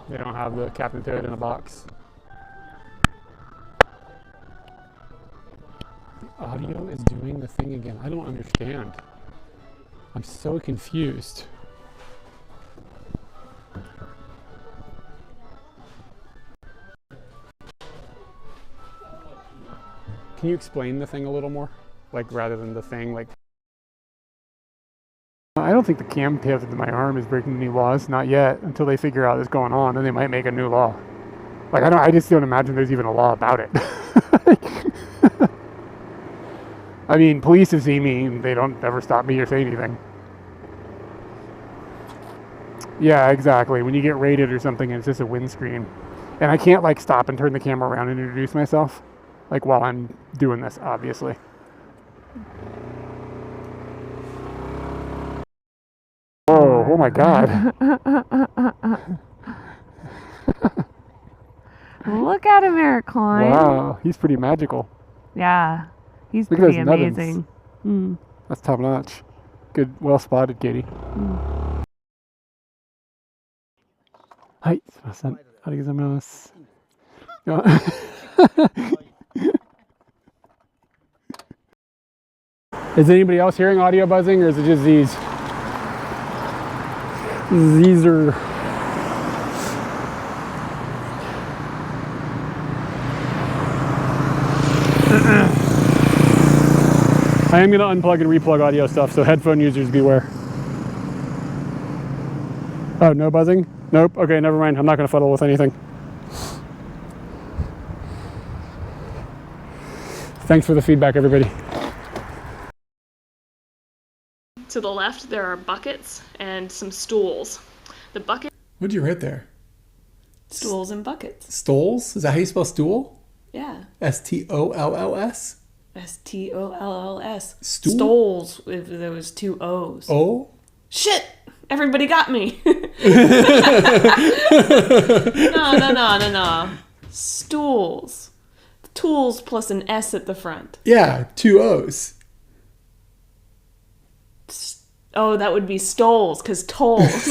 They don't have the Captain Toad in a box. The audio is doing the thing again. I don't understand. I'm so confused. Can you explain the thing a little more? Like, rather than the thing, like... I don't think the cam pivot to my arm is breaking any laws, not yet, until they figure out what's going on, and they might make a new law. Like, I just don't imagine there's even a law about it. I mean, police have seen me, and they don't ever stop me or say anything. Yeah, exactly. When you get raided or something, and it's just a windscreen. And I can't, like, stop and turn the camera around and introduce myself, like, while I'm doing this, obviously. Oh my God. Look at him, Eric Klein. Wow, he's pretty magical. Yeah, he's Look at pretty those nubbins. amazing. Mm. That's top notch. Good, well spotted, Katie. Hi, すいません。ありがとうございます。Is anybody else hearing audio buzzing, or is it just these? These are... I am going to unplug and replug audio stuff, so headphone users beware. Oh, no buzzing? Nope. Okay, never mind. I'm not going to fuddle with anything. Thanks for the feedback, everybody. To the left, there are buckets and some stools. The bucket. What did you write there? Stools and buckets. Stools? Is that how you spell stool? Yeah. S-T-O-L-L-S? S-T-O-L-L-S. Stool? Stoles, if there was two O's. Oh? Shit! Everybody got me. No. Stools. Tools plus an S at the front. Yeah, two O's. Oh, that would be stoles, because tolls.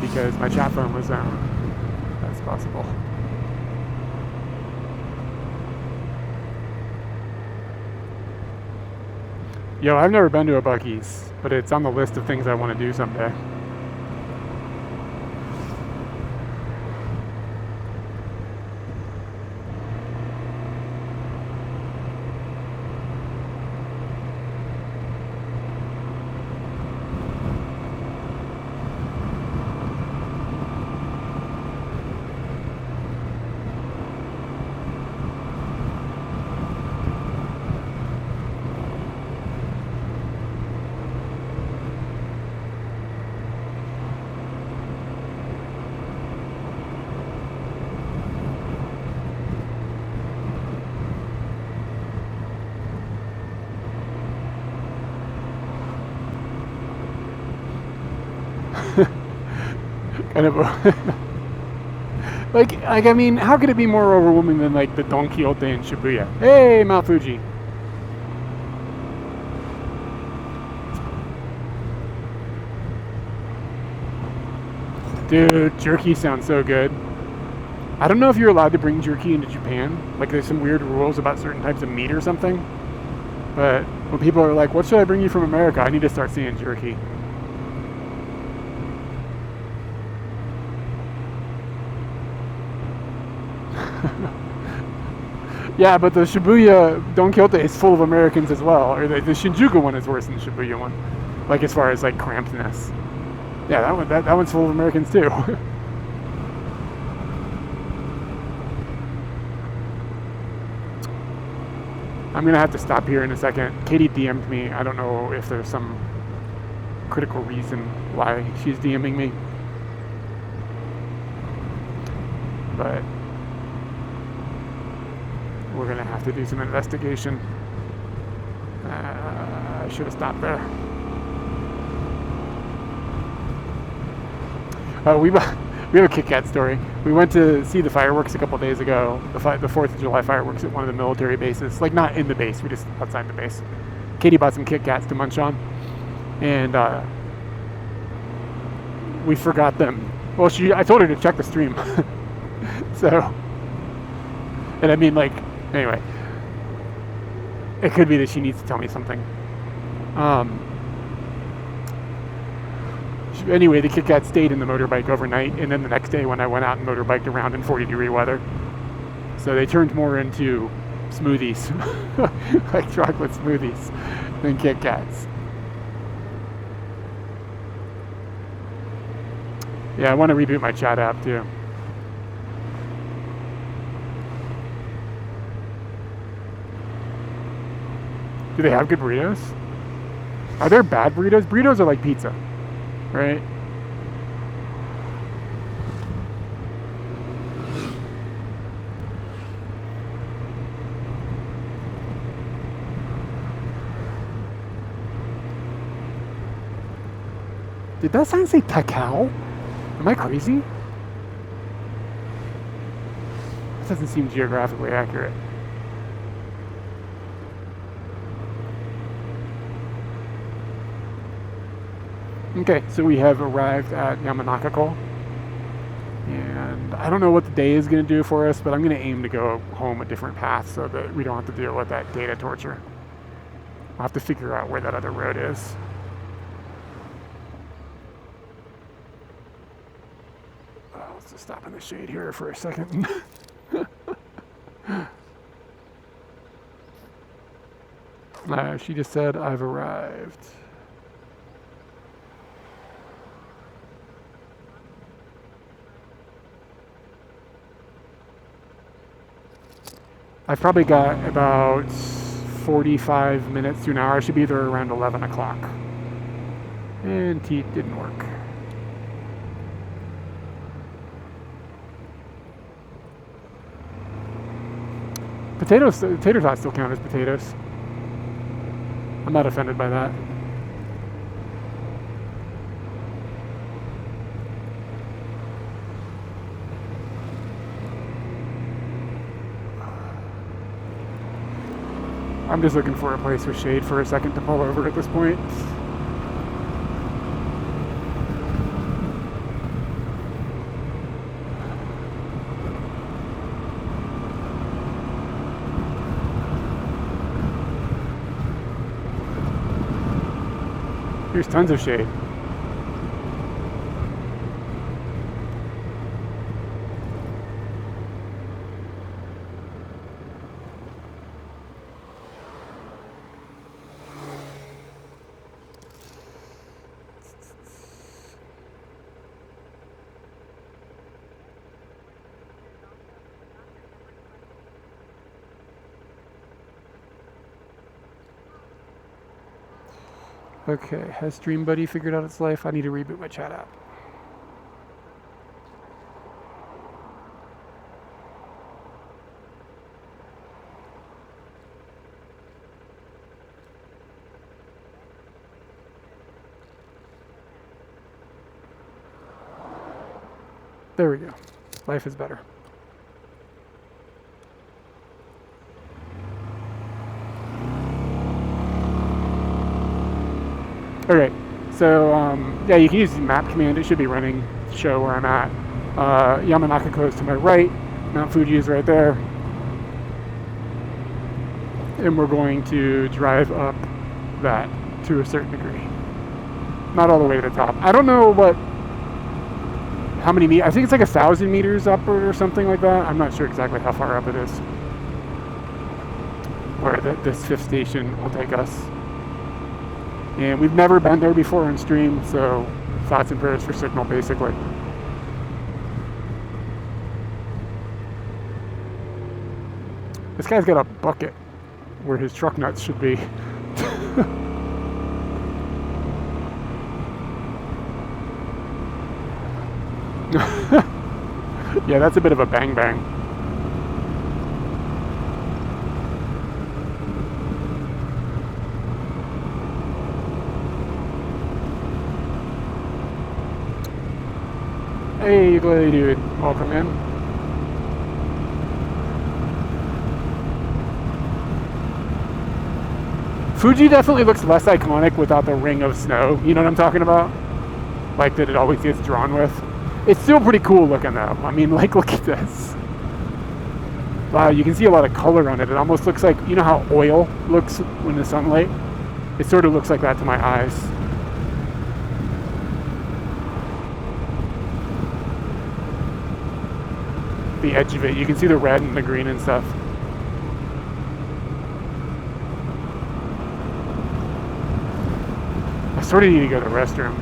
Because my chat phone was down. That's possible. Yo, I've never been to a Buc-ee's, but it's on the list of things I want to do someday. kind of like I mean, how could it be more overwhelming than like the Don Quixote in Shibuya? Hey, Mount Fuji. Dude, jerky sounds so good. I don't know if you're allowed to bring jerky into Japan. Like, there's some weird rules about certain types of meat or something. But when people are like, what should I bring you from America? I need to start seeing jerky. Yeah, but the Shibuya Don Quixote is full of Americans as well. Or the Shinjuku one is worse than the Shibuya one. Like, as far as, like, crampedness. Yeah, that one's full of Americans, too. I'm going to have to stop here in a second. Katie DM'd me. I don't know if there's some critical reason why she's DMing me. But we're going to have to do some investigation. I should have stopped there. We have a Kit Kat story. We went to see the fireworks a couple days ago, the 4th of July fireworks at one of the military bases. Like, not in the base, we just outside the base. Katie bought some Kit Kats to munch on, and we forgot them. Well, I told her to check the stream. So, and I mean, like, anyway, it could be that she needs to tell me something. Anyway, the Kit Kat stayed in the motorbike overnight, and then the next day when I went out and motorbiked around in 40-degree weather. So they turned more into smoothies, like chocolate smoothies, than Kit Kats. Yeah, I want to reboot my chat app too. Do they have good burritos? Are there bad burritos? Burritos are like pizza. Right? Did that sign say Takao? Am I crazy? This doesn't seem geographically accurate. Okay, so we have arrived at Yamanaka, and I don't know what the day is going to do for us, but I'm going to aim to go home a different path so that we don't have to deal with that data torture. I'll have to figure out where that other road is. Let's just stop in the shade here for a second. She just said, I've arrived. I've probably got about 45 minutes to an hour. I should be there around 11 o'clock. And T didn't work. Tater tots still count as potatoes. I'm not offended by that. I'm just looking for a place with shade for a second to pull over at this point. Here's tons of shade. Okay, has Stream Buddy figured out its life? I need to reboot my chat app. There we go. Life is better. Okay, so yeah, you can use the map command. It should be running to show where I'm at. Yamanaka is to my right. Mount Fuji is right there. And we're going to drive up that to a certain degree. Not all the way to the top. I don't know how many meters. I think it's like 1,000 meters up or something like that. I'm not sure exactly how far up it is. Where this 5th station will take us. And we've never been there before on stream, so thoughts and prayers for signal, basically. This guy's got a bucket where his truck nuts should be. Yeah, that's a bit of a bang bang. Hey, ukulele dude, welcome in. Fuji definitely looks less iconic without the ring of snow. You know what I'm talking about? Like that it always gets drawn with. It's still pretty cool looking though. I mean, like, look at this. Wow, you can see a lot of color on it. It almost looks like, you know how oil looks when the sunlight? It sort of looks like that to my eyes. The edge of it, you can see the red and the green and stuff. I sort of need to go to the restroom.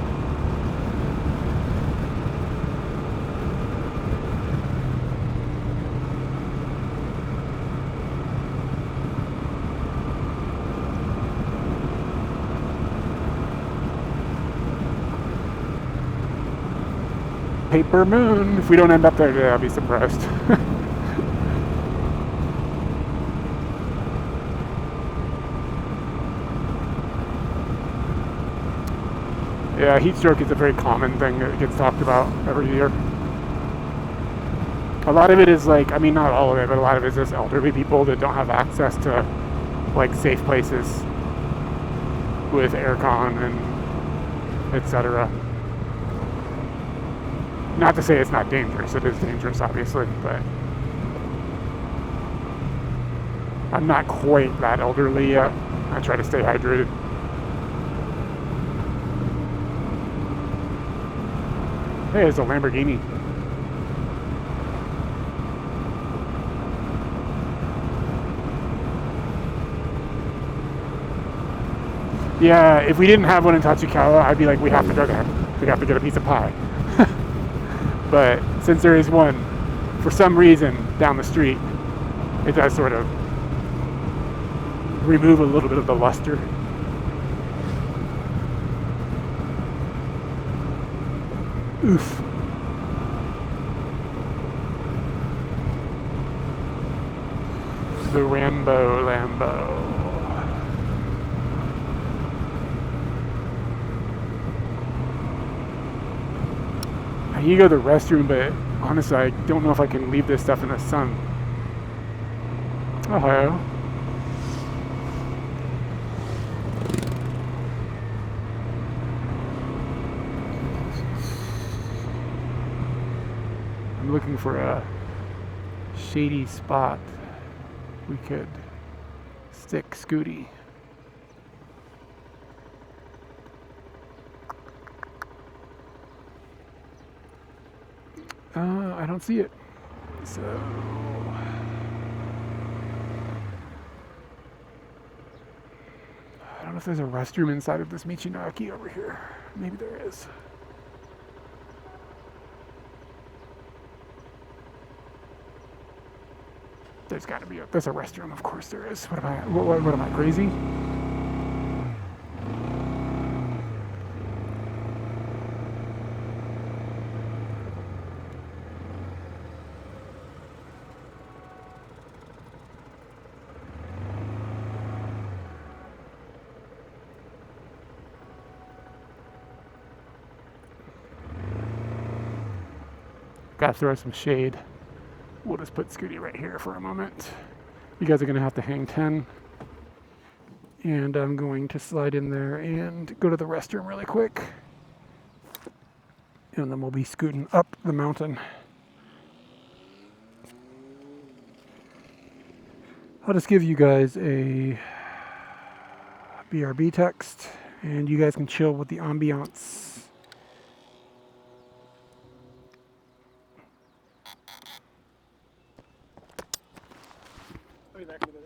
Paper moon. If we don't end up there today, I'll be surprised. Yeah, heat stroke is a very common thing that gets talked about every year. A lot of it is like, I mean, not all of it, but a lot of it is just elderly people that don't have access to like safe places with aircon and etc. Not to say it's not dangerous, it is dangerous obviously, but I'm not quite that elderly yet. I try to stay hydrated. Hey, it's a Lamborghini. Yeah, if we didn't have one in Tachikawa, I'd be like, we have to go there. We have to get a piece of pie. But since there is one, for some reason, down the street, it does sort of remove a little bit of the luster. Oof. The Rambo Lambo. I need to go to the restroom, but honestly, I don't know if I can leave this stuff in the sun. Ohio. I'm looking for a shady spot we could stick Scooty. I don't see it. So I don't know if there's a restroom inside of this Michinaki over here. Maybe there is. There's got to be there's a restroom, of course there is. What am I crazy? Gotta throw some shade. We'll just put Scooty right here for a moment. You guys are gonna have to hang 10. And I'm going to slide in there and go to the restroom really quick. And then we'll be scooting up the mountain. I'll just give you guys a BRB text, and you guys can chill with the ambiance. I'll be back in a minute.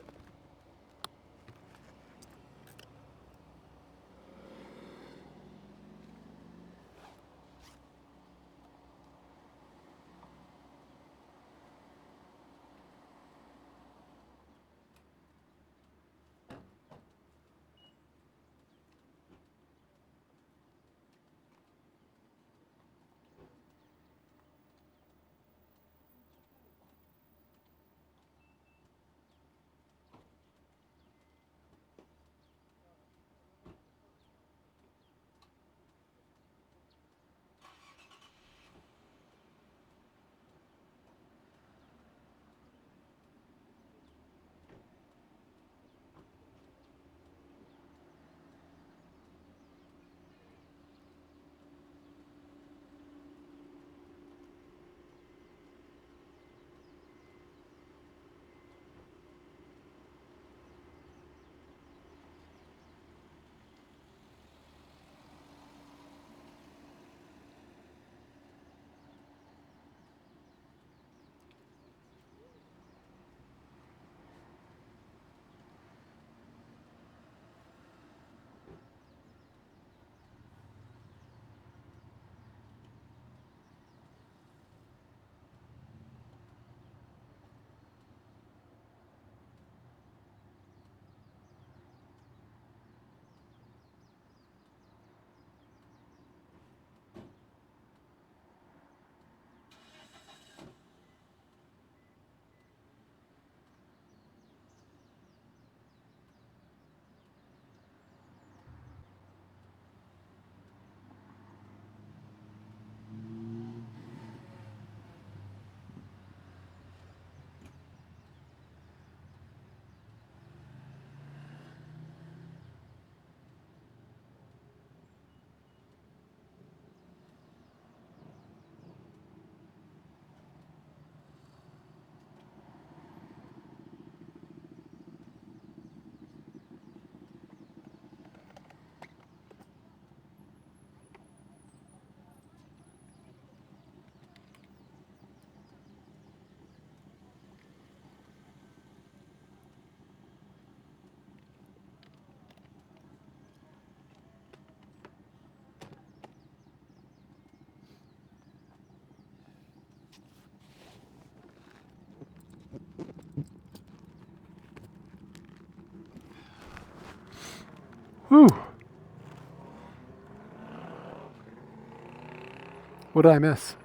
Whew. What did I miss?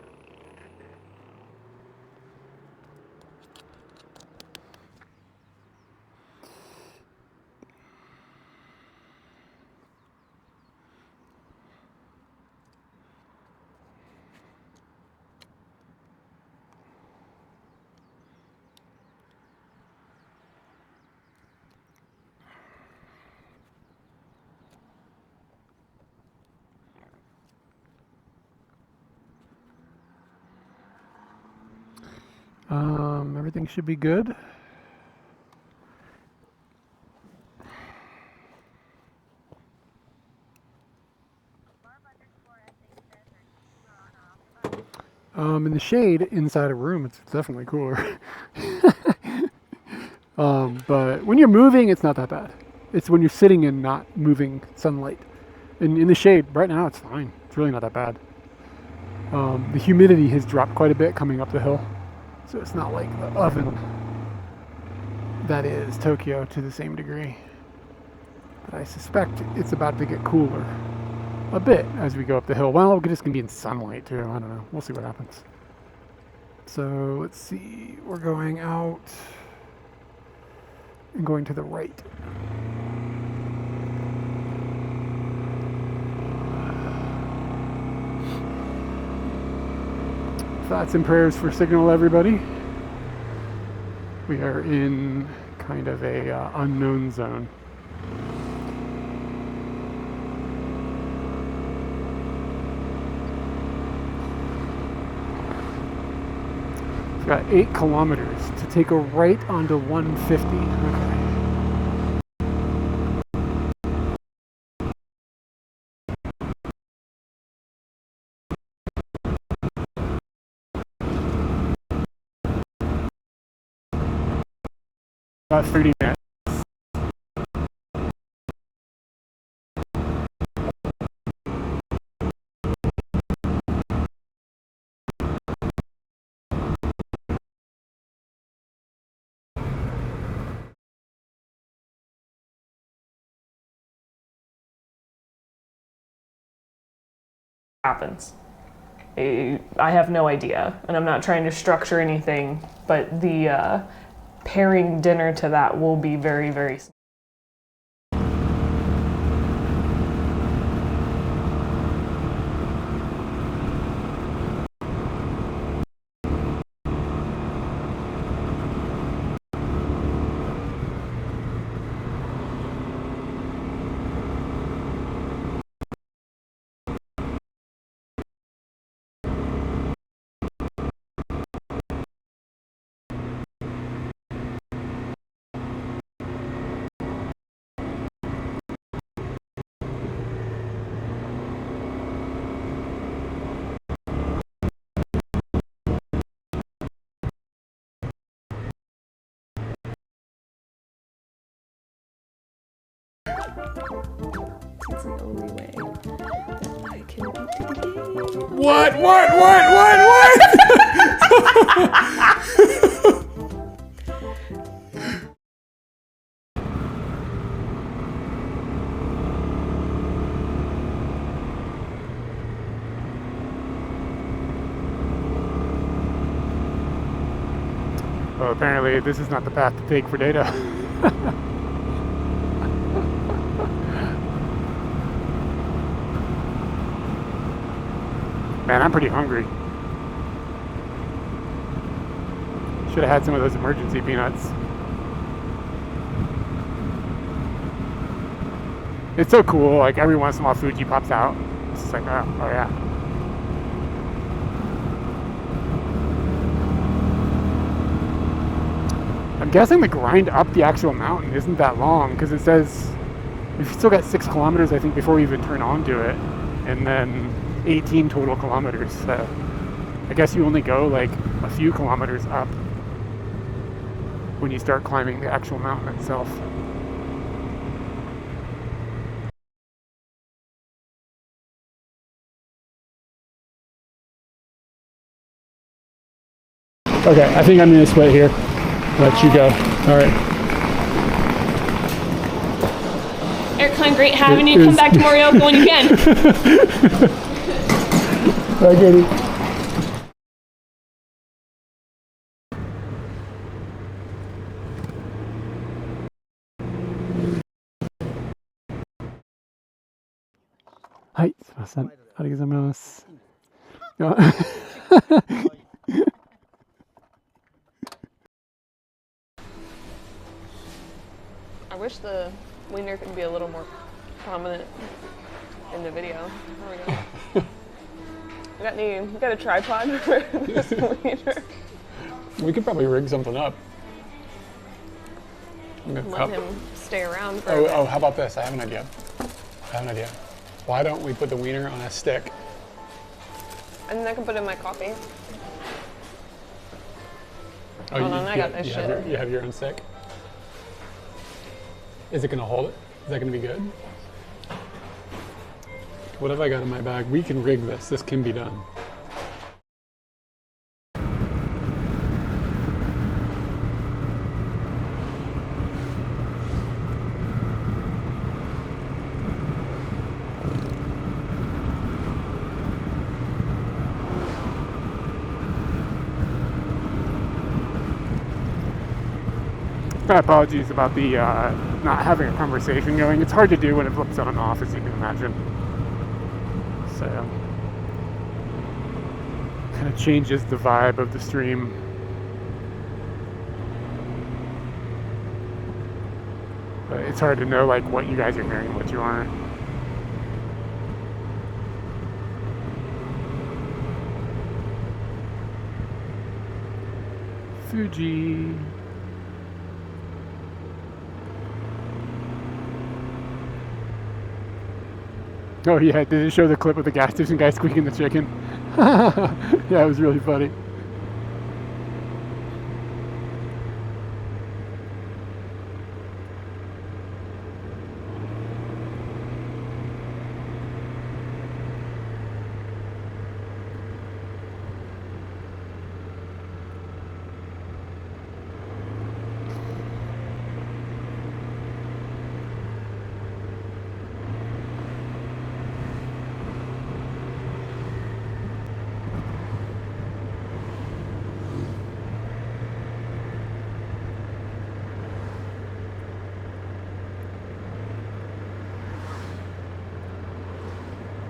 Everything should be good. In the shade inside a room, it's definitely cooler. But when you're moving, it's not that bad. It's when you're sitting in not moving sunlight. In the shade, right now it's fine. It's really not that bad. The humidity has dropped quite a bit coming up the hill. So it's not like the oven that is Tokyo to the same degree. But I suspect it's about to get cooler a bit as we go up the hill. Well, we're just going to be in sunlight too. I don't know. We'll see what happens. So let's see. We're going out and going to the right. Thoughts and prayers for Signal, everybody. We are in kind of a unknown zone. We've got 8 kilometers to take a right onto 150. Okay. About 30 minutes. Happens. I have no idea, and I'm not trying to structure anything, but the pairing dinner to that will be very, very small. It's the only way that I can get to the game. What? Well, apparently this is not the path to take for data. Man, I'm pretty hungry. Should have had some of those emergency peanuts. It's so cool, like every once in a while Fuji pops out. It's just like, oh yeah. I'm guessing the grind up the actual mountain isn't that long, because it says we've still got 6 kilometers, I think, before we even turn onto it, and then 18 total kilometers. So I guess you only go like a few kilometers up when you start climbing the actual mountain itself. Okay, I think I'm gonna split here. Let you go. All right. Aircon, great having you. Come back to Morioka when you can. Bye, Katie. Hi, すいません。ありがとうございます。I wish the wiener could be a little more prominent in the video. There we go. We got a tripod for this wiener. We could probably rig something up. Let him stay around for a bit. Oh, how about this? I have an idea. Why don't we put the wiener on a stick? And then I can put it in my coffee. Oh, Hold on, I got this shit. You have your own stick? Is it gonna hold it? Is that gonna be good? What have I got in my bag? We can rig this. This can be done. My apologies about the not having a conversation going. It's hard to do when it flips on and off, as you can imagine. So Kind of changes the vibe of the stream. But it's hard to know like what you guys are hearing and what you aren't. Fuji. Oh yeah, did it show the clip of the gas station guy squeaking the chicken? Yeah, it was really funny.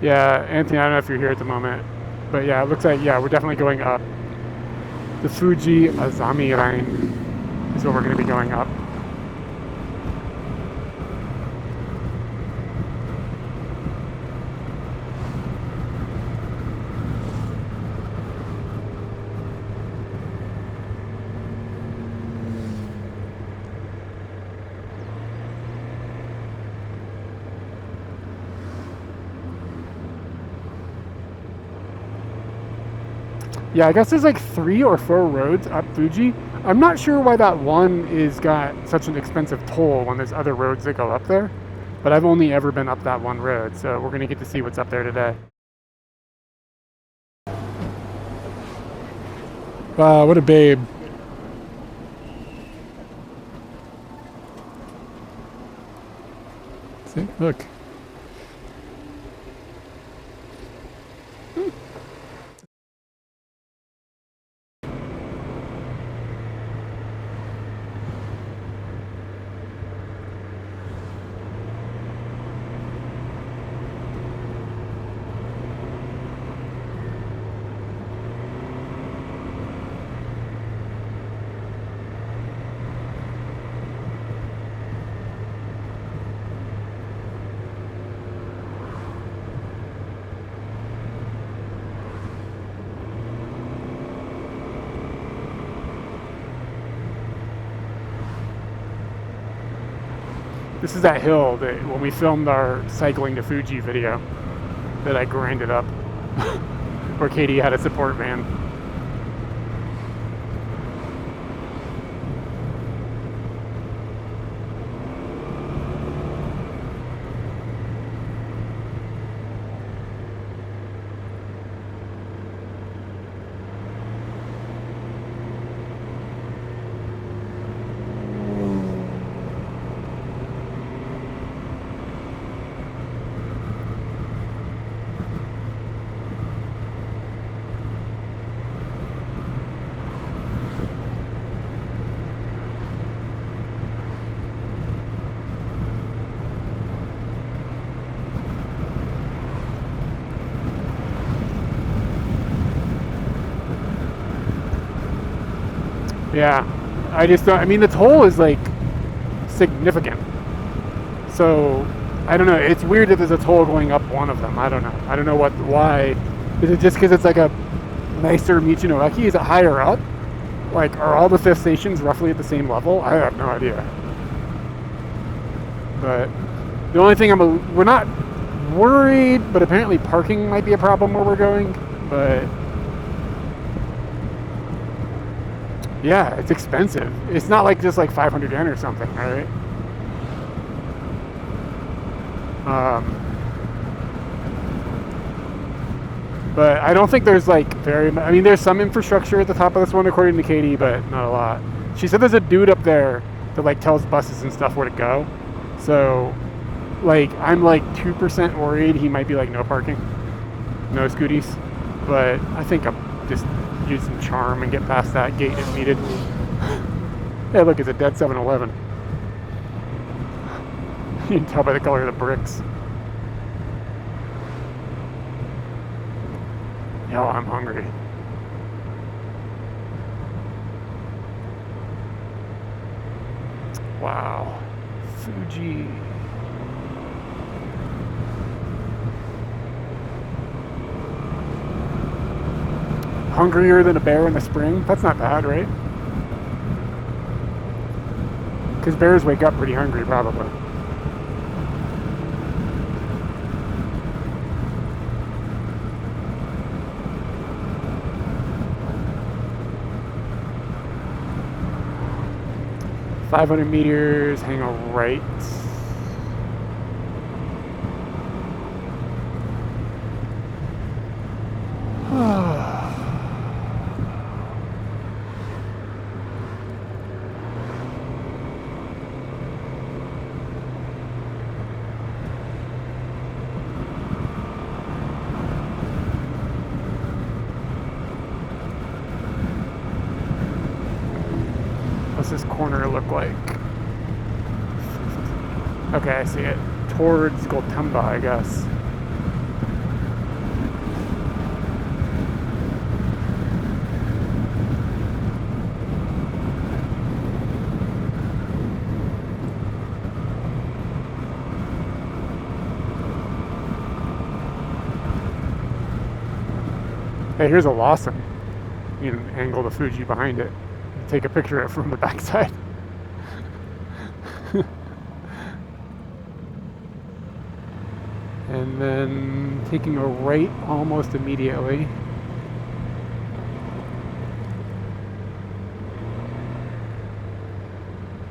Yeah, Anthony, I don't know if you're here at the moment, but yeah, it looks like, yeah, we're definitely going up. The Fuji Azami line is what we're going to be going up. Yeah, I guess there's like 3 or 4 roads up Fuji. I'm not sure why that one is got such an expensive toll when there's other roads that go up there. But I've only ever been up that one road, so we're gonna get to see what's up there today. Wow, what a babe. See, look. This is that hill that when we filmed our cycling to Fuji video that I grinded up, where Katie had a support van. Yeah, I just don't, I mean, the toll is like significant. So, I don't know, it's weird that there's a toll going up one of them. I don't know. I don't know why. Is it just because it's like a nicer Michino Eki? Is it higher up? Like, are all the 5th stations roughly at the same level? I have no idea. But the only thing we're not worried, but apparently parking might be a problem where we're going. But yeah, it's expensive. It's not like just like 500 yen or something, right? But I don't think there's like I mean, there's some infrastructure at the top of this one according to Katie, but not a lot. She said there's a dude up there that like tells buses and stuff where to go. So like, I'm like 2% worried he might be like no parking, no scooties. But I think I'm just use some charm and get past that gate if needed. Hey, look, it's a dead 7-Eleven. You can tell by the color of the bricks. Yo, I'm hungry. Wow. Fuji. Hungrier than a bear in the spring? That's not bad, right? Because bears wake up pretty hungry, probably. $500 meters, hang a right. What's this corner look like? Okay, I see it. Towards Gotemba, I guess. Hey, here's a Lawson. You can angle the Fuji behind it. Take a picture of it from the backside. And then taking a right almost immediately.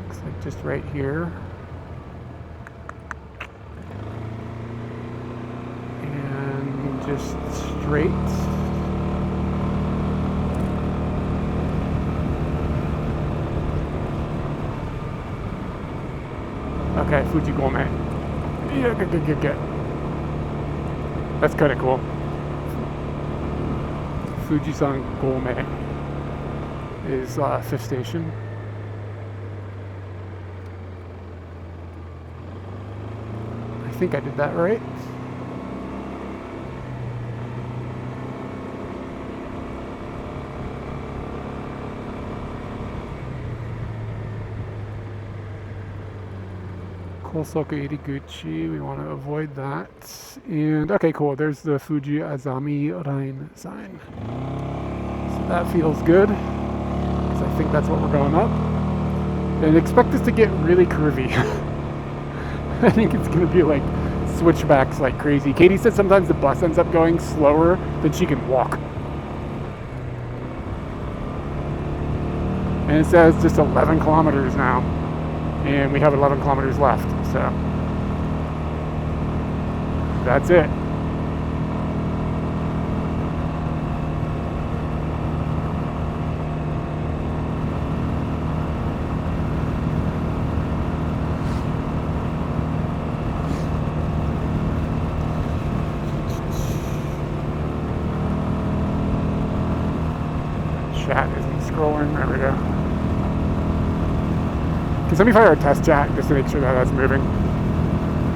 Looks like just right here. And just straight. Okay, Fuji Gourmet. Yeah, good. That's kind of cool. Fujisan Gourmet is 5th station. I think I did that right. Kosoku Iriguchi, we want to avoid that. And okay, cool, there's the Fuji Azami Rhine sign. So that feels good, because I think that's what we're going up. And expect this to get really curvy. I think it's going to be like switchbacks like crazy. Katie said sometimes the bus ends up going slower than she can walk. And it says just 11 kilometers now. And we have 11 kilometers left, so that's it. Chat isn't scrolling, there we go. Can somebody fire a test chat just to make sure that that's moving?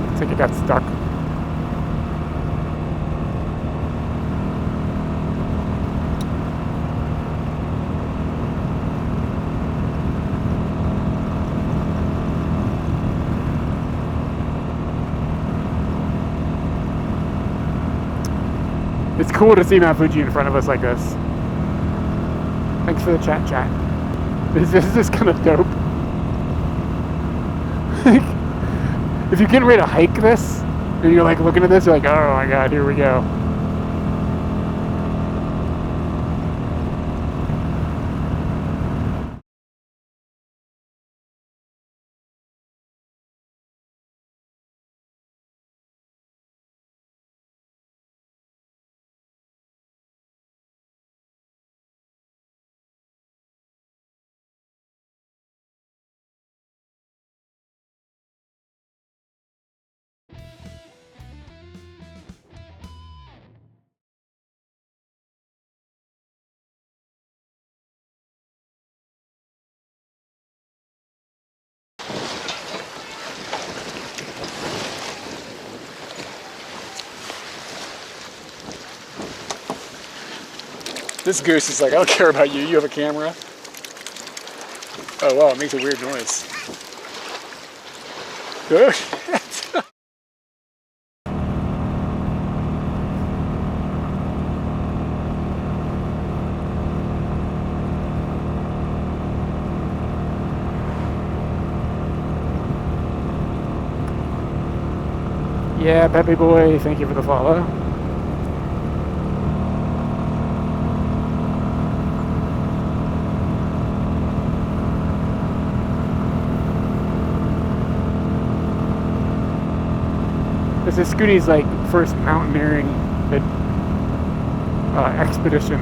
Looks like it got stuck. It's cool to see Mount Fuji in front of us like this. Thanks for the chat. This is kind of dope. If you're getting ready to hike this, and you're like looking at this, you're like, oh my god, here we go. This goose is like, I don't care about you. You have a camera. Oh wow, it makes a weird noise. Oh, shit. Yeah, Pepe boy, thank you for the follow. This is Scooty's like first mountaineering expedition.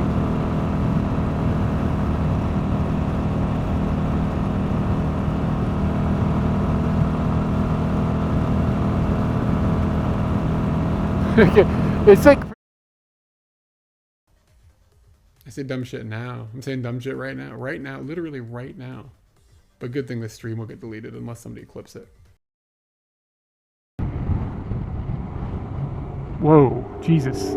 It's like I say dumb shit now. I'm saying dumb shit right now. Right now, literally right now. But good thing this stream will get deleted unless somebody clips it. Whoa, Jesus.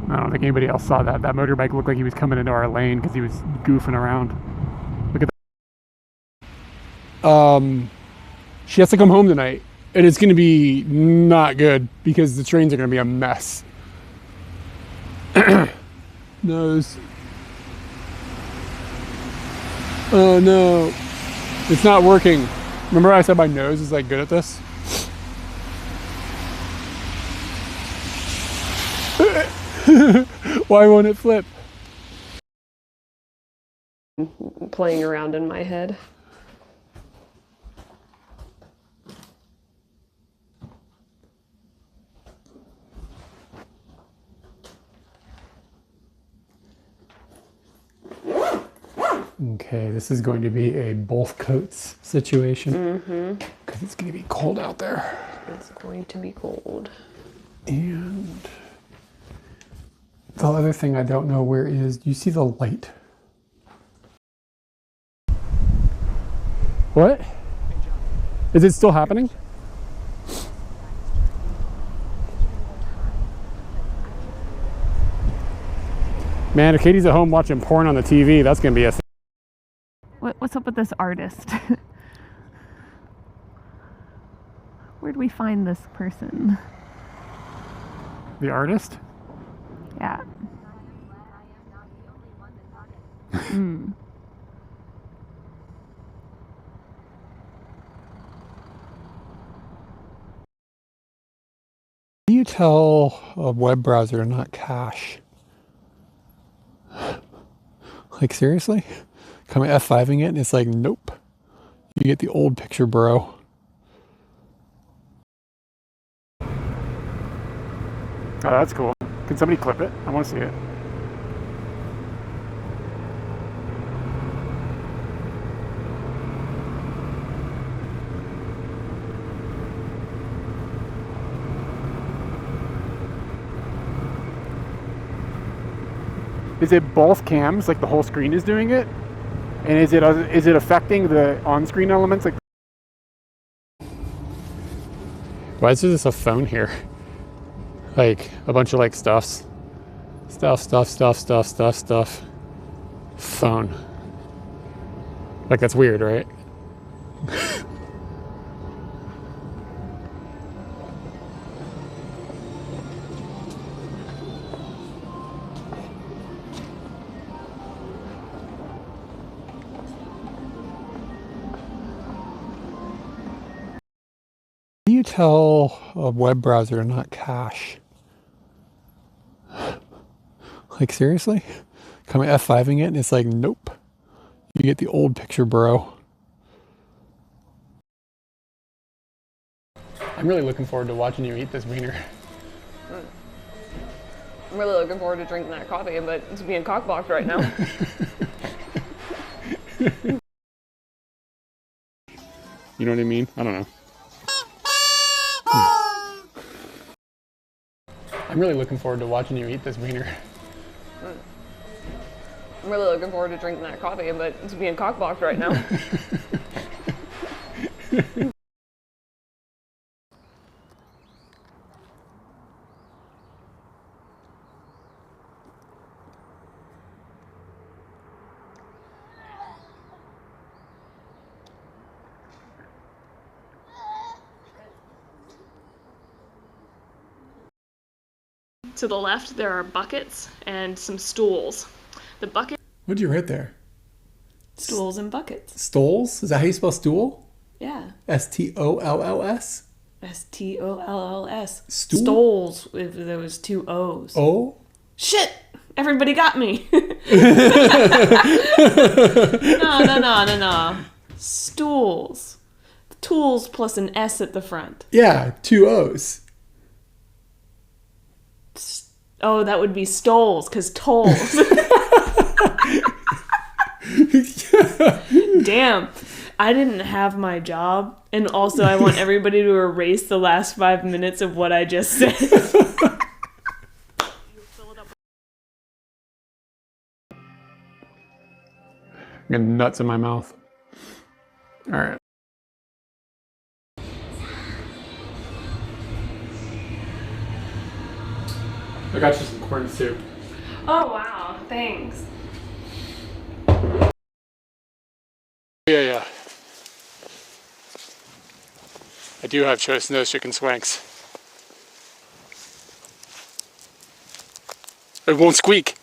I don't think anybody else saw that. That motorbike looked like he was coming into our lane because he was goofing around. Look at that. She has to come home tonight, and it's going to be not good because the trains are going to be a mess. Nose. Oh no, it's not working. Remember I said my nose is like good at this? Why won't it flip? Playing around in my head. Okay, this is going to be a both coats situation. Because it's going to be cold out there. It's going to be cold. And the other thing I don't know where is, do you see the light? What? Is it still happening? Man, if Katie's at home watching porn on the TV, that's going to be a thing. What's up with this artist? Where'd we find this person? The artist? Yeah. How do you tell a web browser to not cache? Like seriously? Come F5ing it and it's like, nope. You get the old picture, bro. Oh, that's cool. Can somebody clip it? I want to see it. Is it both cams, like the whole screen is doing it? And is it affecting the on-screen elements? Like, why is there just a phone here? Like a bunch of like stuff. Phone. Like that's weird, right? How do you tell a web browser to not cache? Like seriously? Come F5ing it and it's like, nope. You get the old picture, bro. I'm really looking forward to watching you eat this wiener. I'm really looking forward to drinking that coffee, but it's being cockblocked right now. You know what I mean? I don't know. I'm really looking forward to watching you eat this wiener. I'm really looking forward to drinking that coffee, but it's being cockblocked right now. To the left, there are buckets and some stools. The bucket. What'd you write there? Stools and buckets. Stools? Is that how you spell stool? Yeah. S-T-O-L-L-S? S-T-O-L-L-S. Stool? Stoles, if there was 2 O's. Oh? Shit! Everybody got me. No. Stools. Tools plus an S at the front. Yeah, 2 O's. Oh, that would be stoles, because tolls. Damn. I didn't have my job, and also I want everybody to erase the last 5 minutes of what I just said. I'm getting nuts in my mouth. All right. I got you some corn soup. Oh, wow. Thanks. Yeah. I do have choice nose chicken swanks. It won't squeak.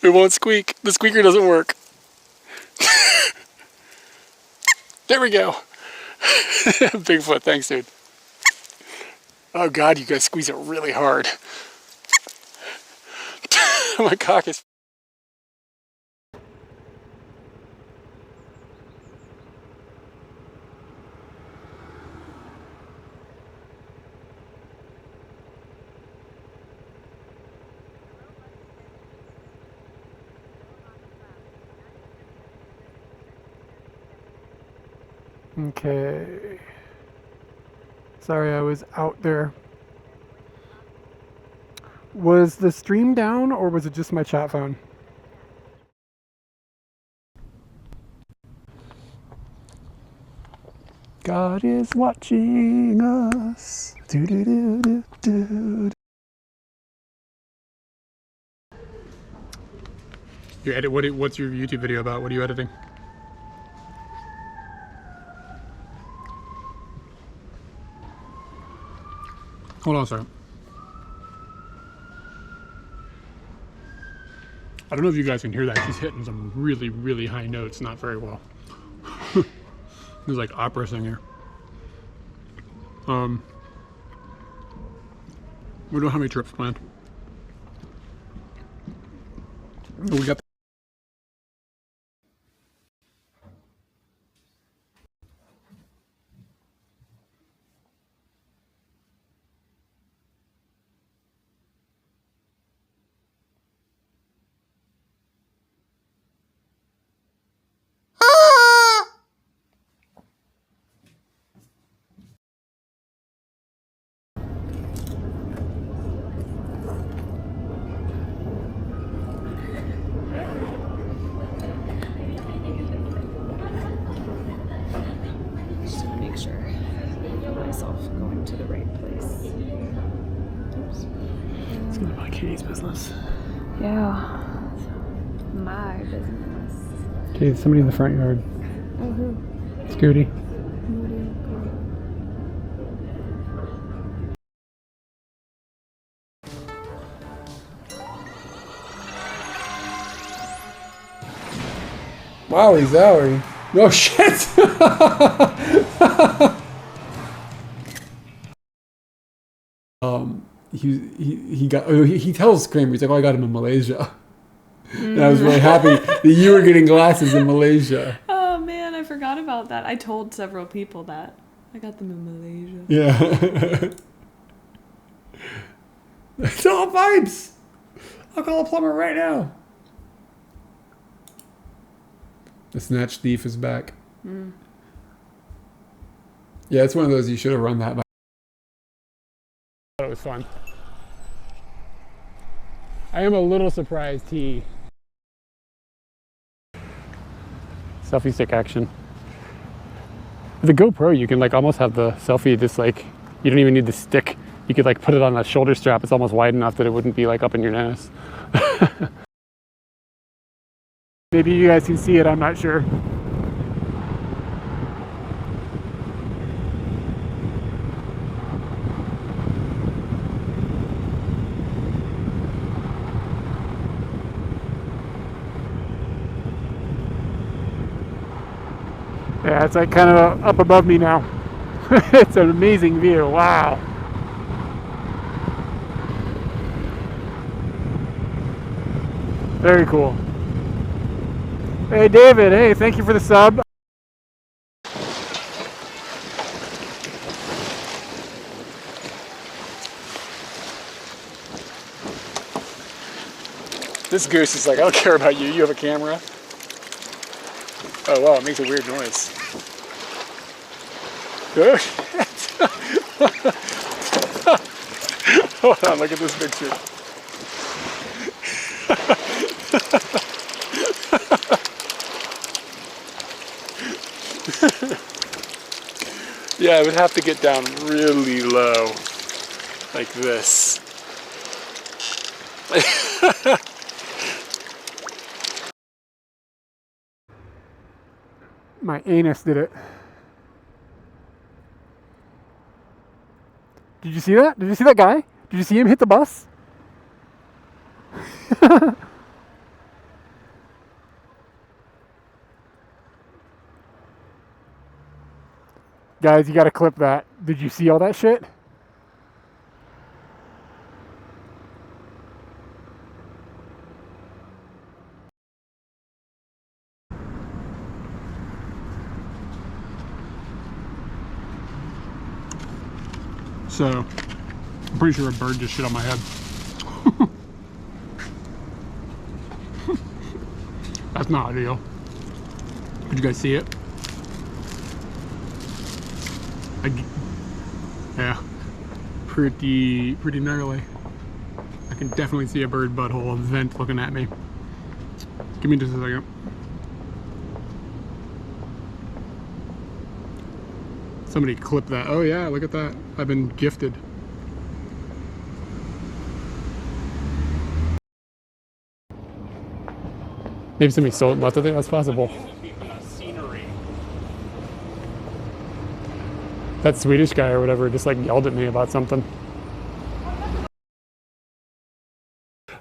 It won't squeak. The squeaker doesn't work. There we go. Bigfoot, thanks, dude. Oh God, you guys squeeze it really hard. My cock is... Okay. Sorry, I was out there. Was the stream down or was it just my chat phone? God is watching us. Do, do, do, do, do. You edit, what's your YouTube video about? What are you editing? Hold on a second. I don't know if you guys can hear that. She's hitting some really, really high notes, not very well. It's like opera singer. We don't have any trips planned. We got Just to make sure I feel myself going to the right place. Oops. It's gonna be like Katie's business. Yeah. My business. Okay, somebody in the front yard. Scooty. Wowie zowie. Oh shit! He got, he tells Kramer, he's like, oh, I got him in Malaysia. And I was really happy that you were getting glasses in Malaysia. Oh man, I forgot about that. I told several people that. I got them in Malaysia. Yeah. It's all vibes. I'll call a plumber right now. The snatch thief is back. Yeah, it's one of those you should have run that by. It was fun. I am a little surprised he... Selfie stick action. With the GoPro, you can like almost have the selfie just like, you don't even need the stick. You could like put it on a shoulder strap. It's almost wide enough that it wouldn't be like up in your nose. Maybe you guys can see it, I'm not sure. Yeah, it's like kind of up above me now. It's an amazing view. Wow. Very cool. Hey David, hey, thank you for the sub. This goose is like, I don't care about you. You have a camera. Oh wow, it makes a weird noise. Oh shit. Hold on, look at this picture. Yeah, I would have to get down really low, like this. My anus did it. Did you see that? Did you see that guy? Did you see him hit the bus? Guys, you gotta clip that. Did you see all that shit? So, I'm pretty sure a bird just shit on my head. That's not ideal. Did you guys see it? Yeah, pretty gnarly. I can definitely see a bird butthole, a vent looking at me. Give me just a second. Somebody clip that. Oh yeah, look at that. I've been gifted. Maybe somebody sold left it there. That's possible. Scenery. That Swedish guy or whatever just like yelled at me about something.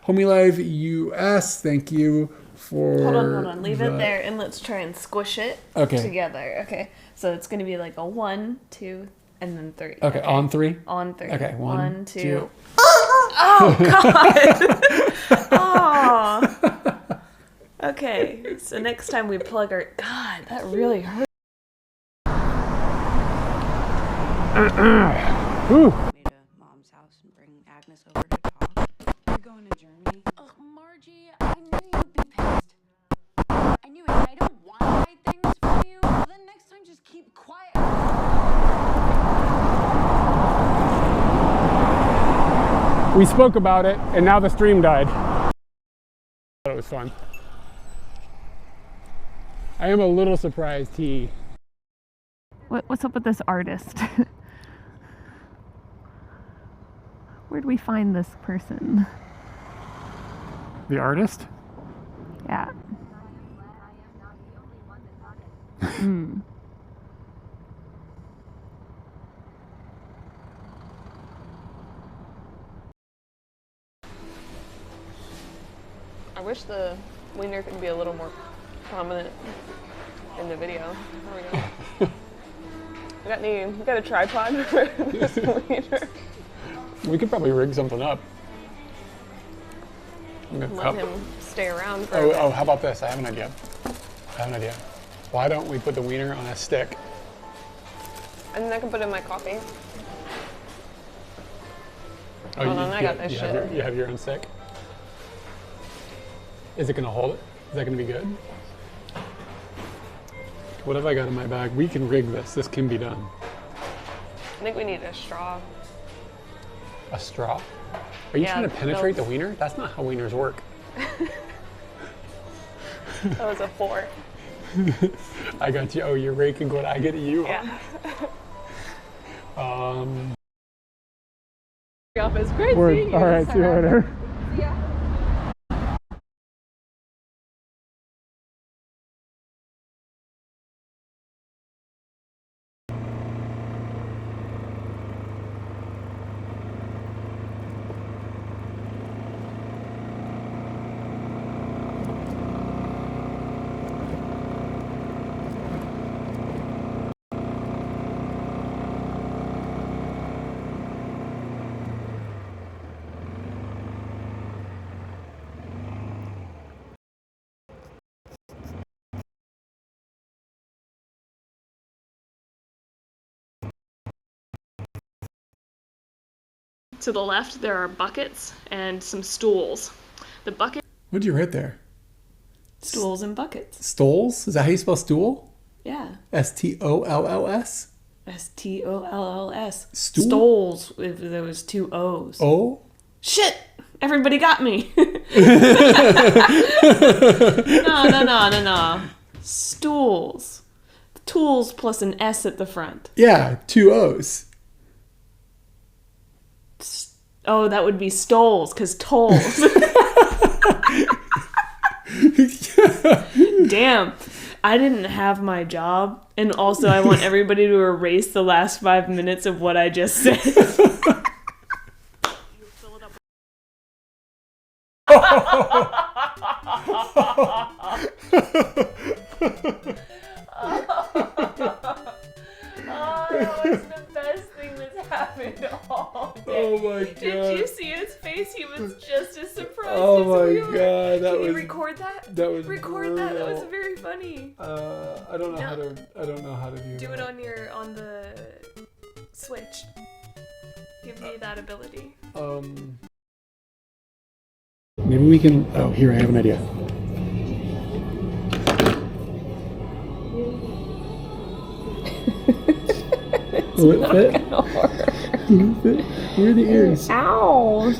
Homie Live US, thank you for. Hold on. Leave it there and let's try and squish it together. Okay. So it's going to be like a 1, 2, and then 3. Okay, on 3? On 3. Okay, 1, 2. Oh, God. Oh. Okay. So next time we plug our. God, that really hurt. Ooh. Me to Mom's house and bring Agnes over to talk. We're going to Germany. Ugh, Margie, I knew you'd be pissed. I knew it, and I don't want to hide things from you. Well, then next time just keep quiet. We spoke about it, and now the stream died. It was fun. I am a little surprised he... What's up with this artist? Where'd we find this person? The artist? Yeah. I wish the wiener could be a little more prominent in the video. There we go. We got a tripod for this wiener. We could probably rig something up. Let him stay around for a bit. Oh, how about this? I have an idea. Why don't we put the wiener on a stick? And then I can put it in my coffee. Oh, Hold on, I got this shit. You have your own stick? Is it gonna hold it? Is that gonna be good? What have I got in my bag? We can rig this. This can be done. I think we need a straw. A straw? Are you trying to penetrate the wiener? That's not how wieners work. That was a 4. I got you. Oh, you're raking what I get you. Yeah. Office. Great seeing you. All right, see you later. To the left, there are buckets and some stools. The bucket. What'd you write there? Stools and buckets. Stools? Is that how you spell stool? Yeah. S-T-O-L-L-S? S-T-O-L-L-S. Stool? Stoles, if there was 2 O's. Oh? Shit! Everybody got me. No. Stools. Tools plus an S at the front. Yeah, 2 O's. Oh, that would be stoles, because tolls. Damn. I didn't have my job. And also, I want everybody to erase the last 5 minutes of what I just said. That was the best thing that's happened all day. Oh my god. Did you see his face? He was just as surprised Oh as my we were. god, that Can you was record that? that was Record that. That was brutal. very funny. I don't know No. how to do Do that. it on the Switch. Give me that ability. Maybe we can. Oh, here I have an idea. Will it fit? Will it fit? Where are the ears? Ow!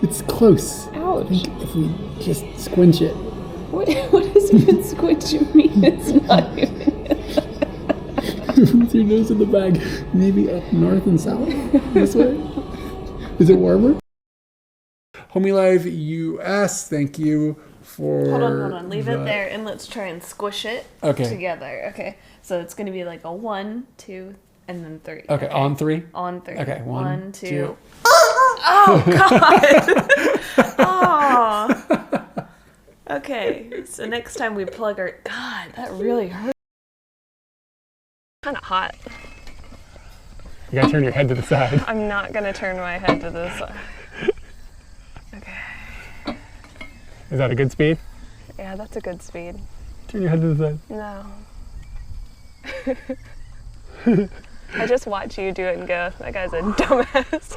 It's close. I Ouch! think if we just squinch it. What does even squinch mean? It's not even. With your nose in the bag. Maybe up north and south. This way. Is it warmer? Homie Live US, thank you for. Hold on. Leave it there and let's try and squish it together. Okay. So it's going to be like a 1, 2, and then 3. Okay, on 3? On 3. Okay, 1, 2. Oh, God! Oh. Okay, so next time we plug our... God, that really hurt. Kind of hot. You gotta turn your head to the side. I'm not going to turn my head to the side. Okay. Is that a good speed? Yeah, that's a good speed. Turn your head to the side. No. I just watch you do it and go, that guy's a dumbass.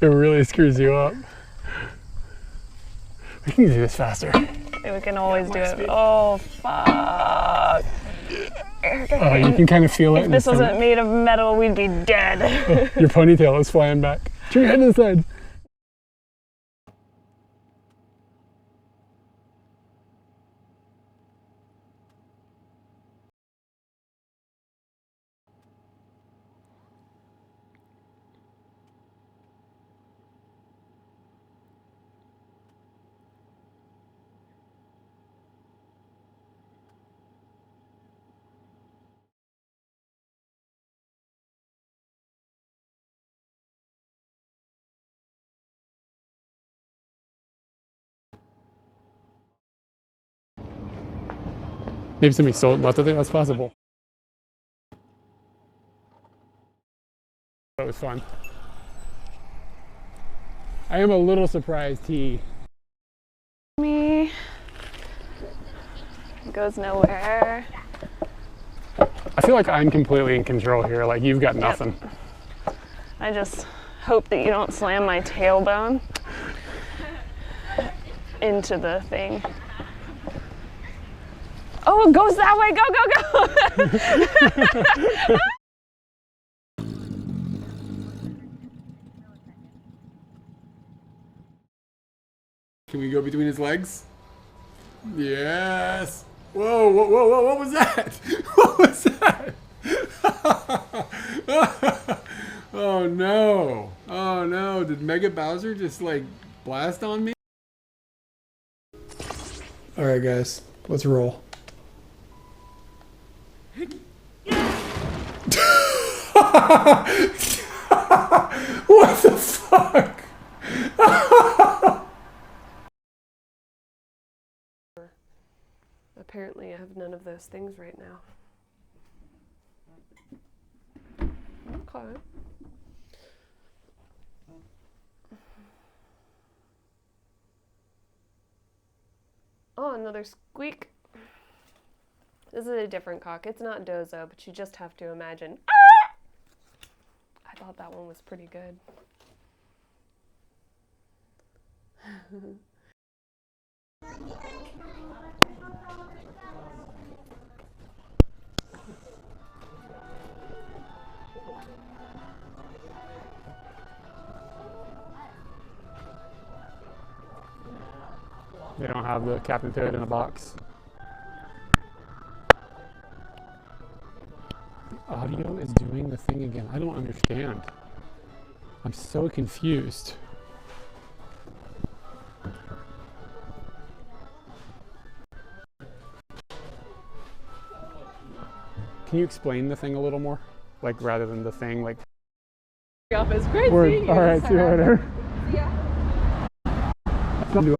It really screws you up. We can do this faster. We can always do it. Oh, fuck. Oh, you can kind of feel it. If this wasn't made of metal, we'd be dead. Your ponytail is flying back. Turn your head to the side. Maybe somebody sold lots of things. That's possible. That was fun. I am a little surprised he... Me goes nowhere. I feel like I'm completely in control here. Like, you've got nothing. I just hope that you don't slam my tailbone into the thing. Oh, it goes that way. Go, go, go. Can we go between his legs? Yes. Whoa, whoa, whoa, whoa, what was that? What was that? Oh no. Oh no. Did Mega Bowser just like blast on me? Alright guys, let's roll. What the fuck? Apparently I have none of those things right now. Okay. Oh, another squeak. This is a different cock. It's not Dozo, but you just have to imagine. I thought that one was pretty good. They don't have the Captain Toad in a box. The audio is doing the thing again. I don't understand. I'm so confused. Can you explain the thing a little more? Like, rather than the thing, like... It's great Word. seeing you. All right, see you later. Yeah. Don't do